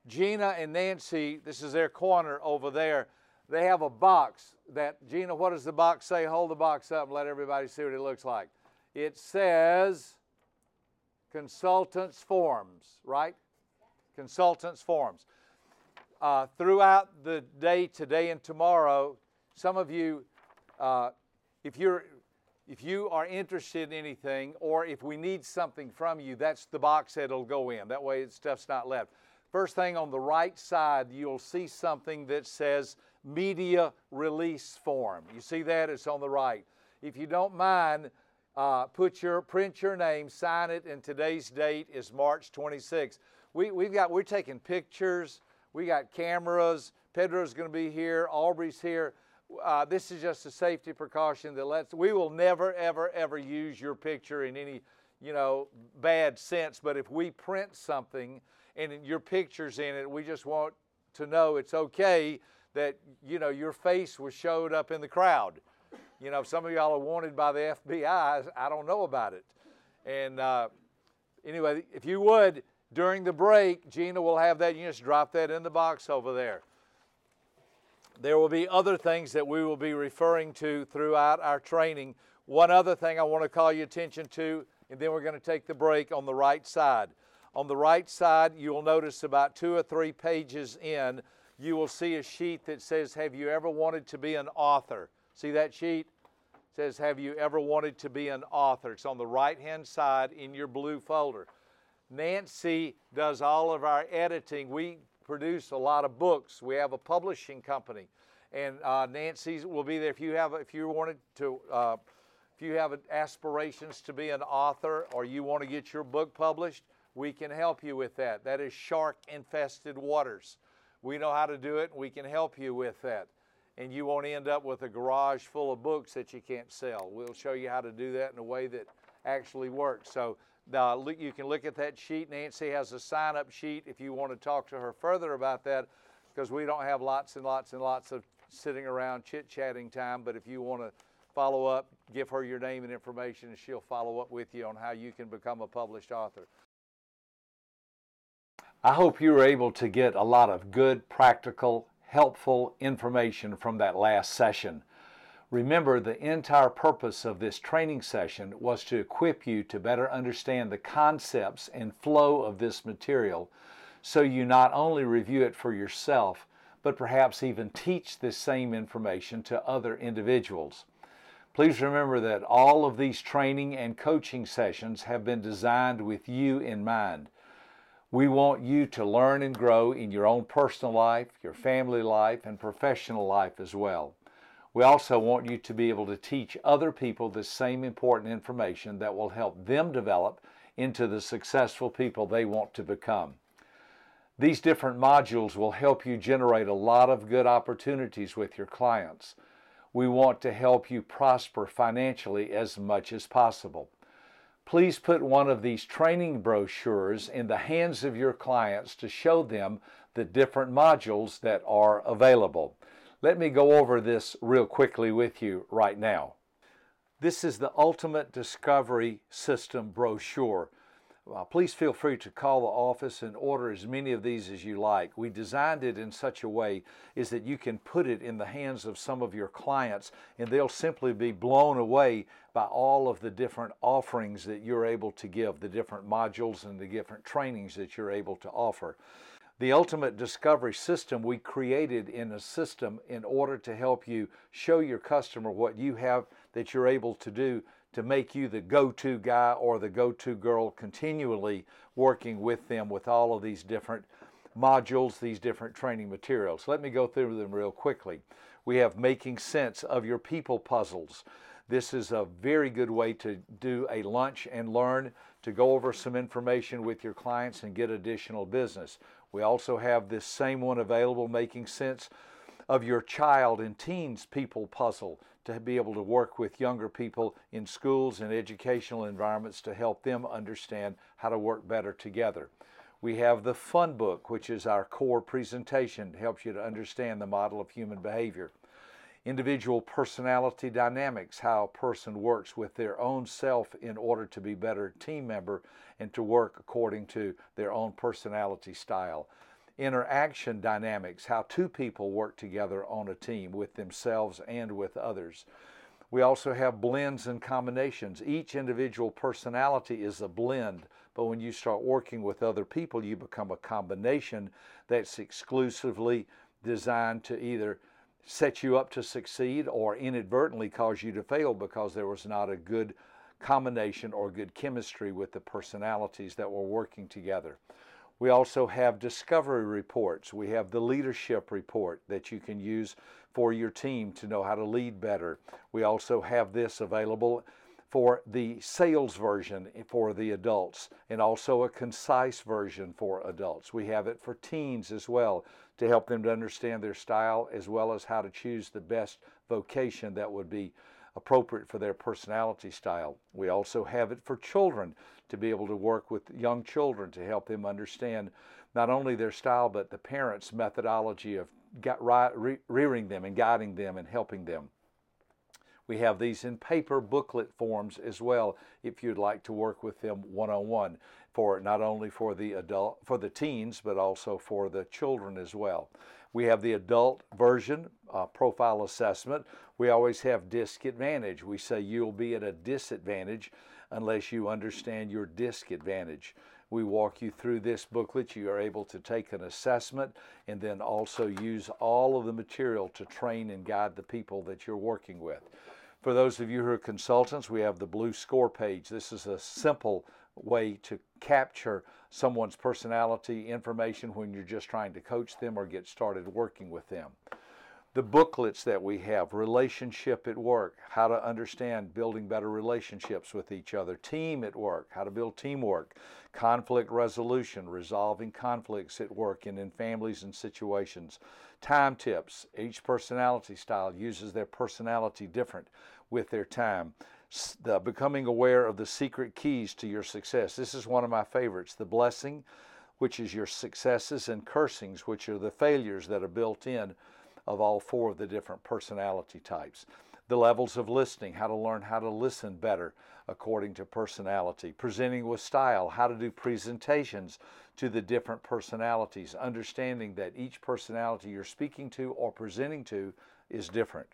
Gina and Nancy, this is their corner over there. They have a box that, Gina, what does the box say? Hold the box up and let everybody see what it looks like. It says Consultants Forums, right? Consultants Forums. Throughout the day, today and tomorrow, some of you, if you are interested in anything or if we need something from you, that's the box that'll go in. That way stuff's not left. First thing on the right side, you'll see something that says Media Release Form. You see that? It's on the right. If you don't mind, print your name, sign it, and today's date is March 26th. We're taking pictures. We got cameras. Pedro's going to be here. Aubrey's here. This is just a safety precaution that we will never, ever, ever use your picture in any, bad sense. But if we print something and your picture's in it, we just want to know it's okay that, your face was showed up in the crowd. Some of y'all are wanted by the FBI. I don't know about it. And anyway, if you would, during the break, Gina will have that. You just drop that in the box over there. There will be other things that we will be referring to throughout our training. One other thing I want to call your attention to, and then we're going to take the break on the right side. On the right side, you will notice about 2 or 3 pages in, you will see a sheet that says, have you ever wanted to be an author? See that sheet? It says, have you ever wanted to be an author? It's on the right-hand side in your blue folder. Nancy does all of our editing. We produce a lot of books. We have a publishing company, and Nancy will be there if you have aspirations to be an author or you want to get your book published. We can help you with that. That is shark-infested waters. We know how to do it, and we can help you with that. And you won't end up with a garage full of books that you can't sell. We'll show you how to do that in a way that actually works. So you can look at that sheet. Nancy has a sign-up sheet if you want to talk to her further about that, because we don't have lots and lots and lots of sitting around chit-chatting time. But if you want to follow up, give her your name and information, and she'll follow up with you on how you can become a published author. I hope you were able to get a lot of good, practical, helpful information from that last session. Remember, the entire purpose of this training session was to equip you to better understand the concepts and flow of this material, so you not only review it for yourself, but perhaps even teach this same information to other individuals. Please remember that all of these training and coaching sessions have been designed with you in mind. We want you to learn and grow in your own personal life, your family life, and professional life as well. We also want you to be able to teach other people the same important information that will help them develop into the successful people they want to become. These different modules will help you generate a lot of good opportunities with your clients. We want to help you prosper financially as much as possible. Please put one of these training brochures in the hands of your clients to show them the different modules that are available. Let me go over this real quickly with you right now. This is the Ultimate Discovery System brochure. Please feel free to call the office and order as many of these as you like. We designed it in such a way is that you can put it in the hands of some of your clients and they'll simply be blown away by all of the different offerings that you're able to give, the different modules and the different trainings that you're able to offer. The Ultimate Discovery System we created in a system in order to help you show your customer what you have that you're able to do to make you the go-to guy or the go-to girl, continually working with them with all of these different modules, these different training materials. Let me go through them real quickly. We have Making Sense of Your People Puzzles. This is a very good way to do a lunch and learn, to go over some information with your clients and get additional business. We also have this same one available, Making Sense of Your Child and Teens People Puzzle, to be able to work with younger people in schools and educational environments to help them understand how to work better together. We have the Fun Book, which is our core presentation, helps you to understand the model of human behavior. Individual Personality Dynamics, how a person works with their own self in order to be a better team member and to work according to their own personality style. Interaction Dynamics, how two people work together on a team with themselves and with others. We also have Blends and Combinations. Each individual personality is a blend, but when you start working with other people, you become a combination that's exclusively designed to either set you up to succeed or inadvertently cause you to fail because there was not a good combination or good chemistry with the personalities that were working together. We also have discovery reports. We have the leadership report that you can use for your team to know how to lead better. We also have this available for the sales version for the adults and also a concise version for adults. We have it for teens as well to help them to understand their style as well as how to choose the best vocation that would be appropriate for their personality style. We also have it for children to be able to work with young children to help them understand not only their style but the parents' methodology of rearing them and guiding them and helping them. We have these in paper booklet forms as well if you'd like to work with them one-on-one for not only for the teens but also for the children as well. We have the adult version, profile assessment. We always have disc advantage. We say you'll be at a disadvantage unless you understand your disc advantage. We walk you through this booklet. You are able to take an assessment and then also use all of the material to train and guide the people that you're working with. For those of you who are consultants, we have the Blue Score page. This is a simple way to capture someone's personality information when you're just trying to coach them or get started working with them. The booklets that we have, Relationship at Work, how to understand building better relationships with each other, Team at Work, how to build teamwork, Conflict Resolution, resolving conflicts at work and in families and situations, Time Tips, each personality style uses their personality different with their time, the Becoming Aware of the Secret Keys to Your Success. This is one of my favorites, The Blessing, which is your successes, and Cursings, which are the failures that are built in of all four of the different personality types. The levels of listening, how to learn how to listen better according to personality. Presenting with style, how to do presentations to the different personalities, understanding that each personality you're speaking to or presenting to is different.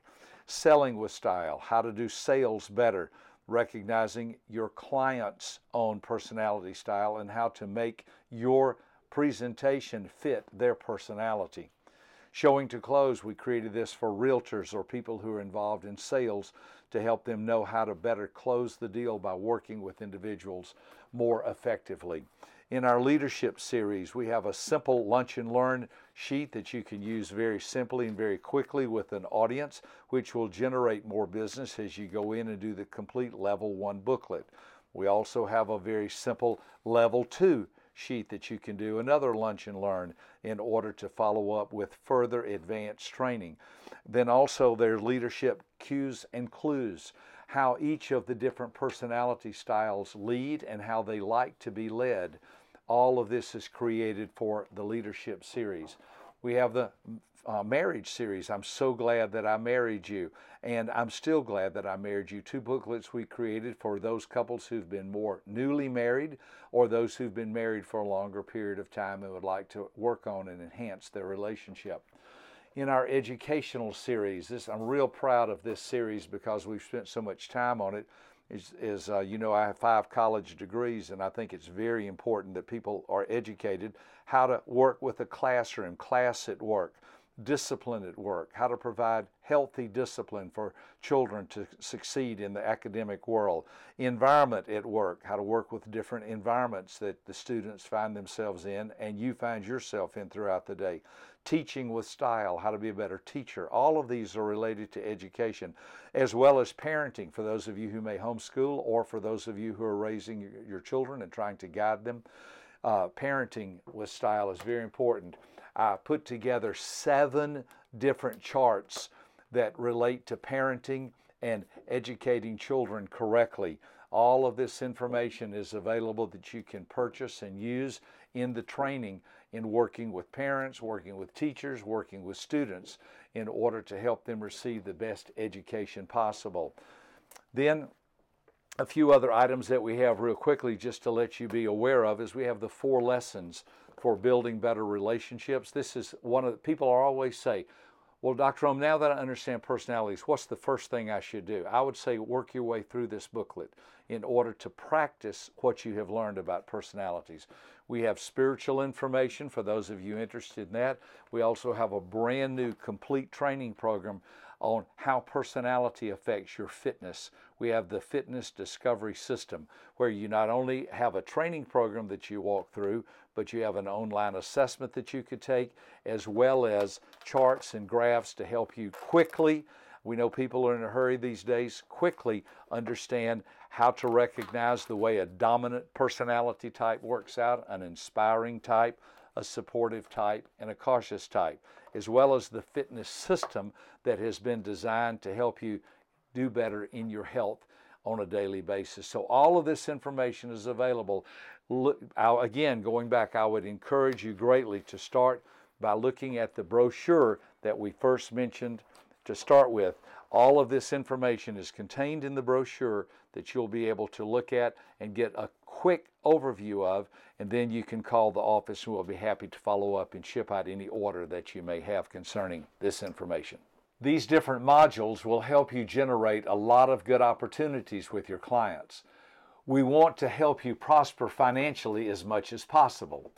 Selling with style, how to do sales better, recognizing your client's own personality style and how to make your presentation fit their personality. Showing to close, we created this for realtors or people who are involved in sales to help them know how to better close the deal by working with individuals more effectively. In our leadership series, we have a simple lunch and learn sheet that you can use very simply and very quickly with an audience, which will generate more business as you go in and do the complete level 1 booklet. We also have a very simple level 2 sheet that you can do another lunch and learn in order to follow up with further advanced training. Then also there's leadership cues and clues, how each of the different personality styles lead and how they like to be led. All of this is created for the leadership series. We have the marriage series. I'm so glad that I married you, and I'm still glad that I married you. 2 booklets we created for those couples who've been more newly married or those who've been married for a longer period of time and would like to work on and enhance their relationship. In our educational series, I'm real proud of this series because we've spent so much time on it. You know, I have 5 college degrees, and I think it's very important that people are educated how to work with a classroom, class at work, discipline at work, how to provide healthy discipline for children to succeed in the academic world, environment at work, how to work with different environments that the students find themselves in and you find yourself in throughout the day, teaching with style, how to be a better teacher. All of these are related to education, as well as parenting for those of you who may homeschool or for those of you who are raising your children and trying to guide them. Parenting with style is very important. I put together 7 different charts that relate to parenting and educating children correctly. All of this information is available that you can purchase and use in the training in working with parents, working with teachers, working with students in order to help them receive the best education possible. Then a few other items that we have real quickly just to let you be aware of is we have the 4 lessons for building better relationships. This is one of the people always say, well, Dr. Rome, now that I understand personalities, what's the first thing I should do? I would say work your way through this booklet in order to practice what you have learned about personalities. We have spiritual information for those of you interested in that. We also have a brand new complete training program on how personality affects your fitness. We have the Fitness Discovery System, where you not only have a training program that you walk through, but you have an online assessment that you could take, as well as charts and graphs to help you quickly, we know people are in a hurry these days, quickly understand how to recognize the way a dominant personality type works out, an inspiring type, a supportive type, and a cautious type, as well as the fitness system that has been designed to help you do better in your health on a daily basis. So all of this information is available. Again, going back, I would encourage you greatly to start by looking at the brochure that we first mentioned to start with. All of this information is contained in the brochure that you'll be able to look at and get a quick overview of, and then you can call the office and we'll be happy to follow up and ship out any order that you may have concerning this information. These different modules will help you generate a lot of good opportunities with your clients. We want to help you prosper financially as much as possible.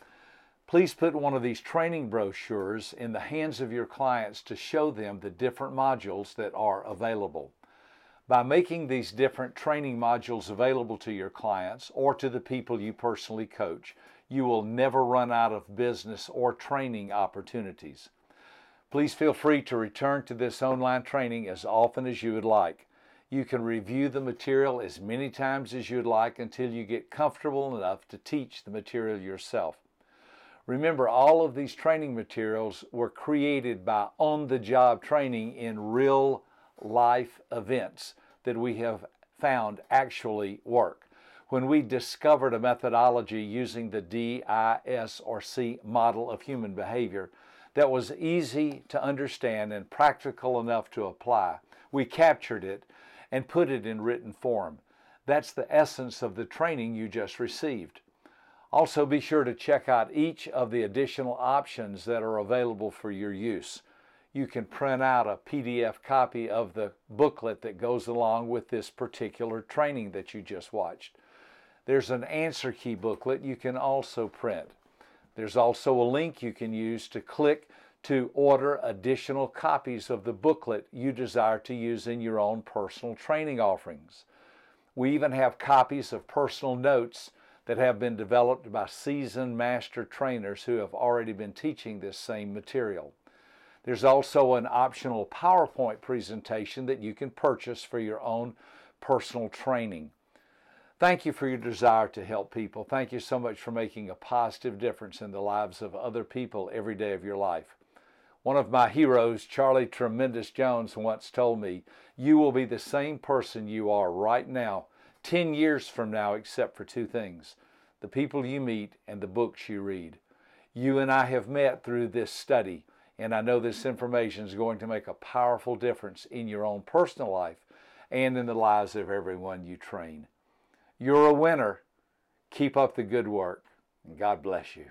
Please put one of these training brochures in the hands of your clients to show them the different modules that are available. By making these different training modules available to your clients or to the people you personally coach, you will never run out of business or training opportunities. Please feel free to return to this online training as often as you would like. You can review the material as many times as you'd like until you get comfortable enough to teach the material yourself. Remember, all of these training materials were created by on-the-job training in real-life events that we have found actually work. When we discovered a methodology using the D, I, S, or C model of human behavior that was easy to understand and practical enough to apply. We captured it and put it in written form. That's the essence of the training you just received. Also, be sure to check out each of the additional options that are available for your use. You can print out a PDF copy of the booklet that goes along with this particular training that you just watched. There's an answer key booklet you can also print. There's also a link you can use to click to order additional copies of the booklet you desire to use in your own personal training offerings. We even have copies of personal notes that have been developed by seasoned master trainers who have already been teaching this same material. There's also an optional PowerPoint presentation that you can purchase for your own personal training. Thank you for your desire to help people. Thank you so much for making a positive difference in the lives of other people every day of your life. One of my heroes, Charlie Tremendous Jones, once told me, "You will be the same person you are right now, 10 years from now, except for two things: the people you meet and the books you read." You and I have met through this study, and I know this information is going to make a powerful difference in your own personal life and in the lives of everyone you train. You're a winner. Keep up the good work, and God bless you.